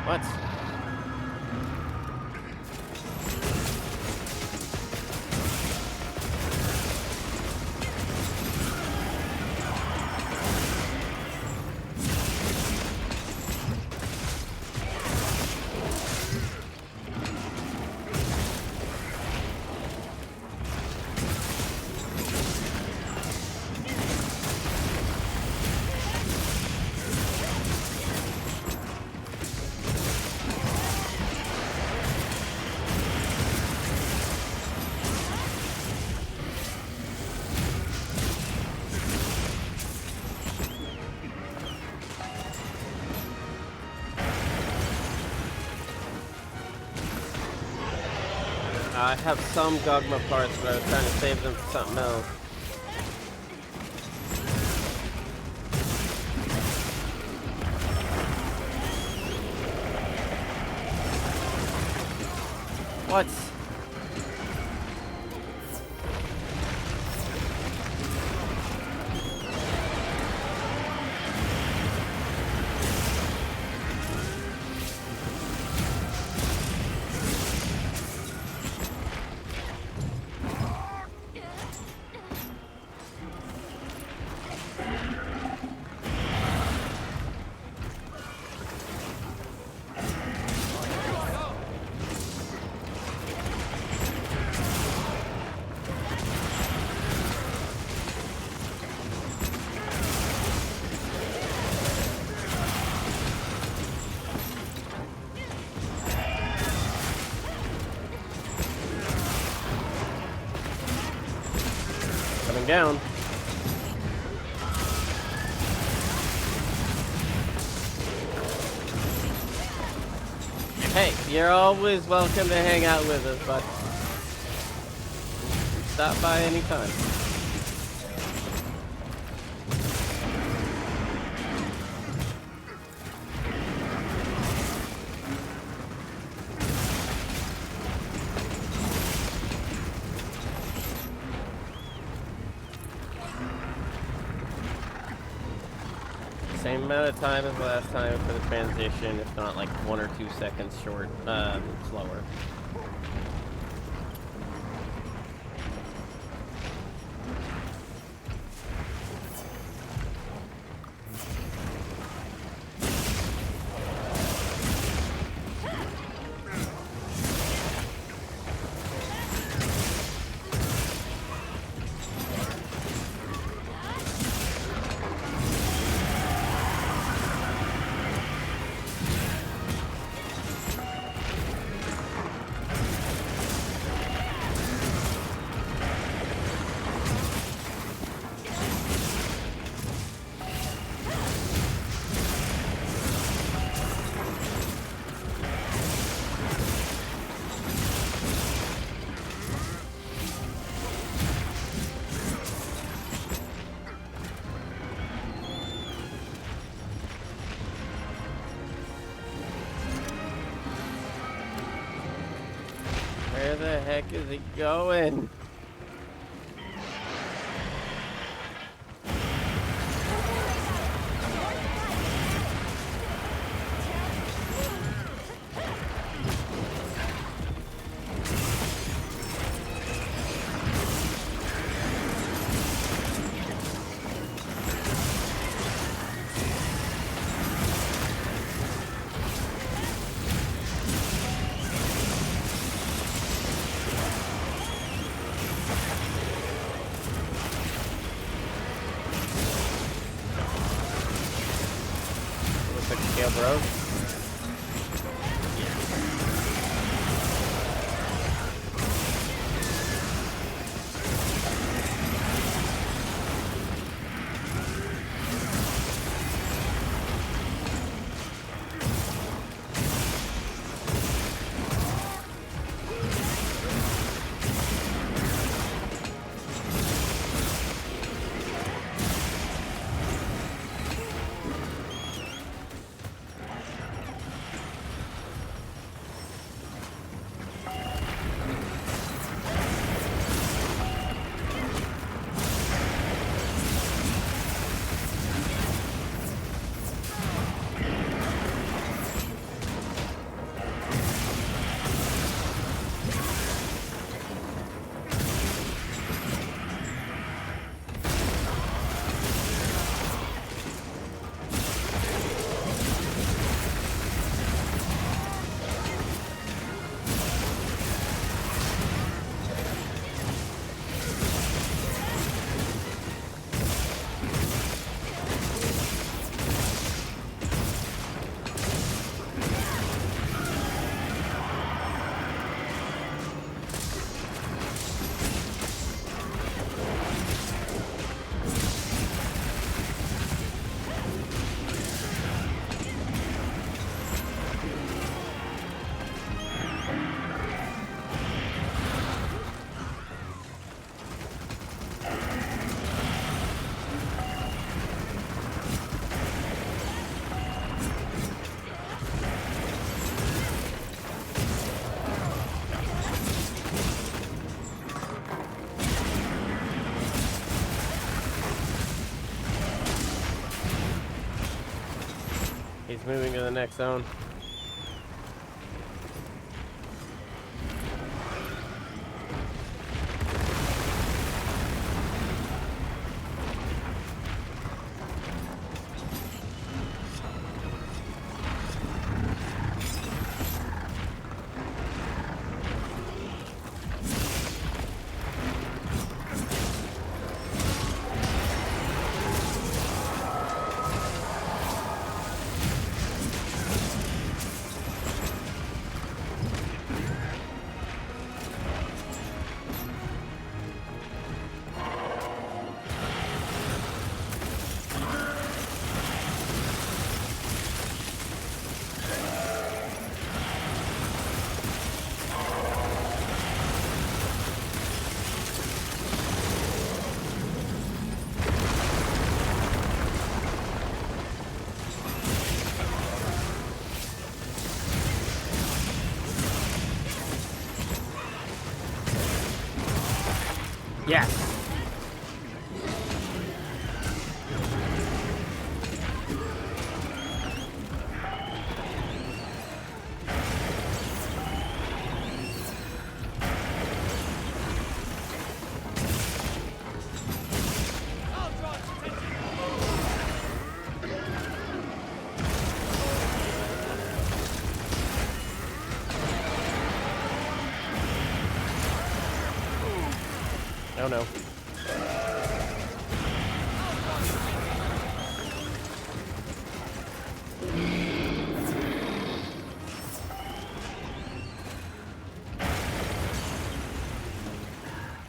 What? I have some Gogma parts, but I was trying to save them for something else. What? Coming down. Hey, you're always welcome to hang out with us, bud. Stop by anytime. Same amount of time as last time for the transition, if not like 1 or 2 seconds short, slower. Where the heck is he going? Looks like a scale broke. He's moving to the next zone. Yes. Oh no.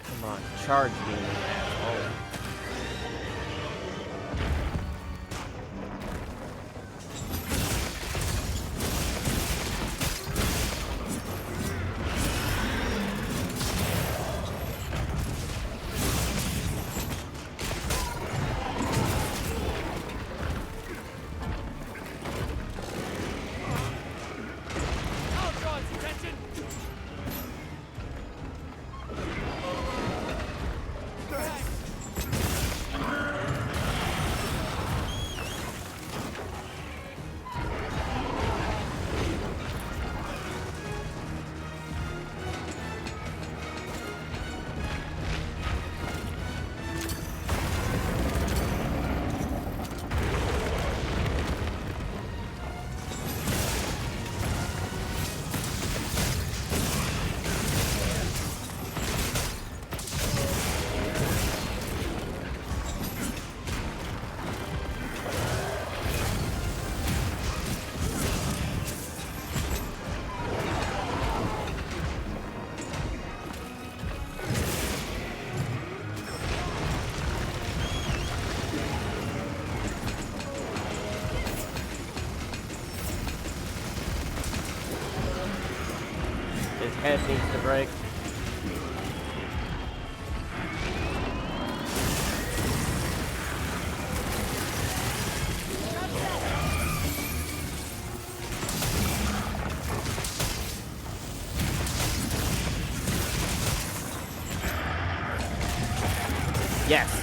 Come on, charge me, you asshole. head needs to break. Yes.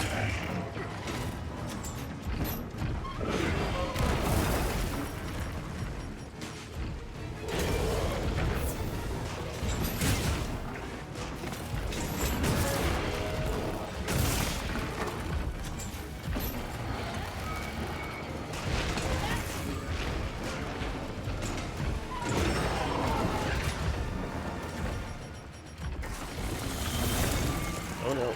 Oh no.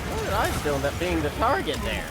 How did I still end up being the target there?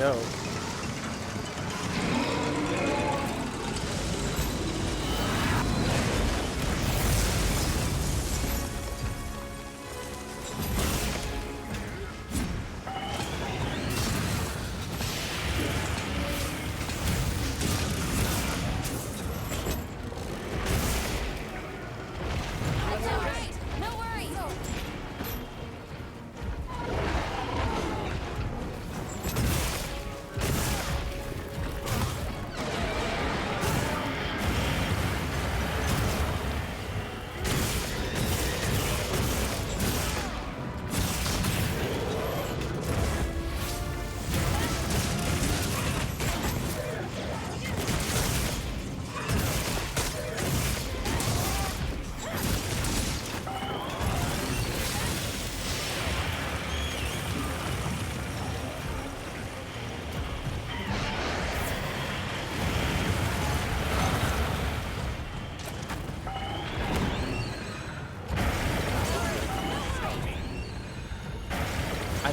know. That's all right. No worries.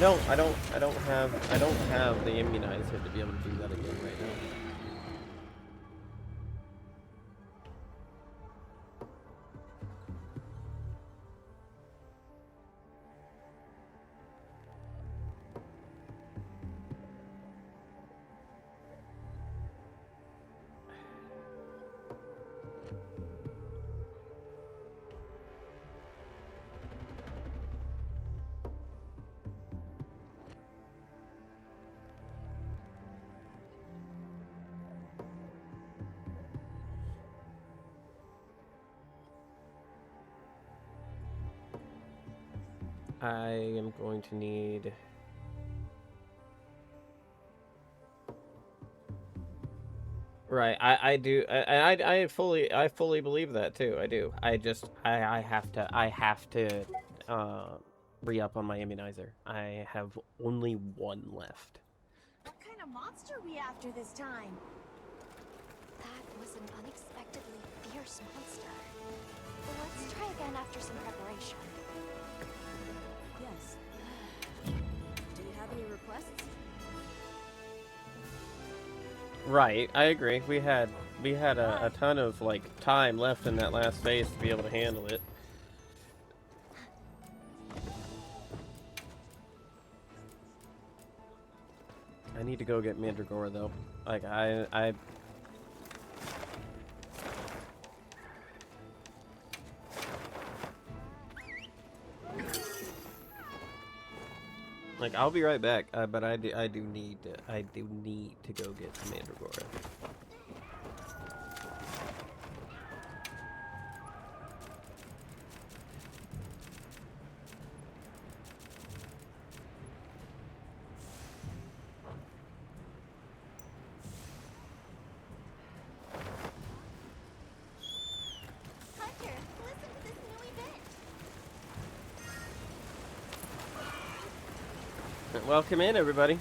I don't have the immunizer to be able to do that again right now. I am going to need... Right, I fully believe that too. I do. I have to re-up on my immunizer. I have only one left. What kind of monster are we after this time? That was an unexpectedly fierce monster. Let's try again after some preparation. Yes. Do you have any requests? Right, I agree. We had a ton of like time left in that last phase to be able to handle it. I need to go get Mandragora though. Like like I'll be right back, but I do need to go get some Mandragora. Hunter, listen to this new event. Welcome in, everybody.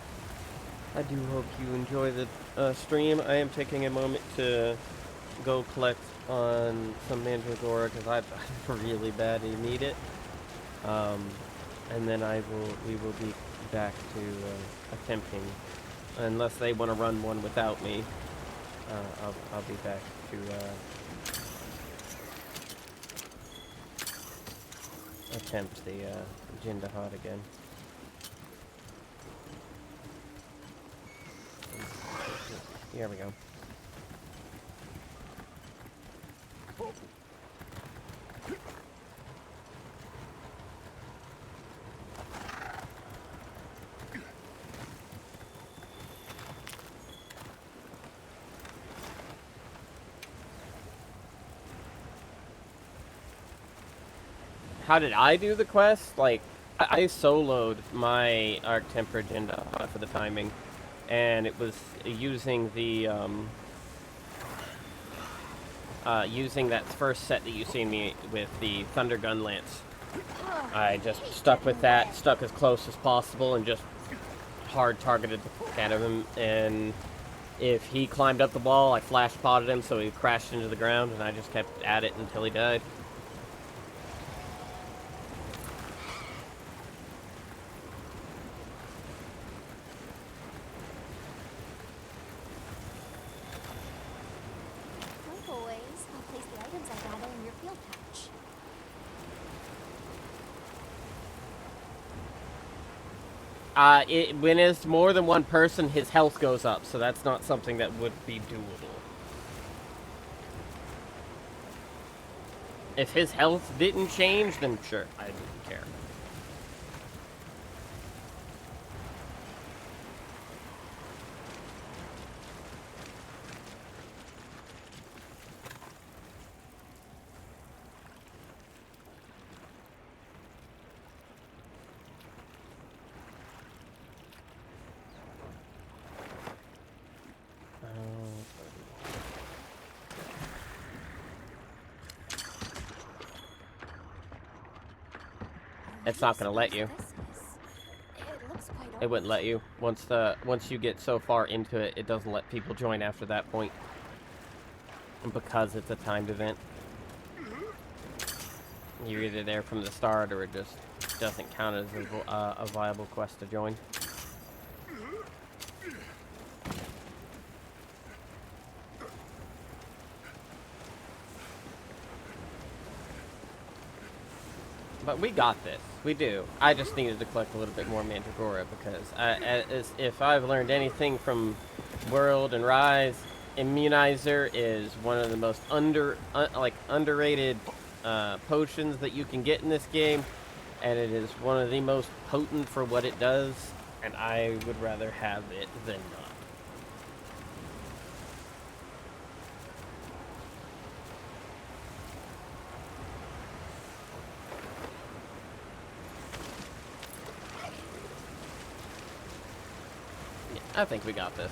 I do hope you enjoy the stream. I am taking a moment to go collect on some Mandragora because I really badly need it. And then we will be back to attempting, unless they want to run one without me. I'll be back to attempt the Jindahad again. Here we go. How did I do the quest? Like, I soloed my Arc Temper agenda for the timing, and it was using the using that first set that you seen me with, the Thunder Gun Lance. I just stuck with that, stuck as close as possible, and just hard targeted the fuck out of him. And if he climbed up the wall, I flash potted him, so he crashed into the ground, and I just kept at it until he died. When it's more than one person, his health goes up, so that's not something that would be doable. If his health didn't change, then sure, I wouldn't care. It's not gonna let you. It looks quite It wouldn't let you. Once you get so far into it, it doesn't let people join after that point. Because it's a timed event. You're either there from the start, or it just doesn't count as a viable quest to join. But we got this. We do. I just needed to collect a little bit more Mandragora because if I've learned anything from World and Rise, Immunizer is one of the most underrated potions that you can get in this game, and it is one of the most potent for what it does, and I would rather have it than not. I think we got this.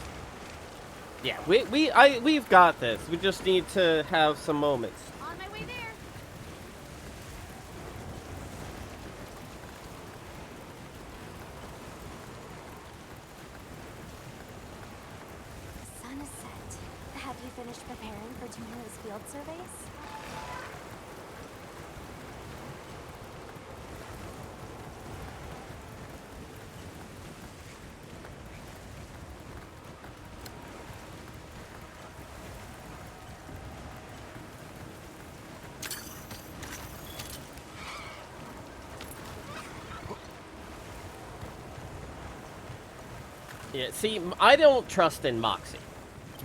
Yeah, we've got this. We just need to have some moments. On my way there. The sun is set. Have you finished preparing for tomorrow's field surveys? Yeah, see, I don't trust in Moxie.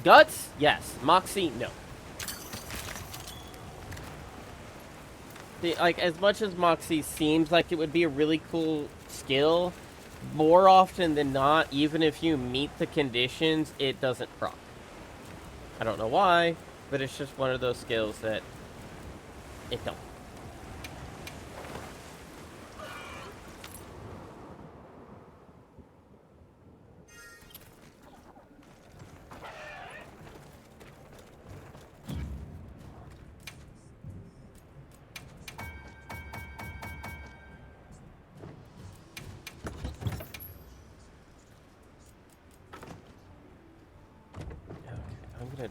Guts, yes. Moxie, no. See, like, as much as Moxie seems like it would be a really cool skill, more often than not, even if you meet the conditions, it doesn't proc. I don't know why, but it's just one of those skills that it don't. I'm gonna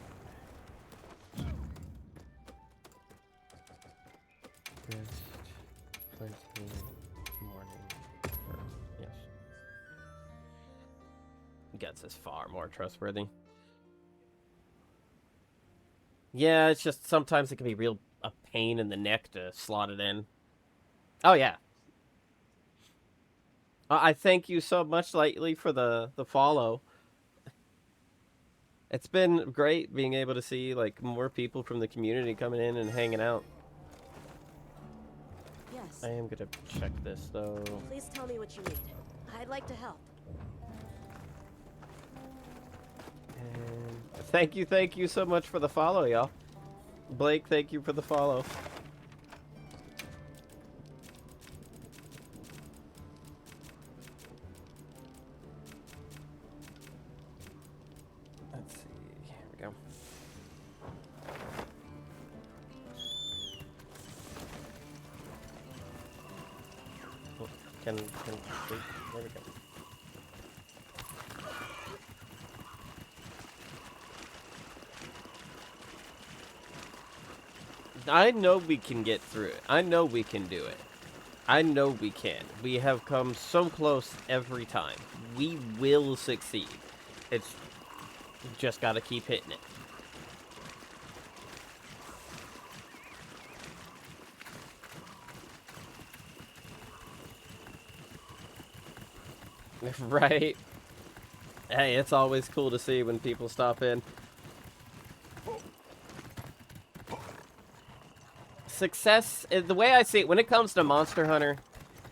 just plenty morning. Yes. Guts is far more trustworthy. Yeah, it's just sometimes it can be a pain in the neck to slot it in. Oh yeah. I thank you so much lately for the follow. It's been great being able to see like more people from the community coming in and hanging out. Yes. I am gonna check this though. Please tell me what you need. I'd like to help. And thank you so much for the follow, y'all. Blake, thank you for the follow. Let's see. Here we go. Oh, can wait, there we go. I know we can get through it. I know we can do it. I know we can. We have come so close every time. We will succeed. It's just got to keep hitting it. Right? Hey, it's always cool to see when people stop in. Success, the way I see it, when it comes to Monster Hunter,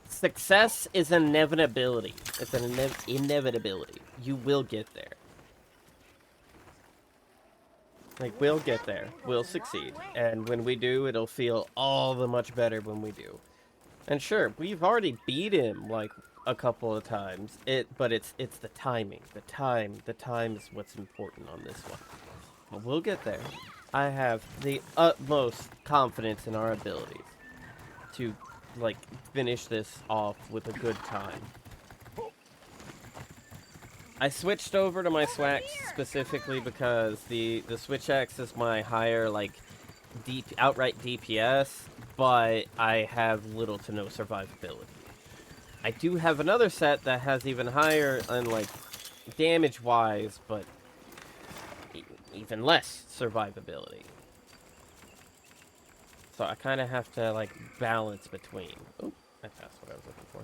success is an inevitability. It's an inevitability. You will get there. Like, we'll get there. We'll succeed. And when we do, it'll feel all the much better when we do. And sure, we've already beat him, like, a couple of times. But it's the timing. The time is what's important on this one. But we'll get there. I have the utmost confidence in our abilities to, like, finish this off with a good time. I switched over to my Swax specifically because the Switch X is my higher, like, outright DPS, but I have little to no survivability. I do have another set that has even higher, and like, damage-wise, but even less survivability. So I kind of have to, like, balance between. Oh, that's what I was looking for.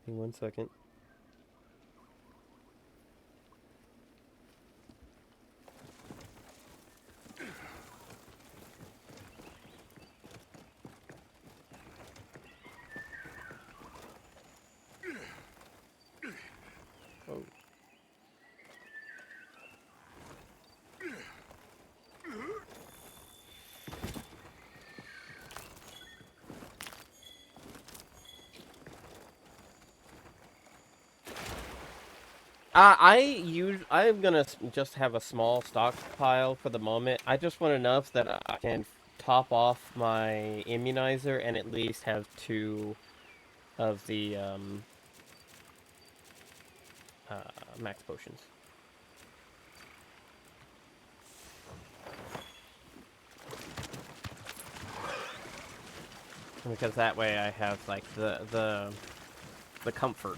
Give me 1 second. Oh. I'm gonna just have a small stockpile for the moment. I just want enough that I can top off my immunizer and at least have 2 of the max potions. Because that way I have, like, the comfort.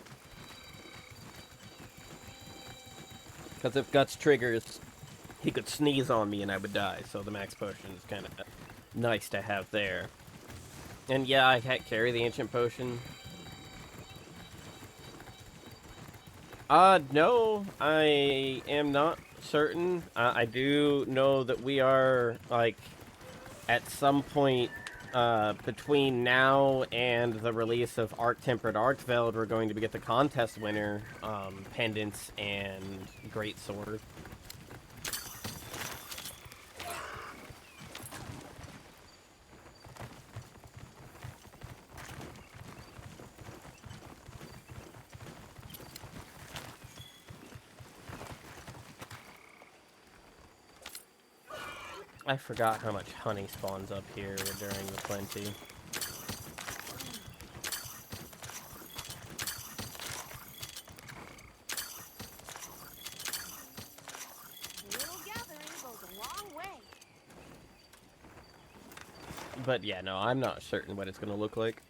Because if Guts triggers, he could sneeze on me and I would die, so the max potion is kind of nice to have there. And yeah, I can't carry the ancient potion. No, I am not certain. I do know that we are, like, at some point, between now and the release of Arc-Tempered Archveld, we're going to get the contest winner, pendants and great sword. I forgot how much honey spawns up here during the plenty. But yeah, no, I'm not certain what it's going to look like.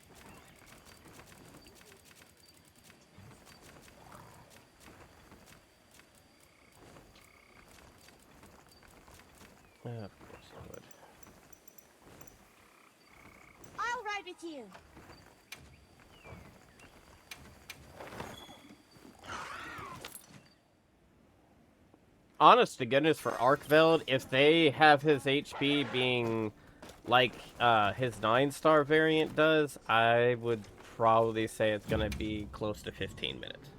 Of course I would. I'll ride with you. Honest to goodness, for Archveld, if they have his HP being like his 9-star variant does, I would probably say it's gonna be close to 15 minutes.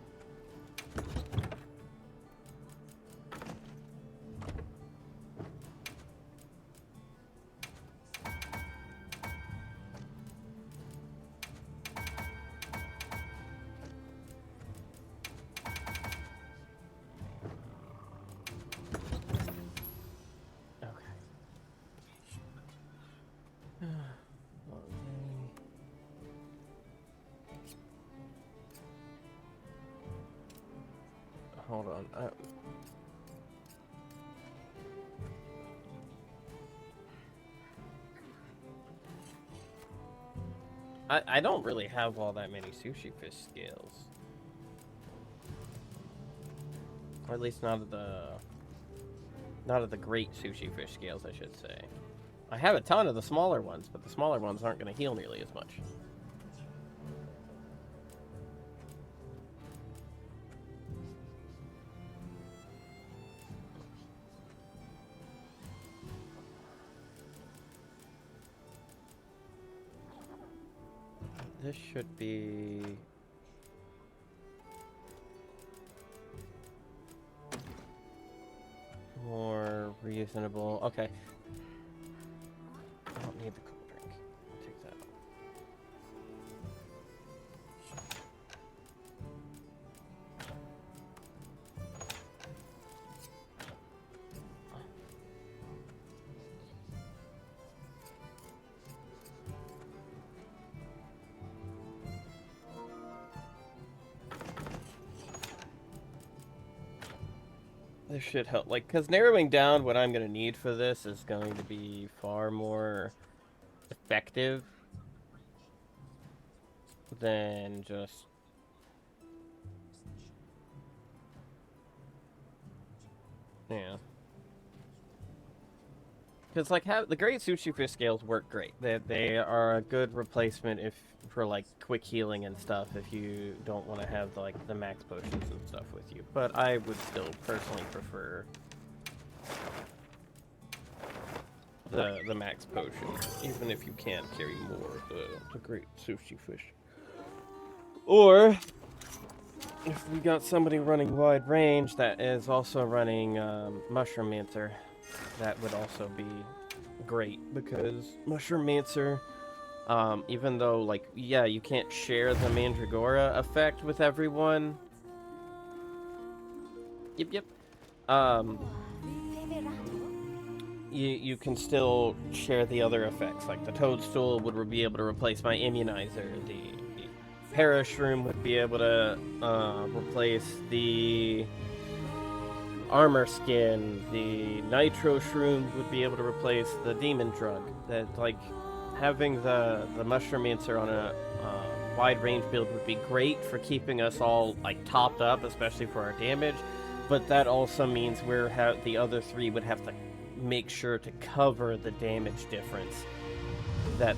Hold on. I don't really have all that many sushi fish scales. Or at least not of the great sushi fish scales, I should say. I have a ton of the smaller ones, but the smaller ones aren't going to heal nearly as much. This should be... more reasonable. Okay. I don't need the cool drink. Take that. This should help, like, because narrowing down what I'm going to need for this is going to be far more effective than just... Yeah. Because, like, the great sushi fish scales work great. They are a good replacement for, like, quick healing and stuff if you don't want to have, like, the max potions and stuff with you. But I would still personally prefer the max potions, even if you can't carry more of the great sushi fish. Or, if we got somebody running wide range that is also running Mushroom Mancer, that would also be great, because Mushroom Mancer, even though, like, yeah, you can't share the Mandragora effect with everyone. Yep. You can still share the other effects, like the Toadstool would be able to replace my Immunizer, the Parashroom would be able to replace the Armor Skin, the Nitro Shroom would be able to replace the Demon Drug. That, like, having the Mushroom Answer on a wide range build would be great for keeping us all, like, topped up, especially for our damage, but that also means the other three would have to make sure to cover the damage difference that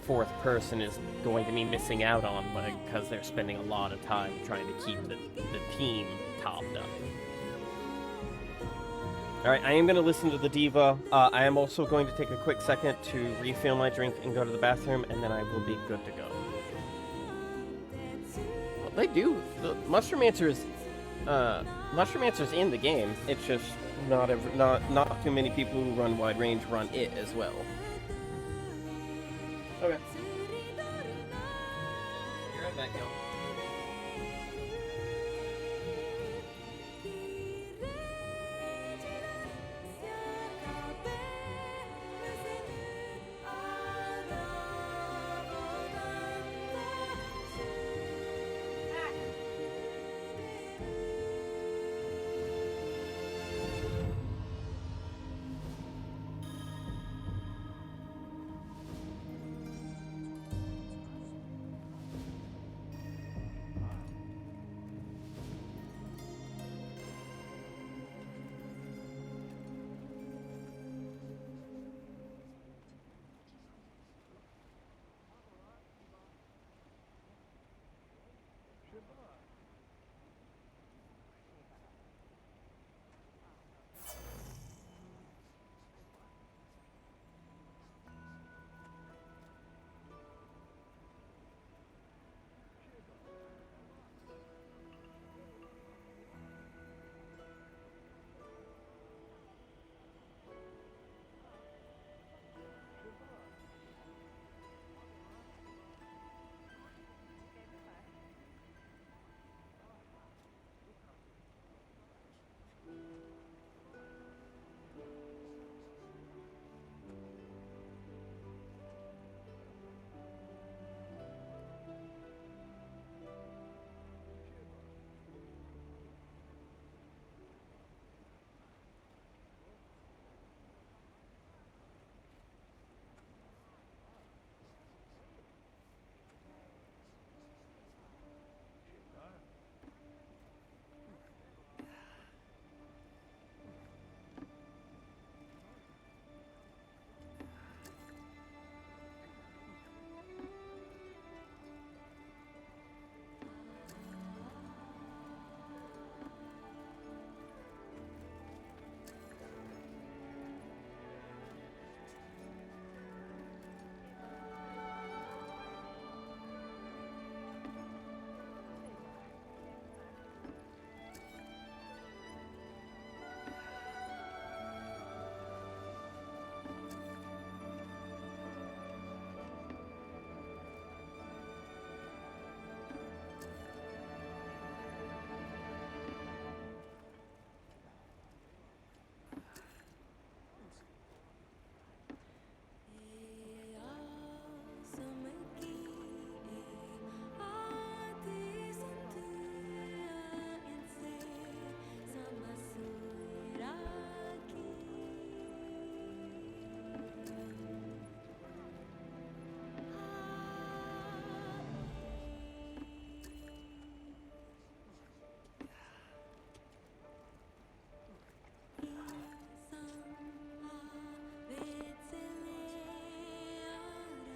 fourth person is going to be missing out on, because they're spending a lot of time trying to keep the team topped up. Alright, I am going to listen to the diva. I am also going to take a quick second to refill my drink and go to the bathroom, and then I will be good to go. Well, they do. The Mushroom Answer's in the game. It's just not too many people who run wide range run it as well. Okay. You're right back, y'all.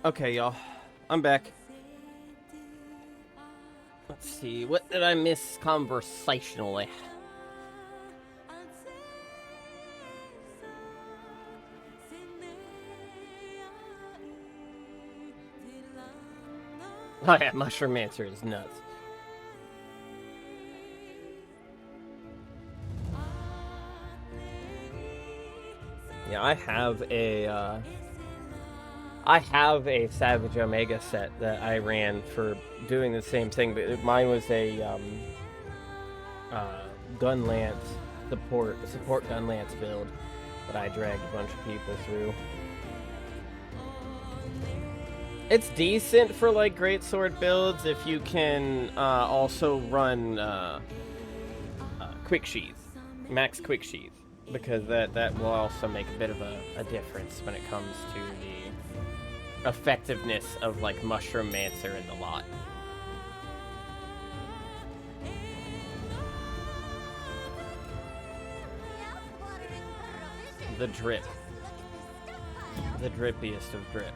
Okay, y'all. I'm back. Let's see. What did I miss conversationally? Oh yeah, Mushroom Answer is nuts. Yeah, I have a Savage Omega set that I ran for doing the same thing, but mine was a gun lance support gun lance build that I dragged a bunch of people through. It's decent for like great sword builds if you can also run quick sheath, max quick sheath, because that will also make a bit of a difference when it comes to the effectiveness of like Mushroom Mancer in the lot. The drip. The drippiest of drip.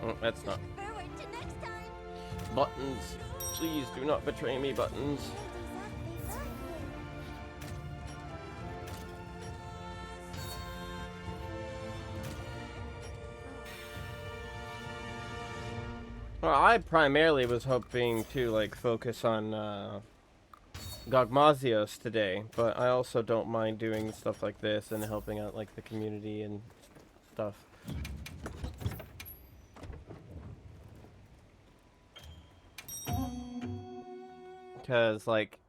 Oh, that's not. Buttons. Please do not betray me, Buttons. Well, I primarily was hoping to, like, focus on, Gogmazios today, but I also don't mind doing stuff like this and helping out, like, the community and stuff. Because, like,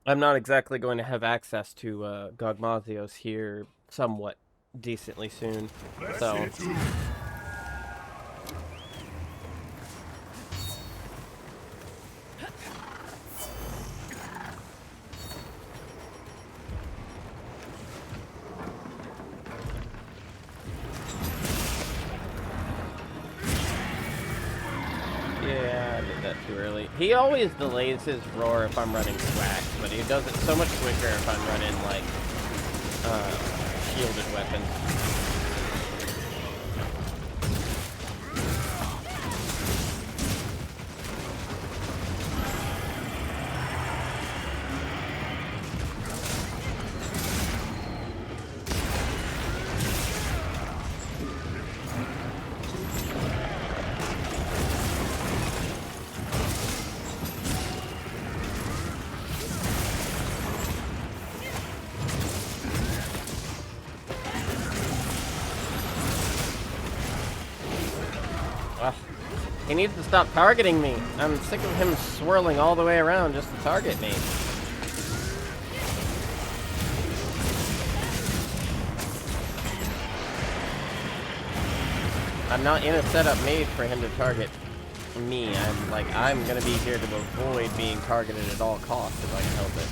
I'm not exactly going to have access to Gogmazios here somewhat decently soon, so... Yeah, I did that too early. He always delays his roar if I'm running Swax, but he does it so much quicker if I'm running, like, shielded weapons. He needs to stop targeting me. I'm sick of him swirling all the way around just to target me. I'm not in a setup made for him to target me. I'm gonna be here to avoid being targeted at all costs if I can help it.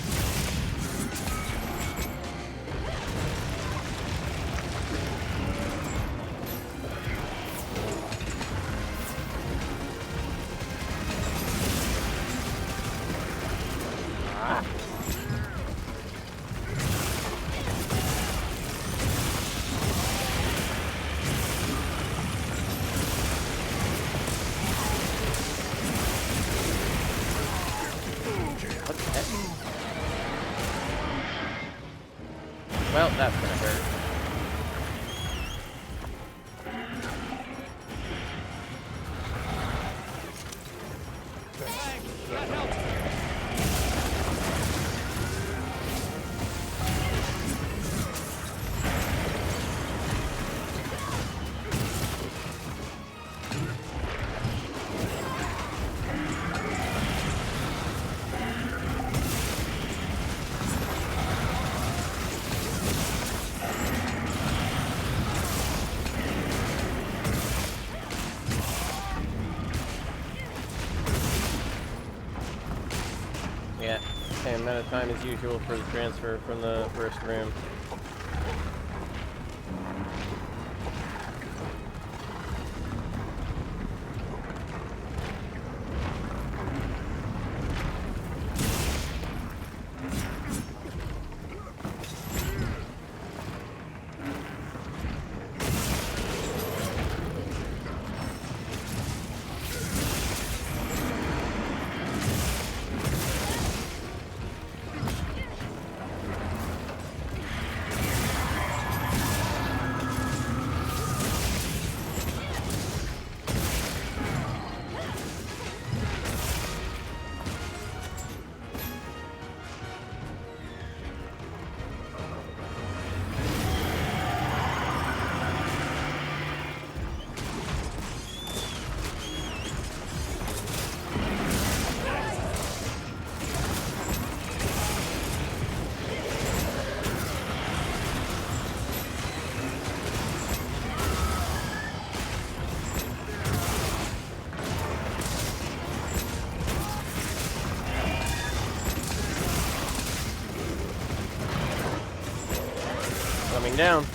Well, that's gonna hurt. same amount of time as usual for the transfer from the first room. Coming down.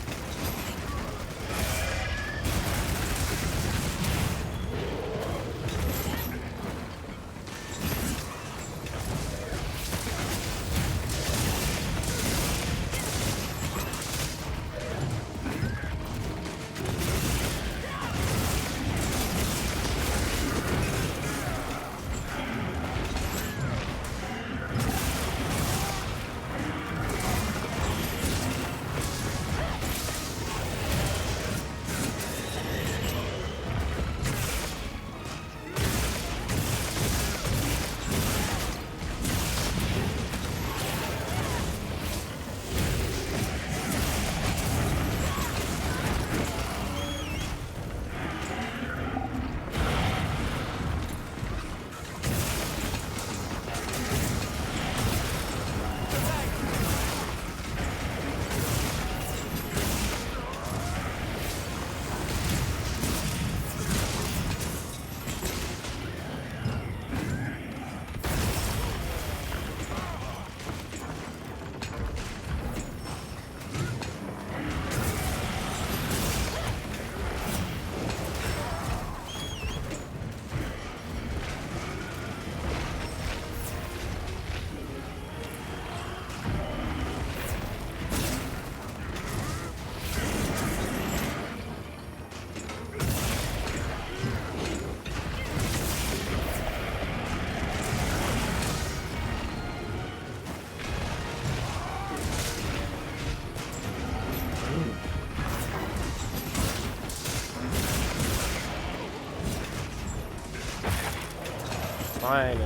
Finally.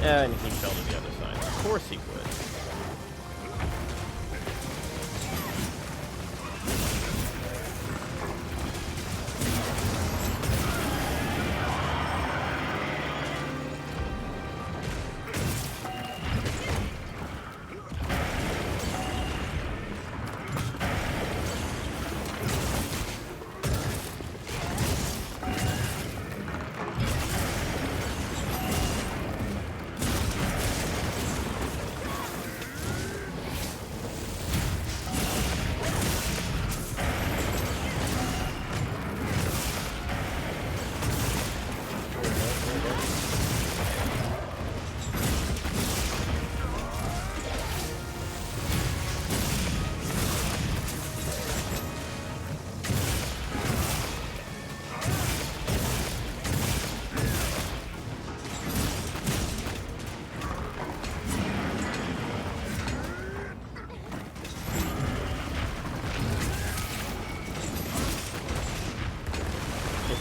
And he fell to the other side. Of course he would.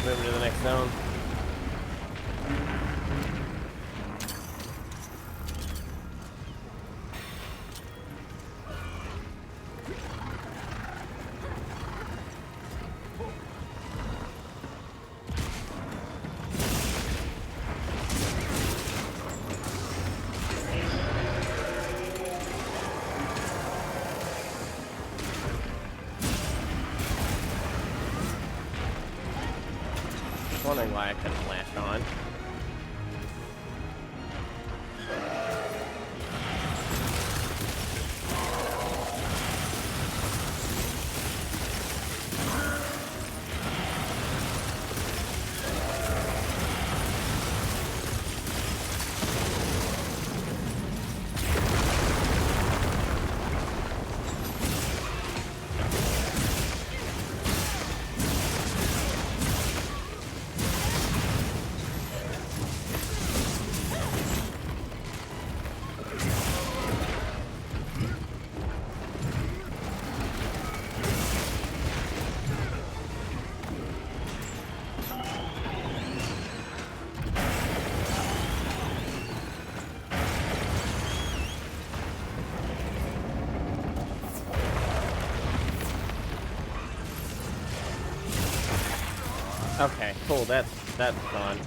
Moving to the next zone. Wondering why I couldn't latch on. Okay, cool. That's fun.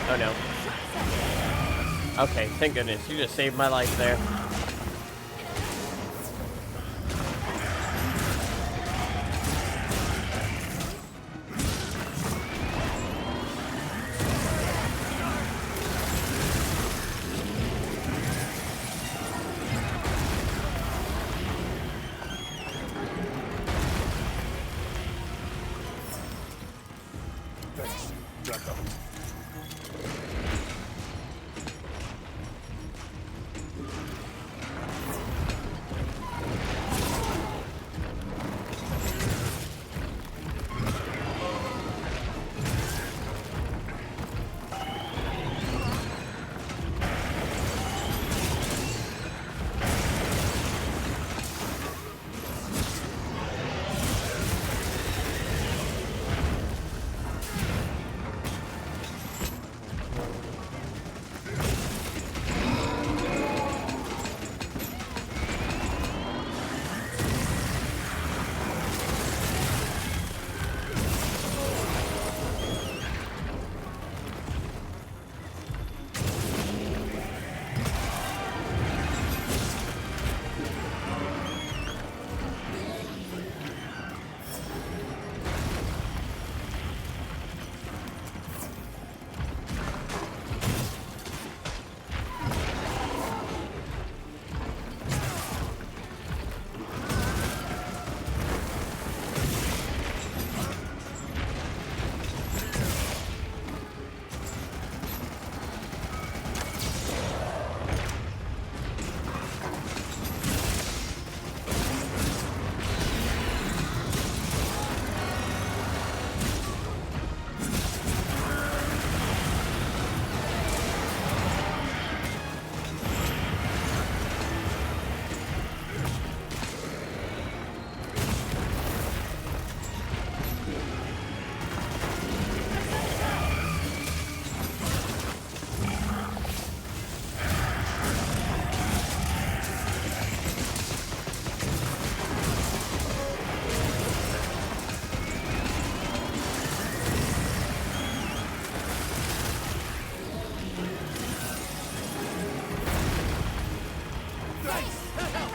Oh no. Okay, thank goodness. You just saved my life there. Thanks. That helped.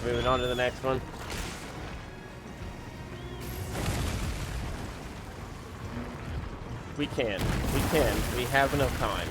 Moving on to the next one. We can. We can. We have enough time.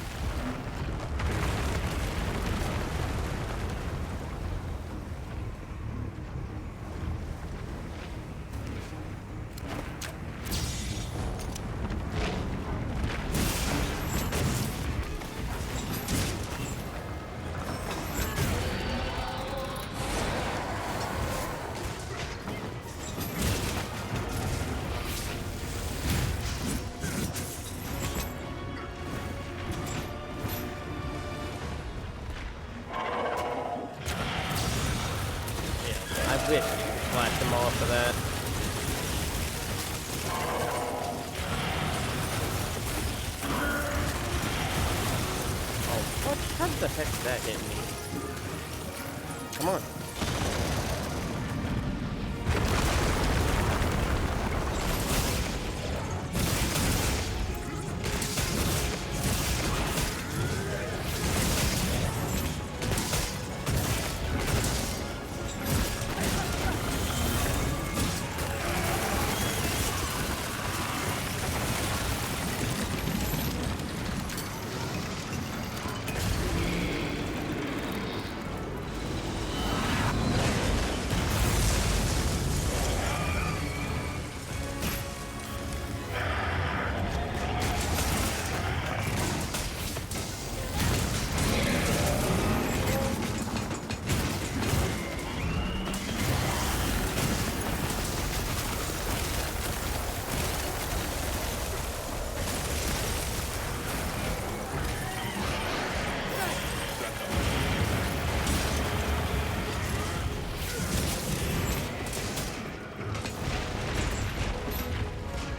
wish you could flash them off of that. Oh, what? How the heck did that hit me? Come on.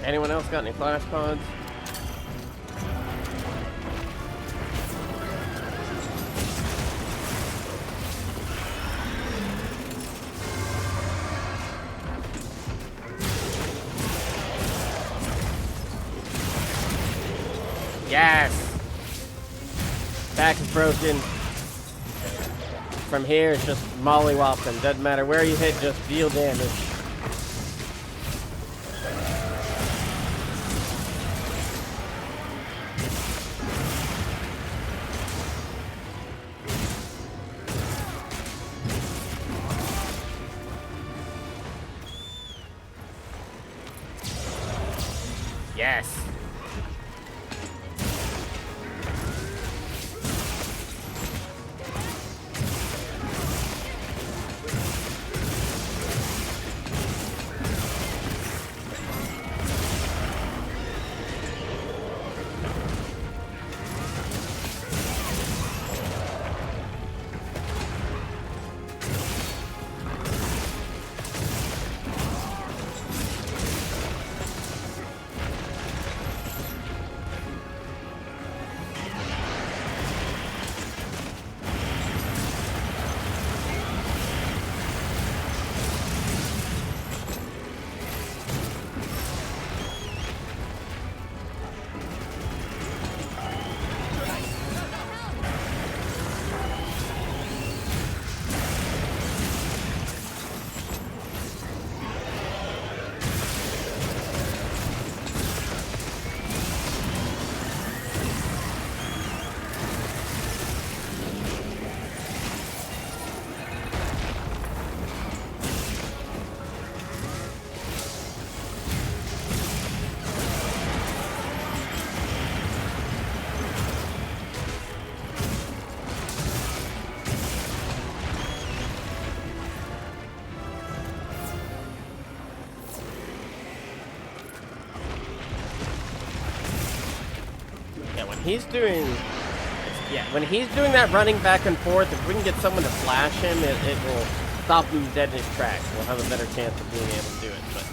Anyone else got any flash pods? Yes! Back is broken. From here, it's just mollywopping. Doesn't matter where you hit, just deal damage. Yes! When he's doing that running back and forth, if we can get someone to flash him, it will stop him dead in his tracks. We'll have a better chance of being able to do it. But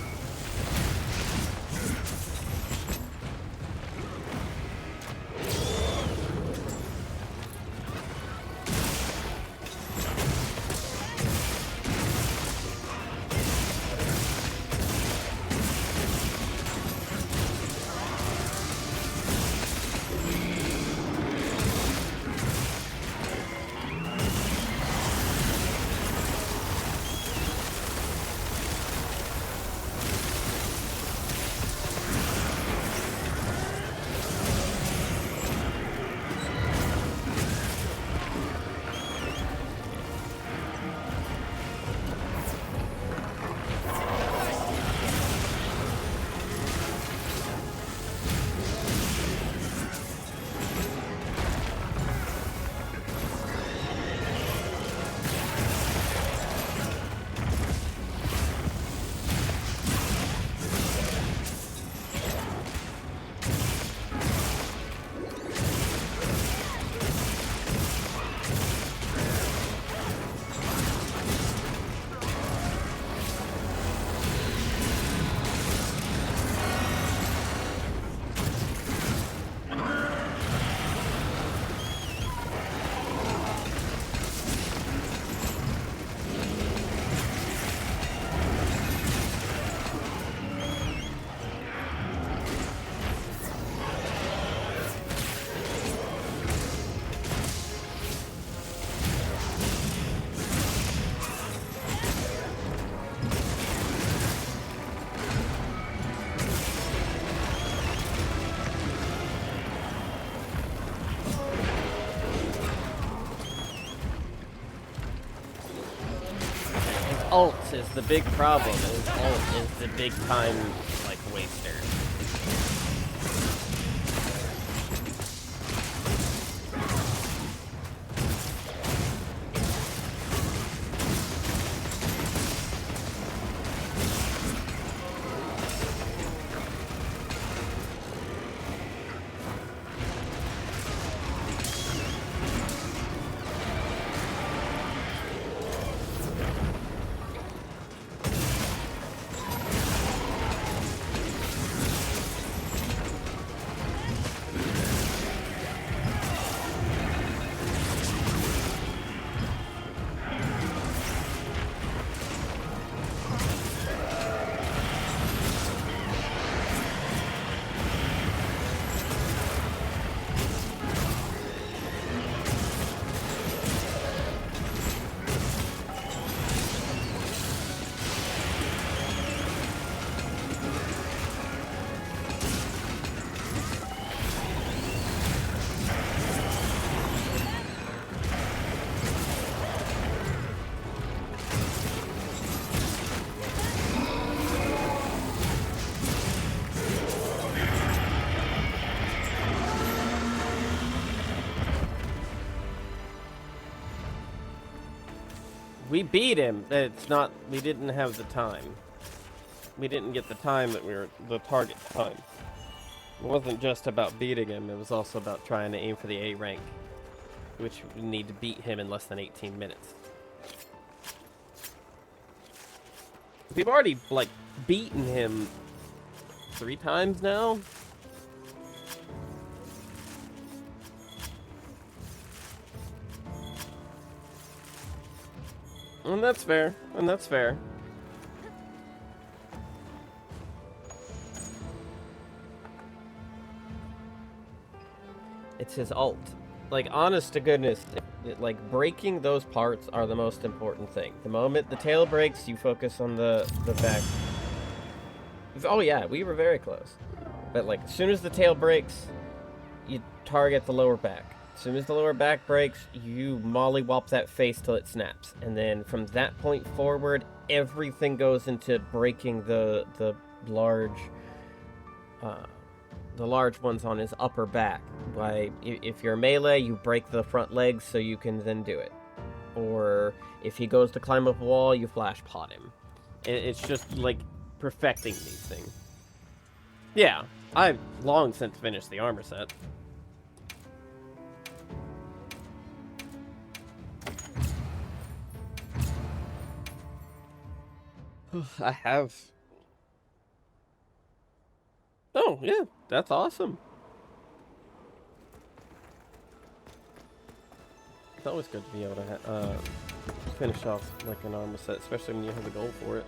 ults is the big problem. His ult is the big time, like, waster. We beat him. It's not. We didn't have the time. We didn't get the time that we were the target time. It wasn't just about beating him. It was also about trying to aim for the A rank, which we need to beat him in less than 18 minutes. We've already like beaten him 3 times now. And that's fair. And that's fair. It's his ult. Like, honest to goodness, like, breaking those parts are the most important thing. The moment the tail breaks, you focus on the back. Oh yeah, we were very close. But, like, as soon as the tail breaks, you target the lower back. As soon as the lower back breaks, you mollywop that face till it snaps. And then from that point forward, everything goes into breaking the large ones on his upper back. Like, if you're melee, you break the front legs so you can then do it. Or if he goes to climb up a wall, you flash pot him. It's just, like, perfecting these things. Yeah, I've long since finished the armor set. I have. Oh, yeah, that's awesome. It's always good to be able to finish off like an armor set, especially when you have a goal for it.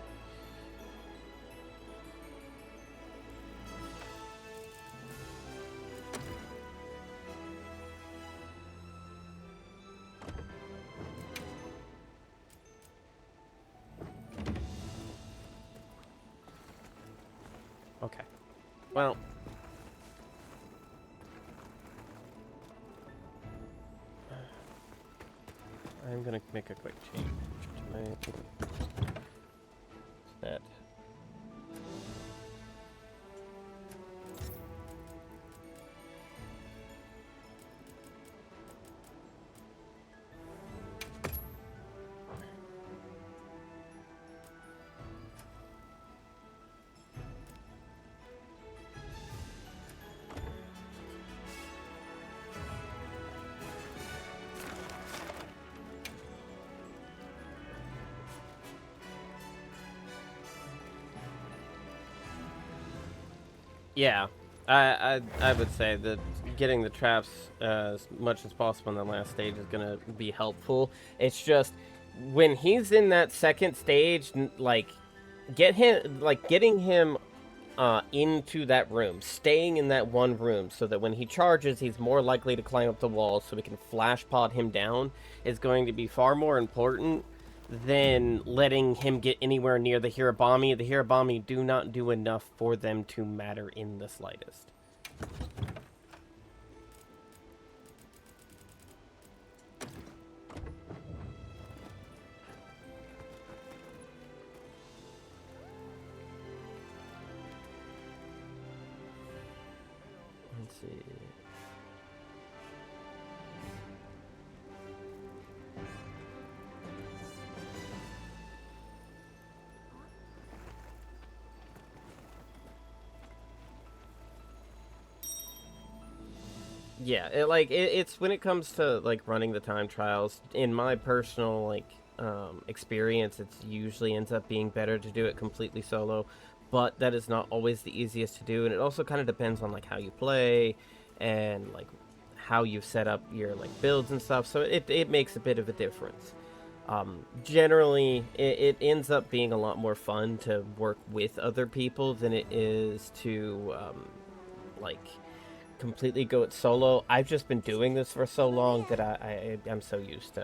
Okay. Well. I'm gonna make a quick change to my set. Yeah, I would say that getting the traps as much as possible in the last stage is gonna be helpful. It's just when he's in that second stage, like getting him into that room, staying in that one room, so that when he charges, he's more likely to climb up the wall, so we can flash pod him down, is going to be far more important than letting him get anywhere near the Hirabami. The Hirabami do not do enough for them to matter in the slightest. Let's see. Yeah, it's when it comes to like running the time trials, in my personal experience, it's usually ends up being better to do it completely solo, but that is not always the easiest to do, and it also kind of depends on like how you play and like how you've set up your like builds and stuff. So it makes a bit of a difference. Generally, it ends up being a lot more fun to work with other people than it is to like completely go it solo. I've just been doing this for so long that I'm so used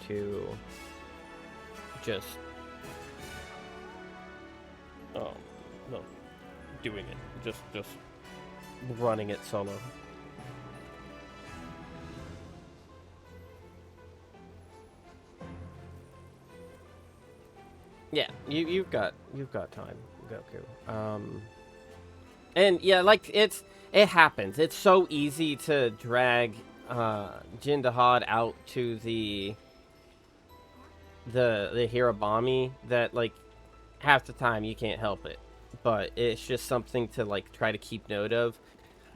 to just oh no doing it just running it solo. Yeah, you've got time, Goku. And yeah, like it happens. It's so easy to drag Jindahad out to the Hirabami that like half the time you can't help it. But it's just something to like try to keep note of,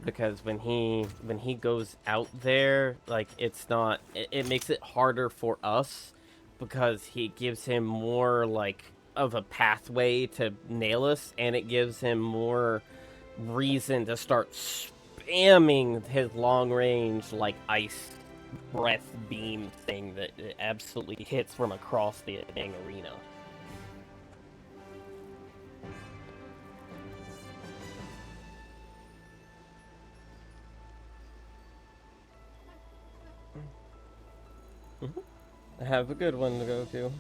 because when he goes out there, like it makes it harder for us, because he gives him more like of a pathway to nail us, and it gives him more reason to start spamming his long range like ice breath beam thing that it absolutely hits from across the dang arena. Have a good one, Goku.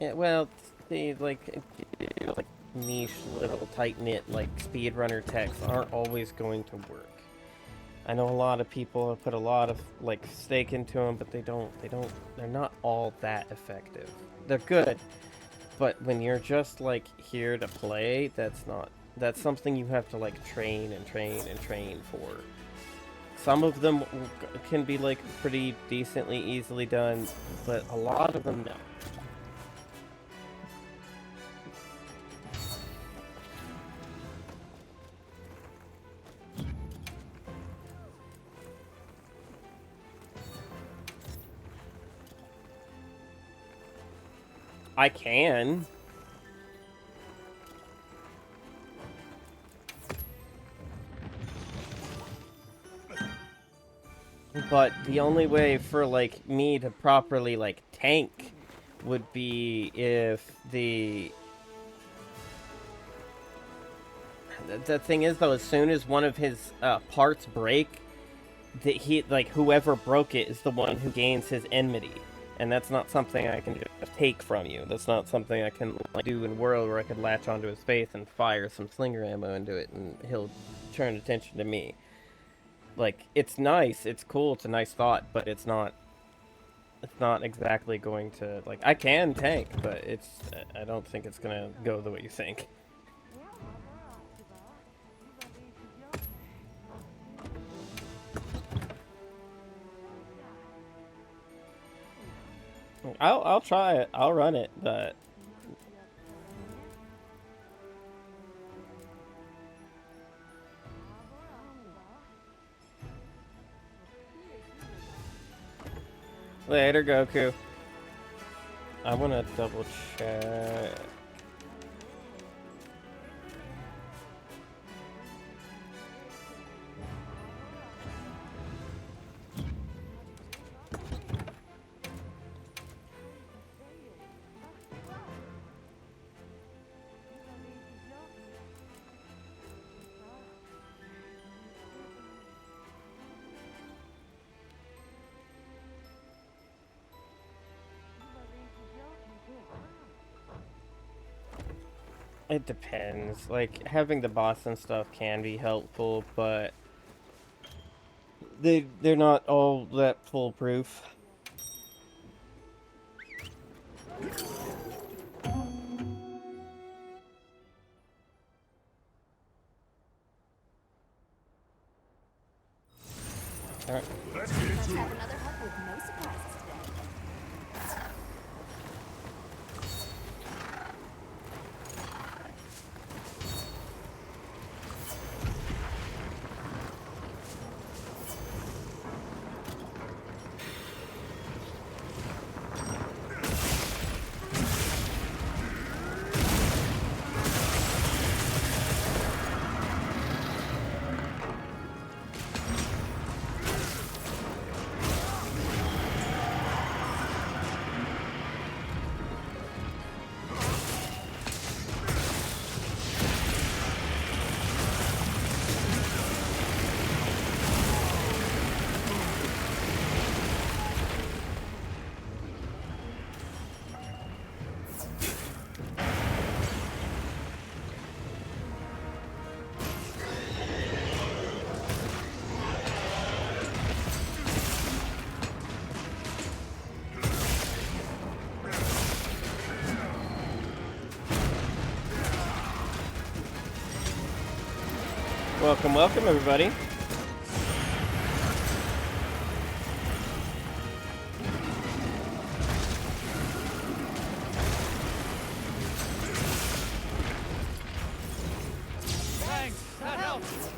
Yeah, well, see, like niche little tight-knit like speedrunner techs aren't always going to work. I know a lot of people have put a lot of like stake into them, but they're not all that effective. They're good, but when you're just like here to play, that's something you have to like train and train and train for. Some of them can be like pretty decently easily done, but a lot of them no. I can. But the only way for, like, me to properly, like, tank would be if the thing is, though, as soon as one of his parts break, whoever broke it is the one who gains his enmity. And that's not something I can just take from you. That's not something I can like, do in World where I could latch onto his face and fire some slinger ammo into it and he'll turn attention to me. Like, it's nice, it's cool, it's a nice thought, but it's not exactly going to, like, I can tank, but I don't think it's gonna go the way you think. I'll try it. I'll run it, but later, Goku. I want to double check. It depends. Like, having the boss and stuff can be helpful, but they're not all that foolproof. All right. Let's get Let's to have it. another hug with no surprises today. Welcome, welcome, everybody. Thanks, that helps.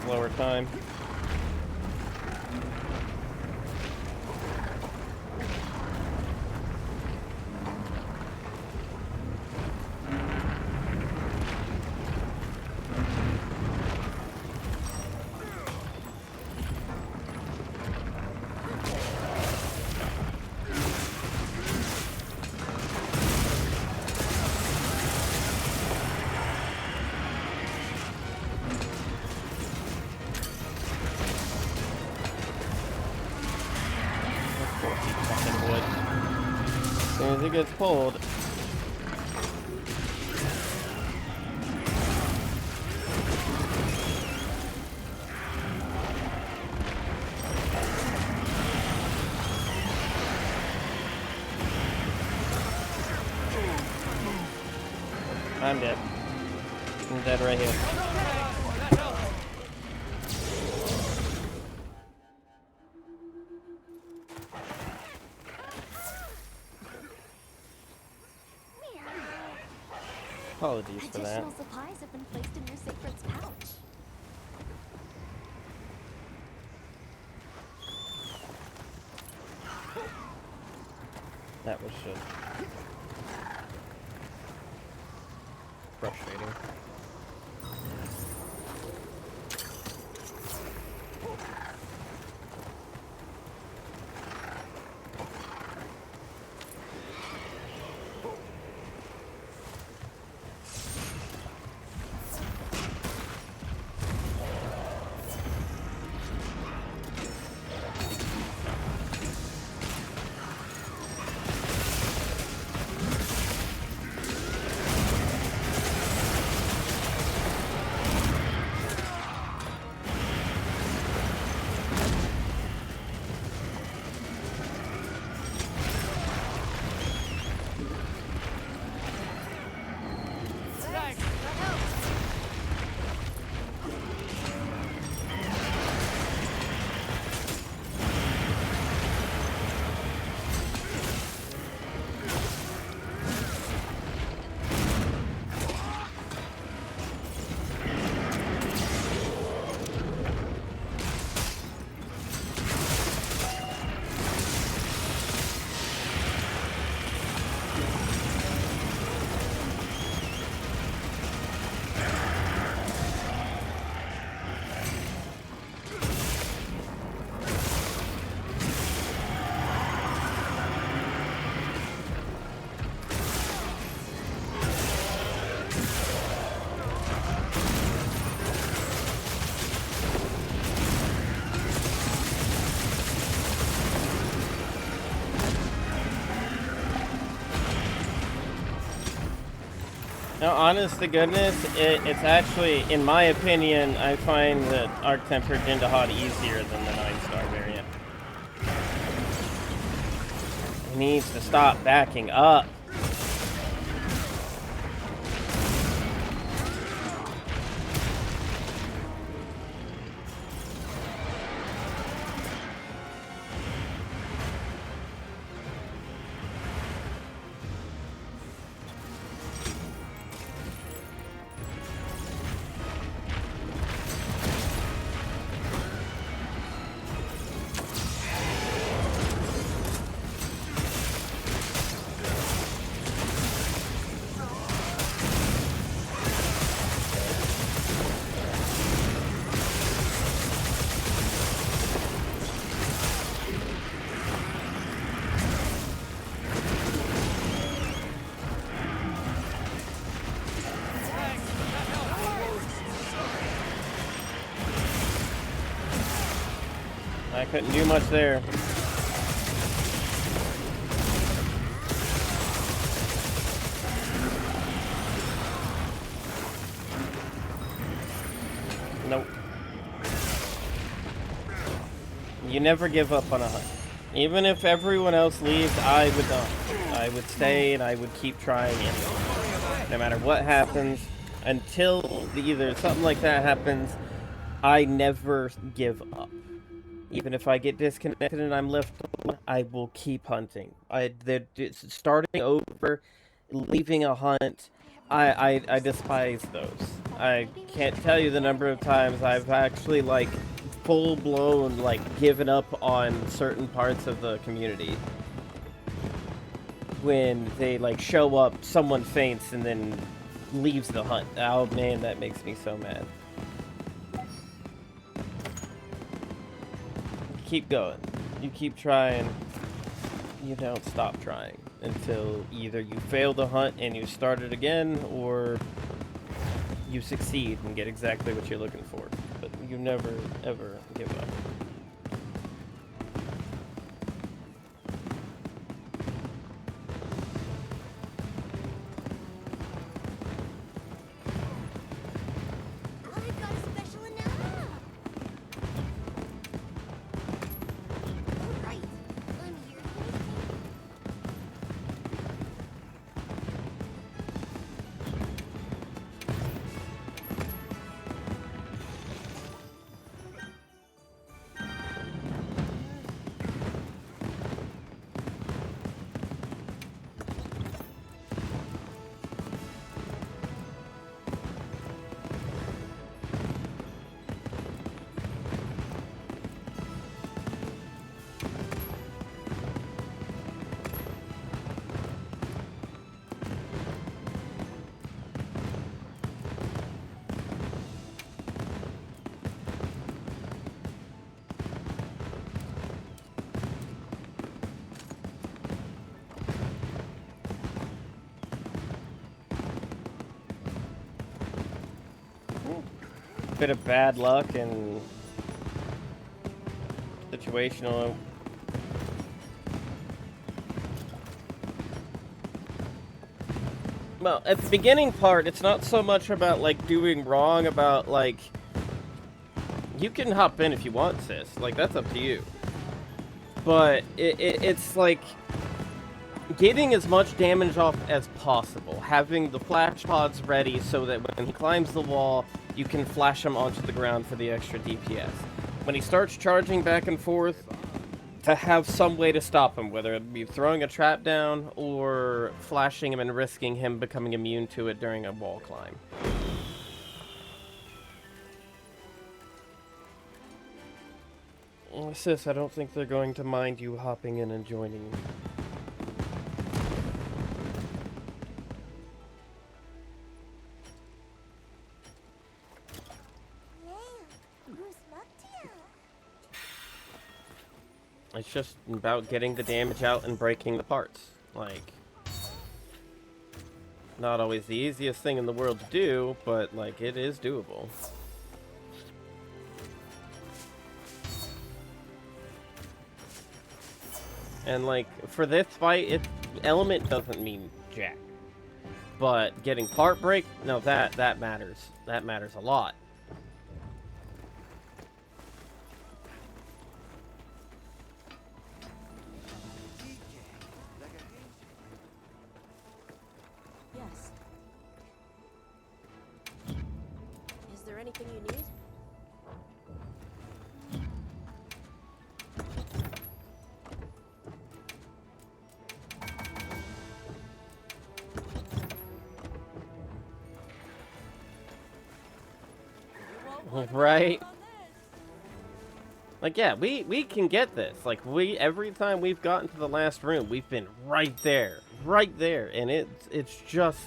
Slower time. Fucking wood. As soon as it gets pulled. I'm dead. I'm dead right here. Apologies for that. Additional supplies have been placed in your sacred's pouch. That was just frustrating. No, honest to goodness, it's actually, in my opinion, I find that Arc-Tempered into Hot easier than the 9-star variant. He needs to stop backing up. I couldn't do much there. Nope. You never give up on a hunt. Even if everyone else leaves, I would not. I would stay and I would keep trying it. No matter what happens, until either something like that happens, I never give up. Even if I get disconnected and I'm left alone, I will keep hunting. Starting over, leaving a hunt, I despise those. I can't tell you the number of times I've actually, like, full-blown, like, given up on certain parts of the community. When they, like, show up, someone faints, and then leaves the hunt. Oh, man, that makes me so mad. Keep going. You keep trying. You don't stop trying until either you fail the hunt and you start it again, or you succeed and get exactly what you're looking for. But you never, ever give up. I've got a special announcement. All right, I'm here. Bit of bad luck and situational. Well, at the beginning part, it's not so much about, like, doing wrong, about, like, you can hop in if you want, sis. Like, that's up to you. But it's like getting as much damage off as possible. Having the flash pods ready so that when he climbs the wall, you can flash him onto the ground for the extra DPS. When he starts charging back and forth, to have some way to stop him, whether it be throwing a trap down or flashing him and risking him becoming immune to it during a wall climb. Sis, I don't think they're going to mind you hopping in and joining. It's just about getting the damage out and breaking the parts. Like, not always the easiest thing in the world to do, but, like, it is doable. And, like, for this fight, element doesn't mean jack. but getting part break, no, that matters. That matters a lot. Yes. Is there anything you need? Right? Like, yeah, we can get this. Like, every time we've gotten to the last room, we've been right there, and it's just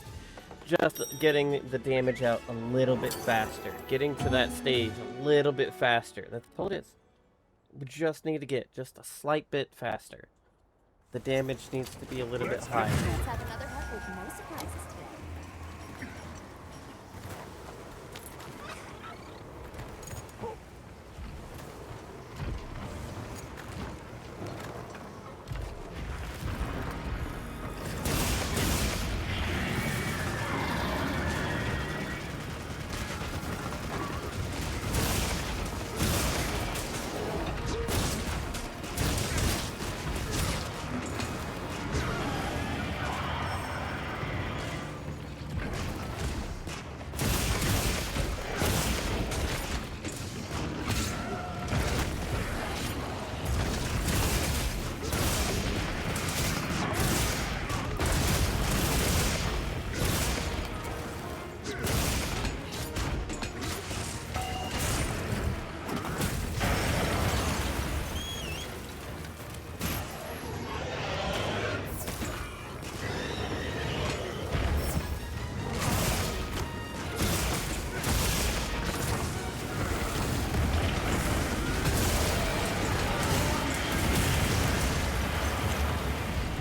getting the damage out a little bit faster, getting to that stage a little bit faster. That's all it is. We just need to get just a slight bit faster. The damage needs to be a little bit higher. Let's have another hunt with no surprises today.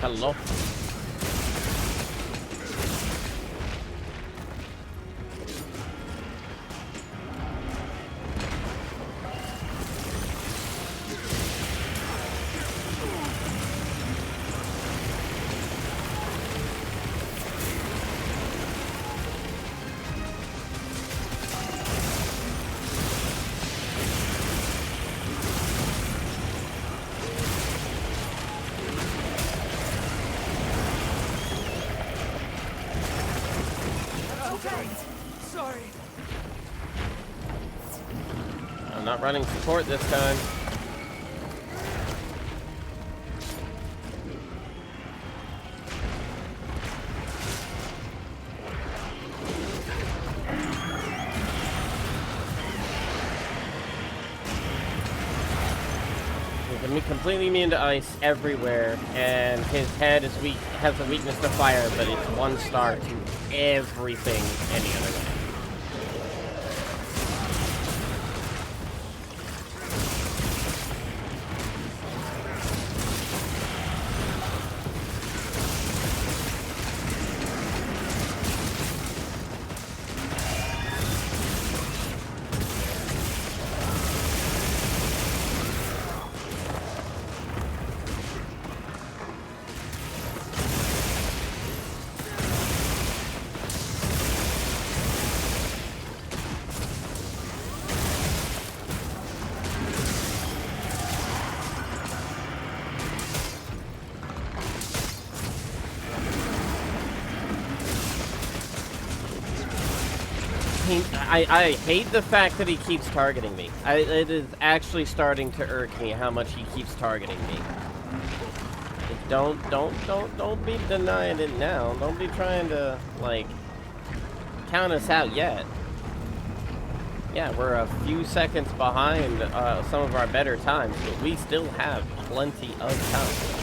Hello. I'm not running support this time. He's completely immune to ice everywhere, and his head is weak, has a weakness to fire, but it's 1 star to everything any other way. I hate the fact that he keeps targeting me. It is actually starting to irk me how much he keeps targeting me. Don't be denying it now. Don't be trying to, like, count us out yet. Yeah, we're a few seconds behind some of our better times, but we still have plenty of time.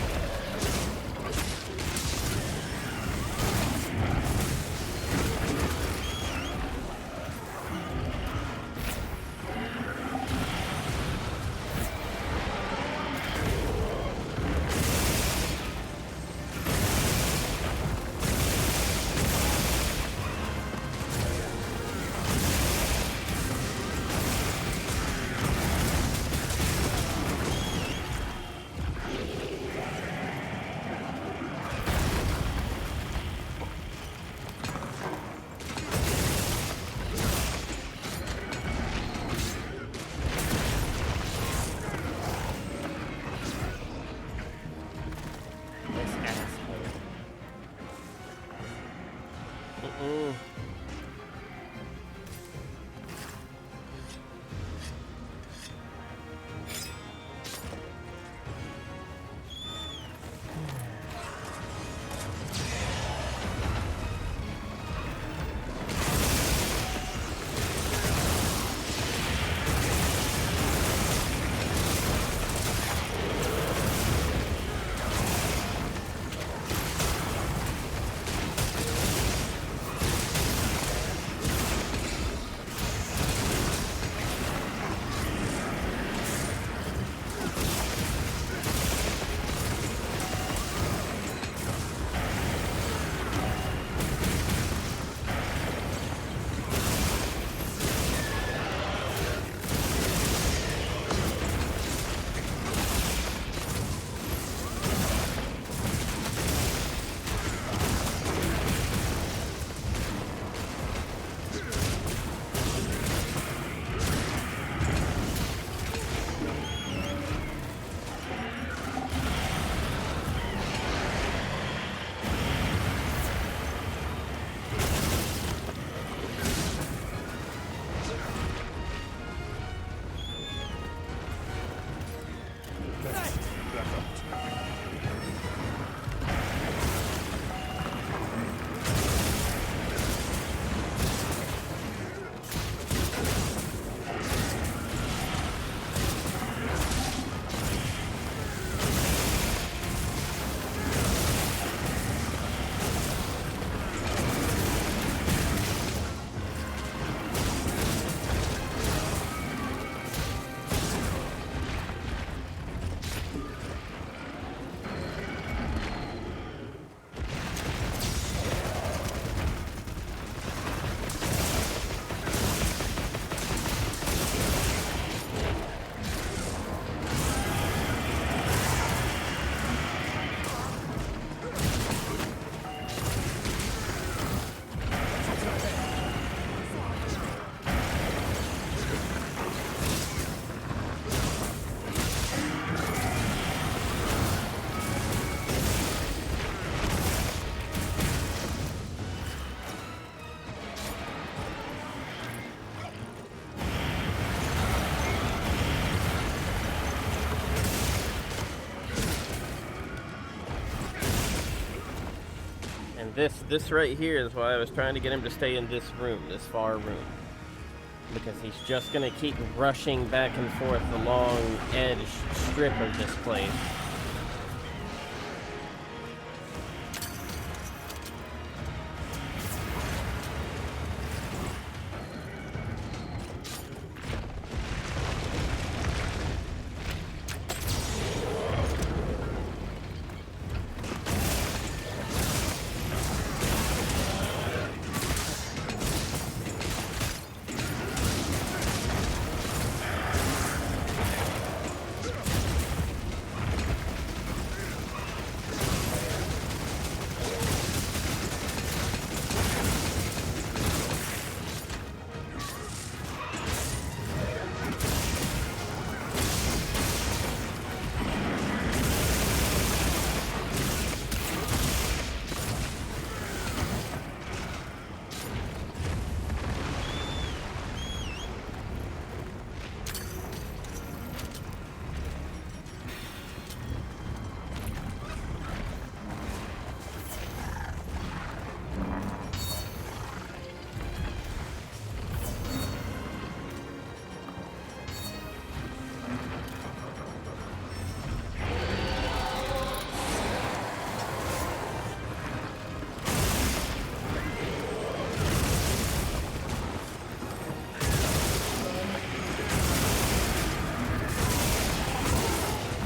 This right here is why I was trying to get him to stay in this room, this far room. Because he's just gonna keep rushing back and forth the long edge strip of this place.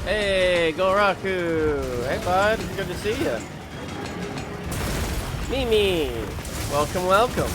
Hey, Goraku! Hey, bud. Good to see you. Mimi! Welcome, welcome.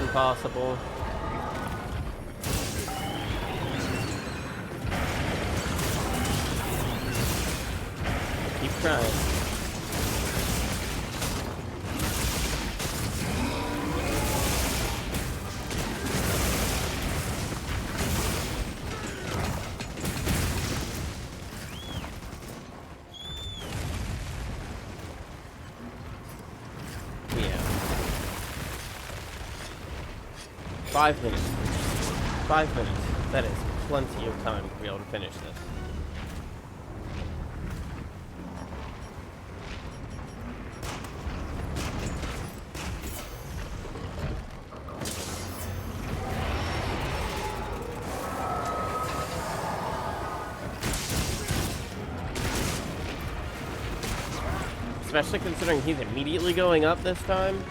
impossible. Keep trying. Yeah. 5 minutes. 5 minutes. That is plenty of time to be able to finish this. Especially considering he's immediately going up this time.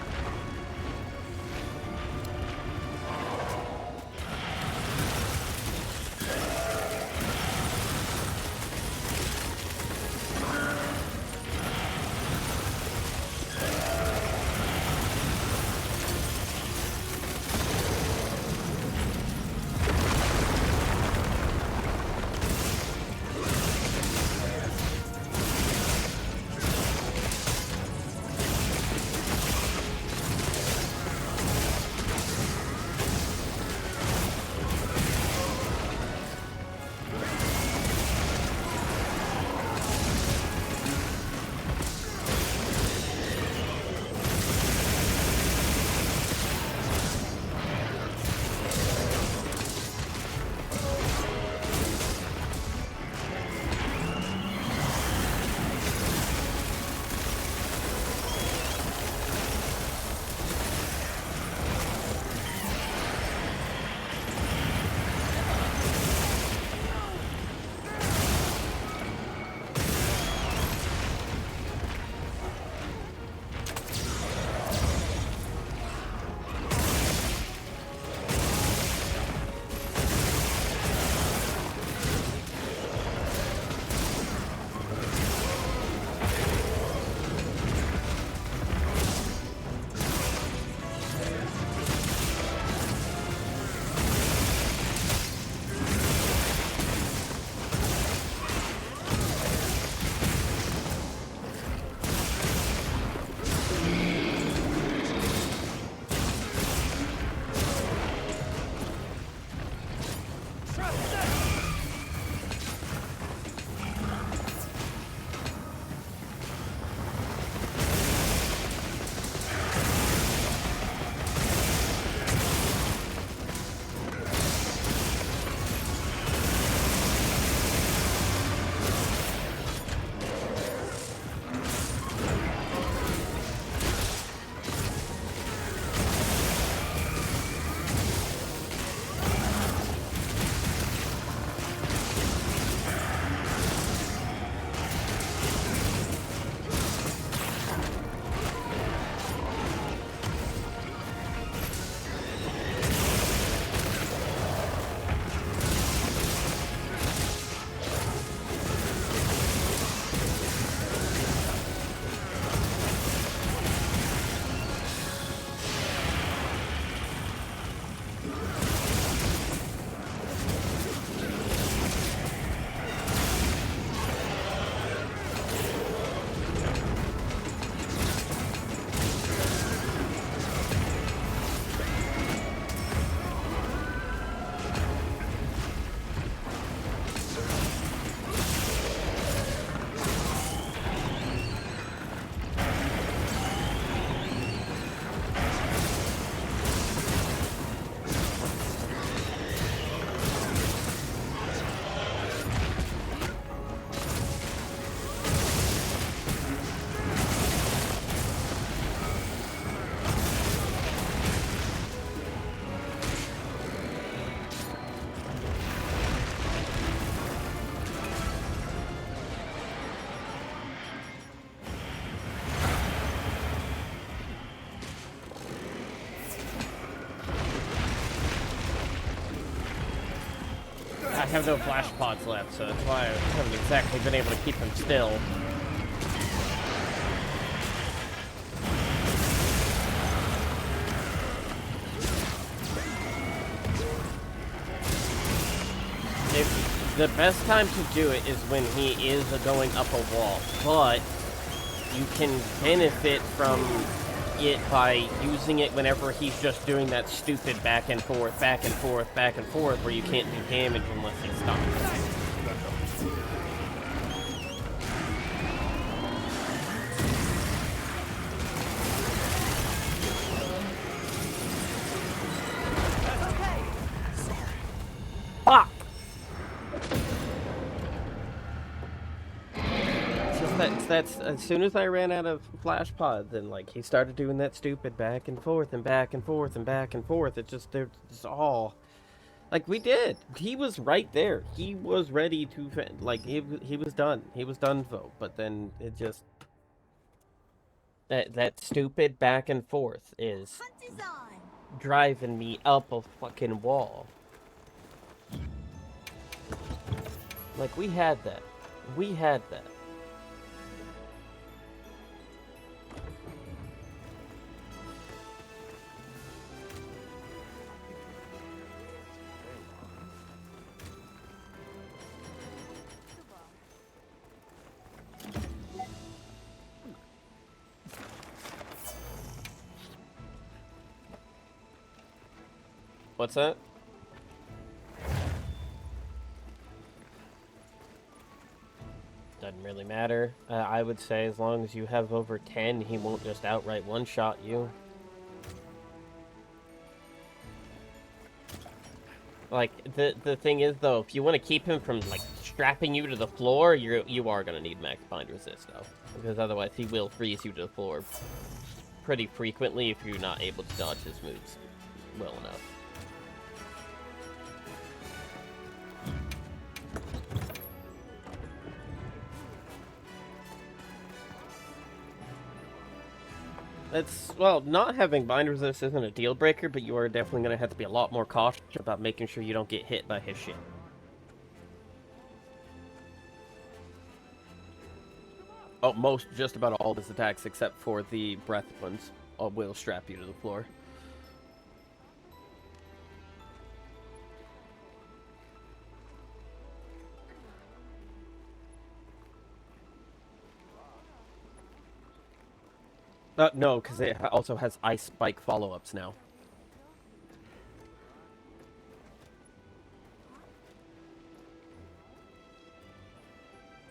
I have no flash pods left, so that's why I haven't exactly been able to keep them still. the best time to do it is when he is going up a wall, but you can benefit from it by using it whenever he's just doing that stupid back and forth, back and forth, back and forth, where you can't do damage unless he stops. Fuck! That's as soon as I ran out of flash pod, then like he started doing that stupid back and forth and back and forth and back and forth. It's all like we did. He was right there. He was ready to like he was done. He was done though. But then it just that stupid back and forth is driving me up a fucking wall. Like we had that. We had that. What's that? Doesn't really matter. I would say as long as you have over 10, he won't just outright one-shot you. Like, the thing is, though, if you want to keep him from, like, strapping you to the floor, you are going to need max bind resist, though. Because otherwise he will freeze you to the floor pretty frequently if you're not able to dodge his moves well enough. It's, well, not having bind resist isn't a deal breaker, but you are definitely going to have to be a lot more cautious about making sure you don't get hit by his shit. Oh, just about all of his attacks except for the breath ones will strap you to the floor. No, because it also has ice spike follow-ups now.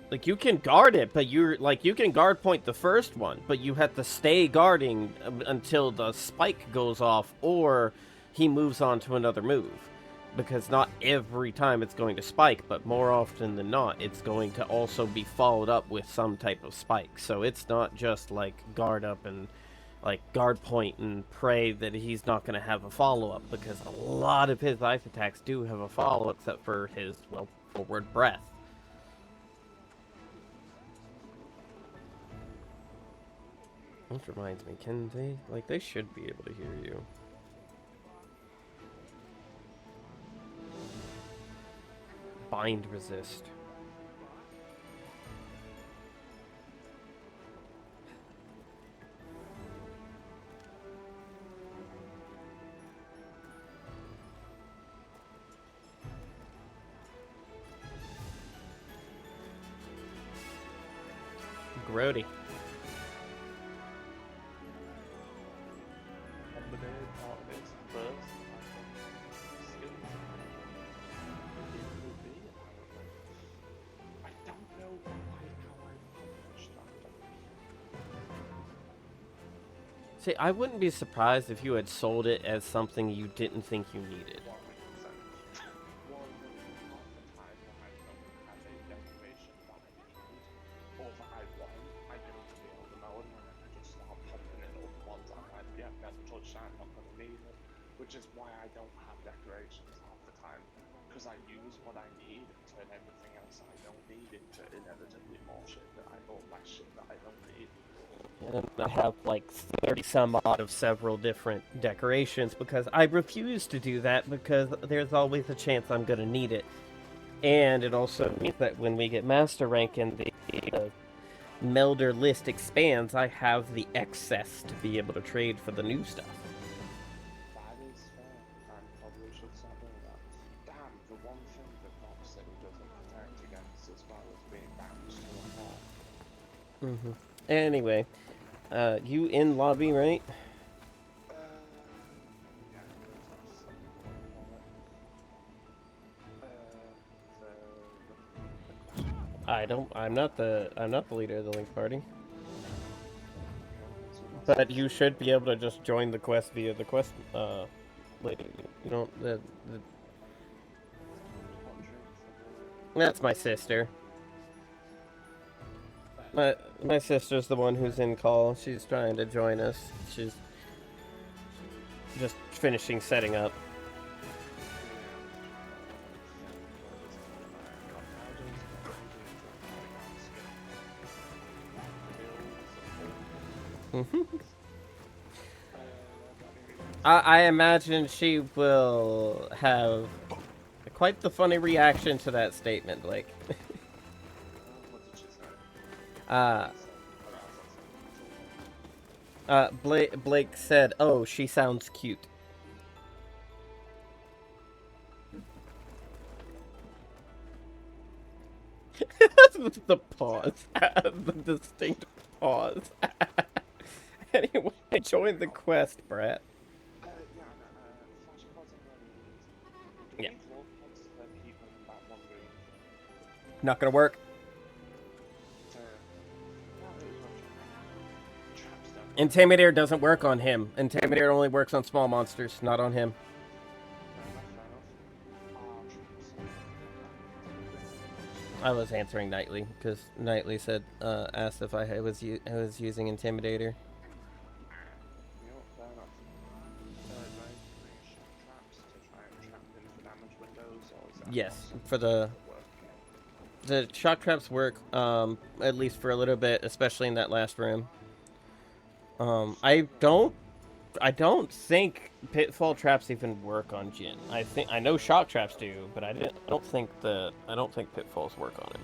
Like, you can guard it, but you can guard point the first one, but you have to stay guarding until the spike goes off, or he moves on to another move. Because not every time it's going to spike, but more often than not, it's going to also be followed up with some type of spike. So it's not just, like, guard up and, like, guard point and pray that he's not going to have a follow-up, because a lot of his ice attacks do have a follow-up, except for his, well, forward breath. Which reminds me, can they, like, they should be able to hear you. Bind resist. Grody. See, I wouldn't be surprised if you had sold it as something you didn't think you needed. Which is why I don't have decorations half the time, because I use what I need and turn everything else I don't need into inevitably more shit that I bought less shit that I don't need. And I have like 30 some odd of several different decorations because I refuse to do that because there's always a chance I'm going to need it. And it also means that when we get master rank and the melder list expands, I have the excess to be able to trade for the new stuff. That is fair. I probably should start doing that. Damn, the one thing that Bob said he doesn't Mm-hmm. Anyway, you in lobby, right? Yeah, I'm not the leader of the Link Party. But you should be able to just join the quest via the quest, lady. You don't, that's my sister. My sister's the one who's in call. She's trying to join us. She's just finishing setting up. I imagine she will have quite the funny reaction to that statement, Blake. Blake said, "Oh, she sounds cute." The pause. The distinct pause. Anyway, join the quest, Brett. Yeah. Not gonna work. Intimidator doesn't work on him. Intimidator only works on small monsters, not on him. I was answering Nightly because Nightly said, asked if I was using Intimidator. Yes, for the shock traps work, at least for a little bit, especially in that last room. I don't think pitfall traps even work on Jin. I know shock traps do, but I don't think pitfalls work on him.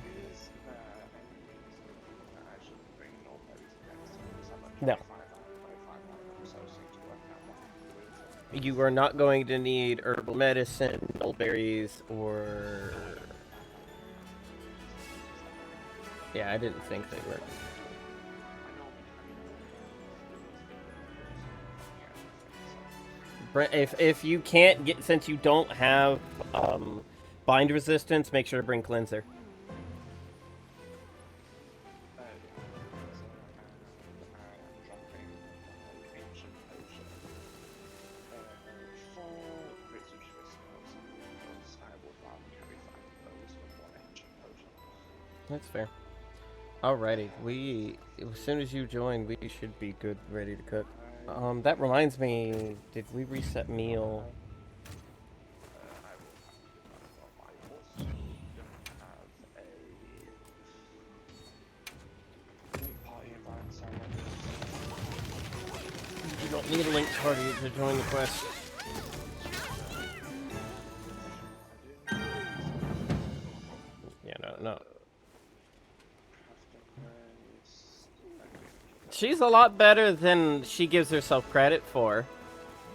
No. You are not going to need herbal medicine, berries, or... Yeah, I didn't think they were. If you can't get, since you don't have bind resistance, make sure to bring cleanser. That's fair. Alrighty, as soon as you join, we should be good, ready to cook. That reminds me, did we reset meal? You don't need a link party to join the quest. Yeah, no. She's a lot better than she gives herself credit for.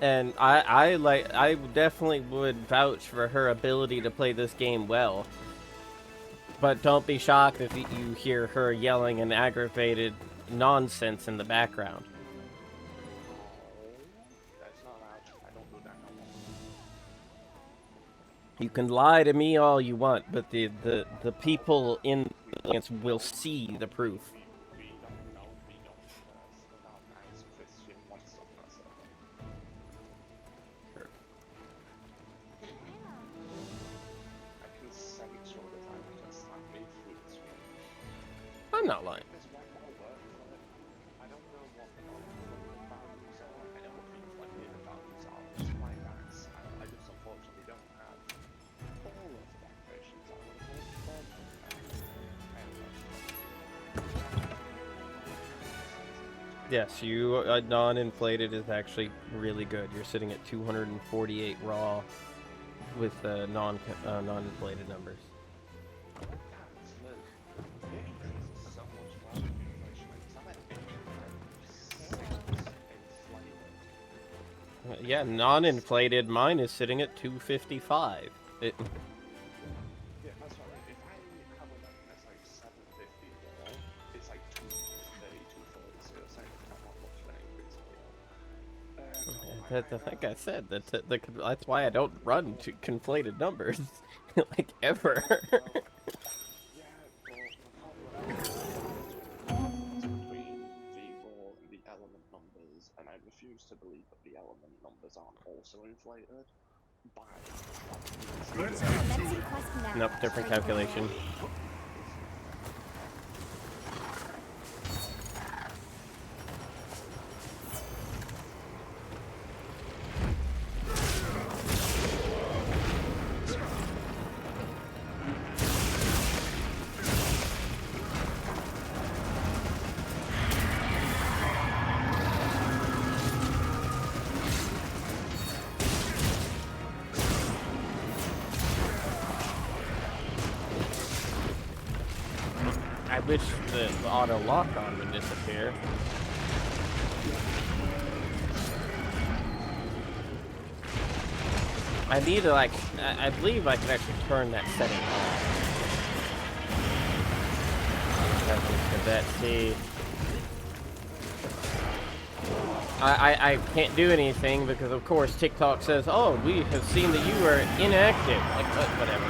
And I definitely would vouch for her ability to play this game well. But don't be shocked if you hear her yelling and aggravated nonsense in the background. You can lie to me all you want, but the people in the audience will see the proof. I'm not lying. Yes, you non-inflated is actually really good. You're sitting at 248 raw with non-inflated numbers. Yeah, non-inflated. Mine is sitting at 255. Yeah, that's what I mean. If I have one that's like 750, it's like 2 like I said, that's why I don't run to conflated numbers, like ever. Yeah, but the problem is between V4 and the element numbers, and I refuse to believe that the element numbers aren't also inflated by Let's Enter get to commencing it. quest now. Nope, different calculation. I wish the auto lock-on would disappear. I need to, like, I believe I can actually turn that setting off. That, see, I can't do anything because, of course, TikTok says, oh, we have seen that you are inactive. Like, whatever.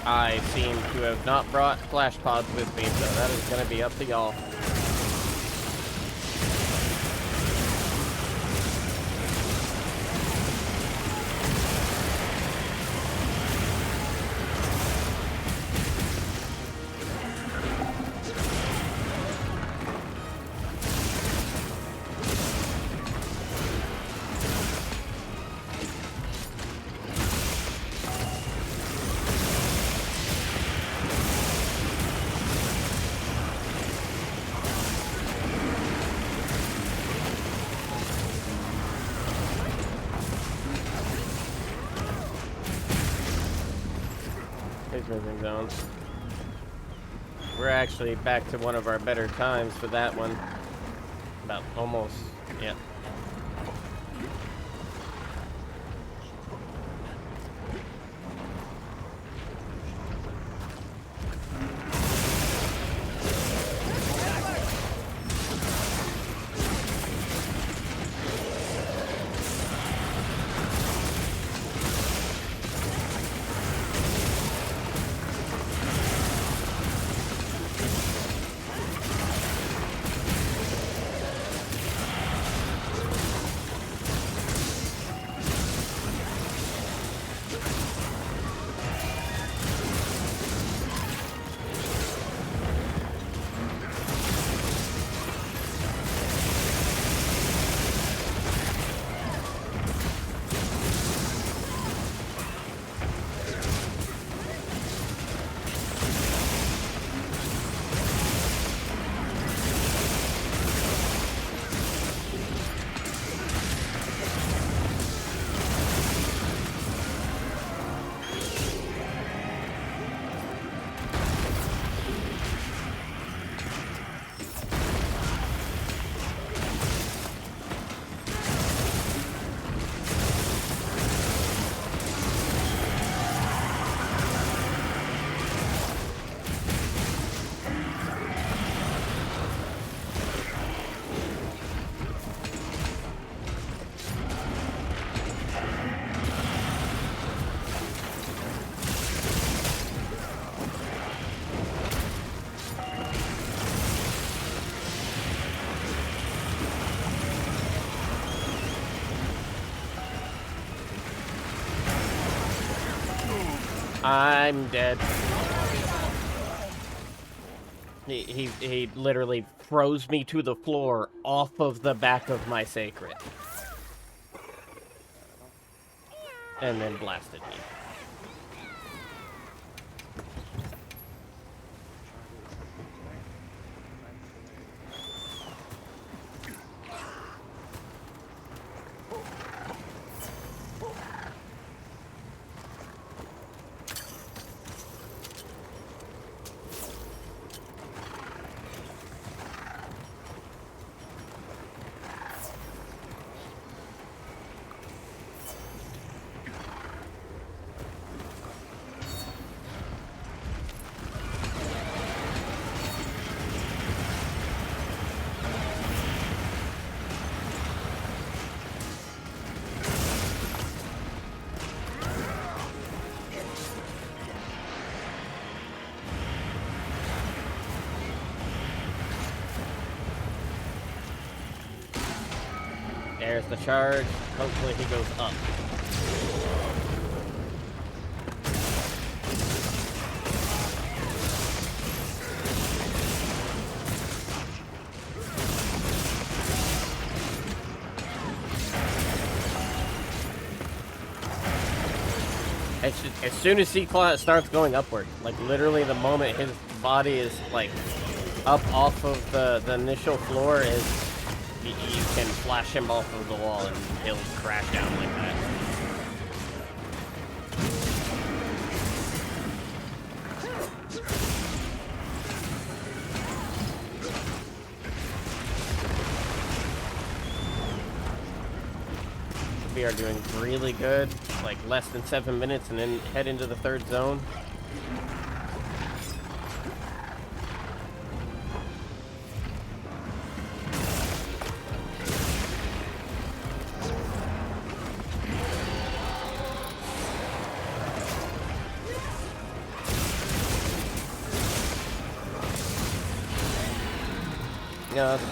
I seem to have not brought flash pods with me, so that is going to be up to y'all. Moving zones. We're actually back to one of our better times for that one. About almost, yeah. I'm dead. He literally froze me to the floor off of the back of my sacred. And then blasted me. There's the charge. Hopefully he goes up. As soon as he starts going upward, like literally the moment his body is like up off of the initial floor is you can flash him off of the wall and he'll crash down like that. We are doing really good, like less than 7 minutes and then head into the third zone. You know, the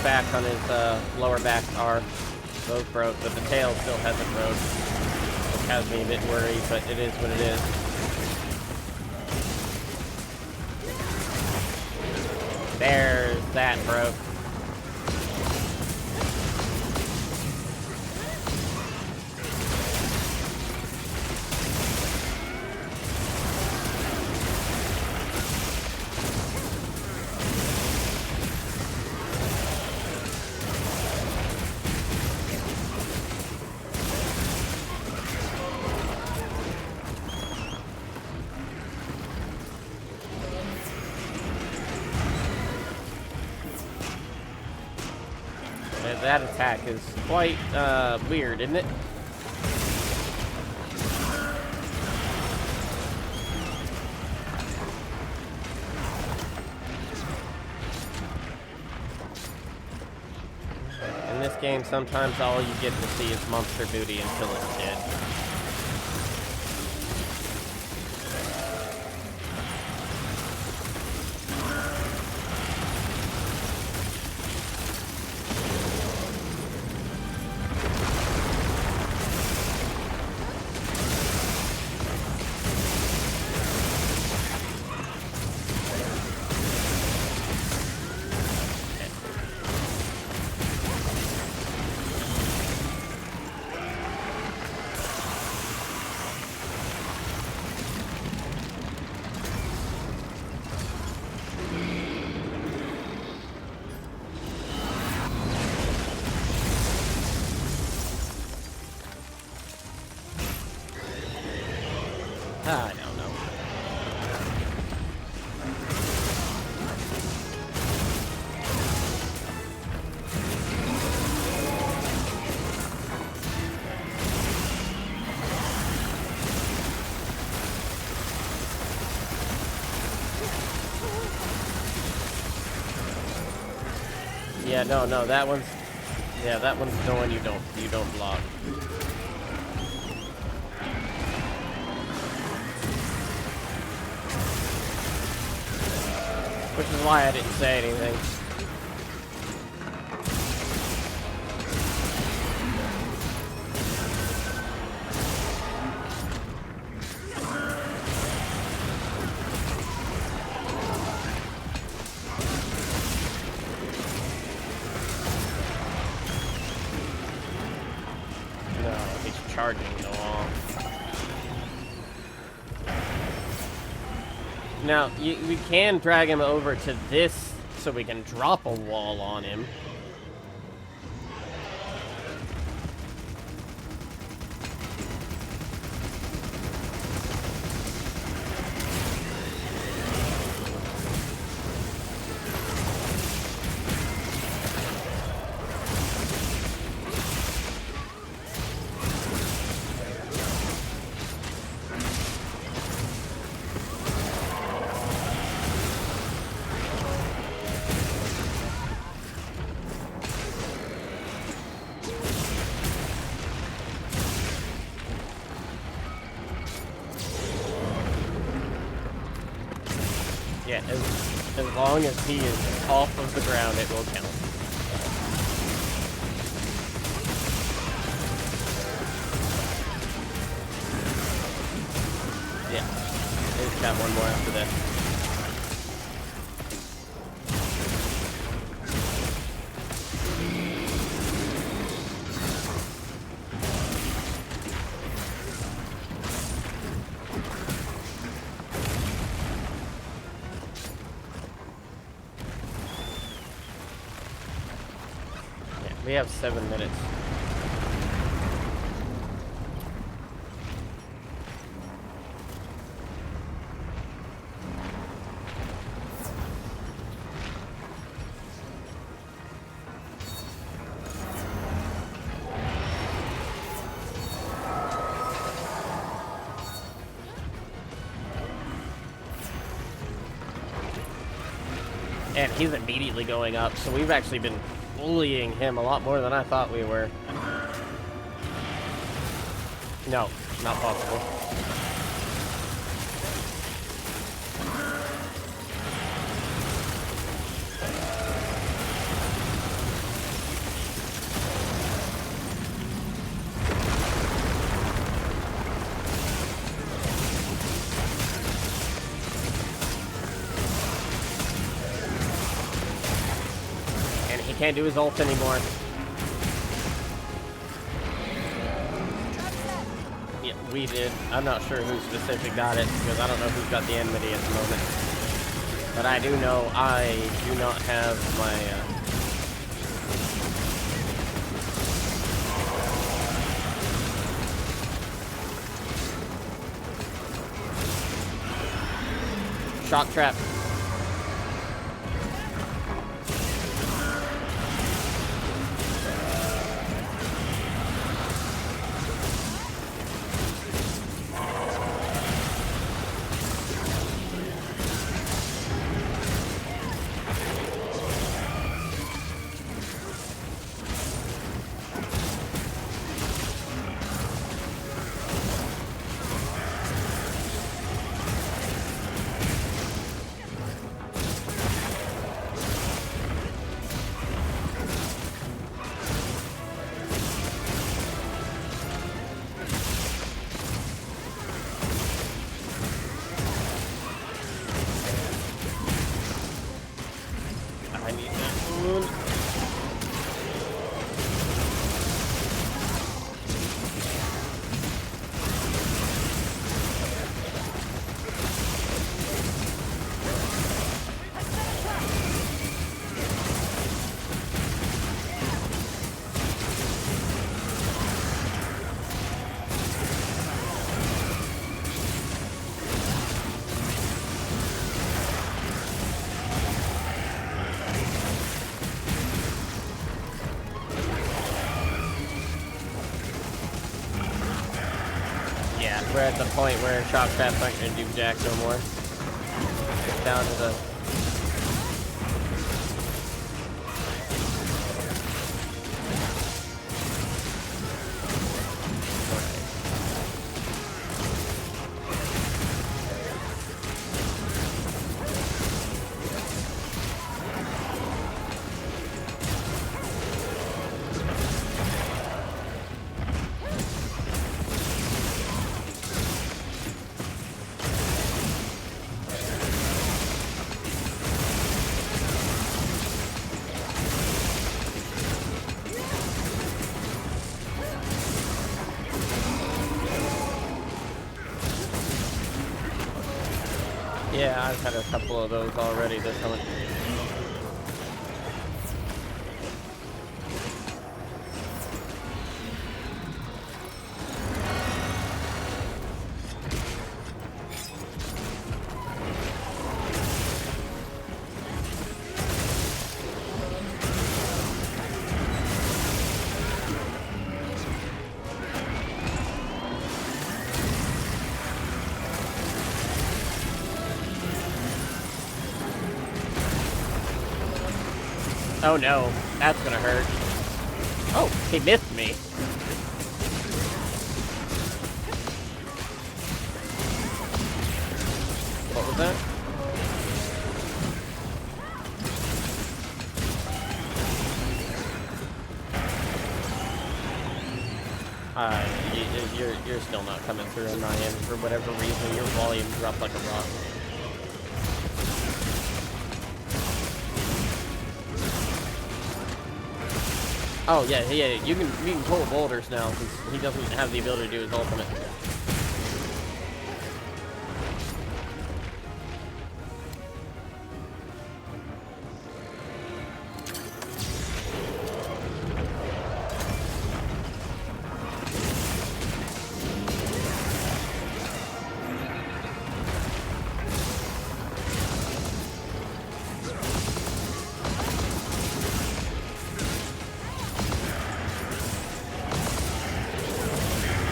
back on his lower back are both broke, but the tail still hasn't broke, which has me a bit worried, but it is what it is. There's that broke. That attack is quite weird, isn't it? In this game, sometimes all you get to see is monster booty until it's dead. I don't know. Yeah, no, that one's the one you don't block. Which is why I didn't say anything. charging the wall. Now, we can drag him over to this so we can drop a wall on him. Yeah, as long as he is off of the ground, it will count. Yeah, it's got one more after that. We have 7 minutes. And he's immediately going up, so we've actually been bullying him a lot more than I thought we were. No, not possible. And he can't do his ult anymore. Yeah, we did. I'm not sure who specific got it, because I don't know who's got the enmity at the moment. But I do know I do not have my... shock trap. I need that food. Yeah, we're at the point where shock traps aren't going to do jack no more. It's down to the... I've had a couple of those already this summer. Oh no, that's gonna hurt. Oh, he missed me. What was that? You're still not coming through on my end for whatever reason. Your volume dropped like a rock. Oh yeah, you can pull boulders now because he doesn't have the ability to do his ultimate.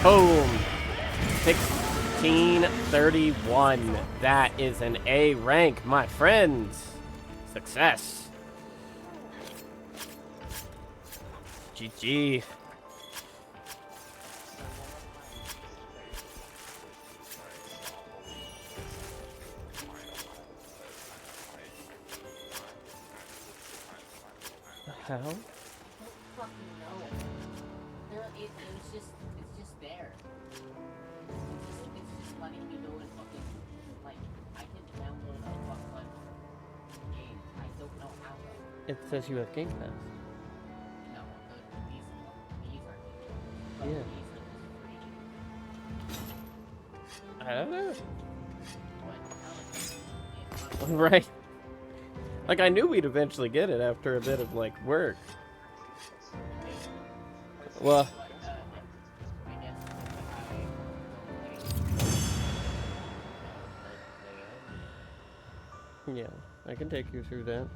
Boom! 1631. That is an A rank, my friends. Success. GG. How? Fucking no. It's just there. It's just letting me go and fucking, like, I can download a fucking game. I don't know how though. It says you have Game Pass. No, these are Yeah. These are free. I don't know. What? Right. Like, I knew we'd eventually get it after a bit of, like, work. Well, yeah, I can take you through that.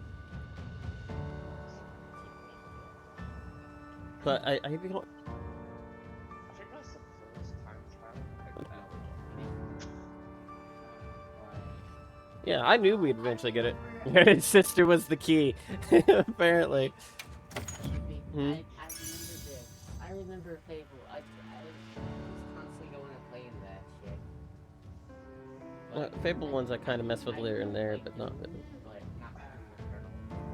But I don't... I think that's the first time trial I've ever Yeah, I knew we'd eventually get it. His sister was the key, apparently. Hmm? I remember Fable. I was constantly going and playing that shit. Fable ones I kind of mess with later in there, but not really. But not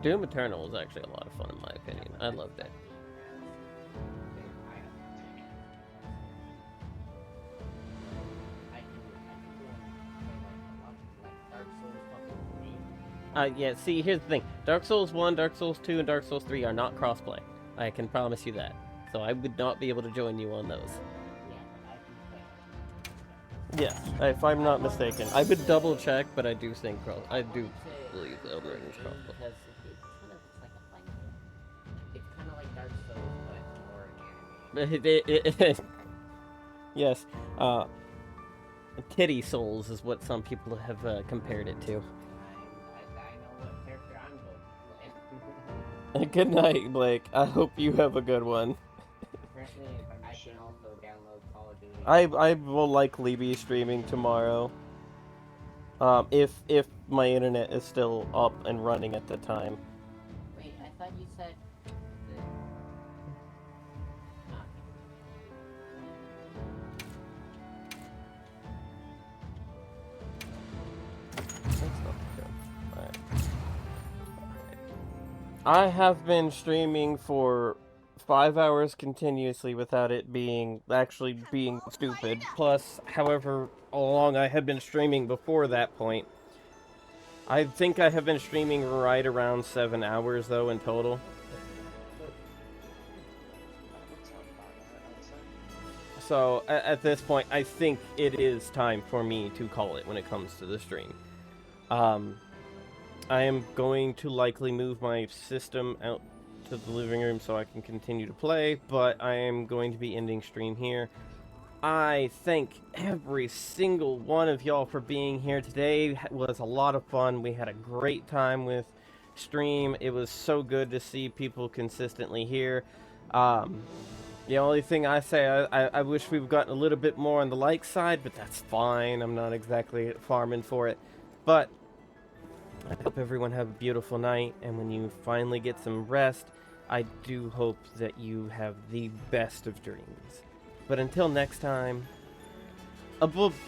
Doom Eternal was actually a lot of fun in my opinion. I loved it. Yeah, see, here's the thing. Dark Souls 1, Dark Souls 2, and Dark Souls 3 are not crossplay. I can promise you that. So I would not be able to join you on those. Yeah, if I'm not mistaken. I would double check, but I do think I do believe Elden Ring is crossplay. It's kind of like Dark Souls, but more anime. Yes, Titty Souls is what some people have compared it to. I know what character I'm going to play. Good night, Blake. I hope you have a good one. Apparently, I can also download Call of Duty. I will likely be streaming tomorrow. If my internet is still up and running at the time. Wait, I thought you said that... That's not good. Alright. I have been streaming for 5 hours continuously without it being stupid. Plus, however long I had been streaming before that point. I think I have been streaming right around 7 hours though in total. So at this point, I think it is time for me to call it when it comes to the stream. I am going to likely move my system out to the living room so I can continue to play, but I am going to be ending stream here. I thank every single one of y'all for being here today. It was a lot of fun. We had a great time with stream. It was so good to see people consistently here. The only thing I say, I wish we've gotten a little bit more on the like side, but that's fine. I'm not exactly farming for it. But I hope everyone have a beautiful night, and when you finally get some rest, I do hope that you have the best of dreams. But until next time, bye.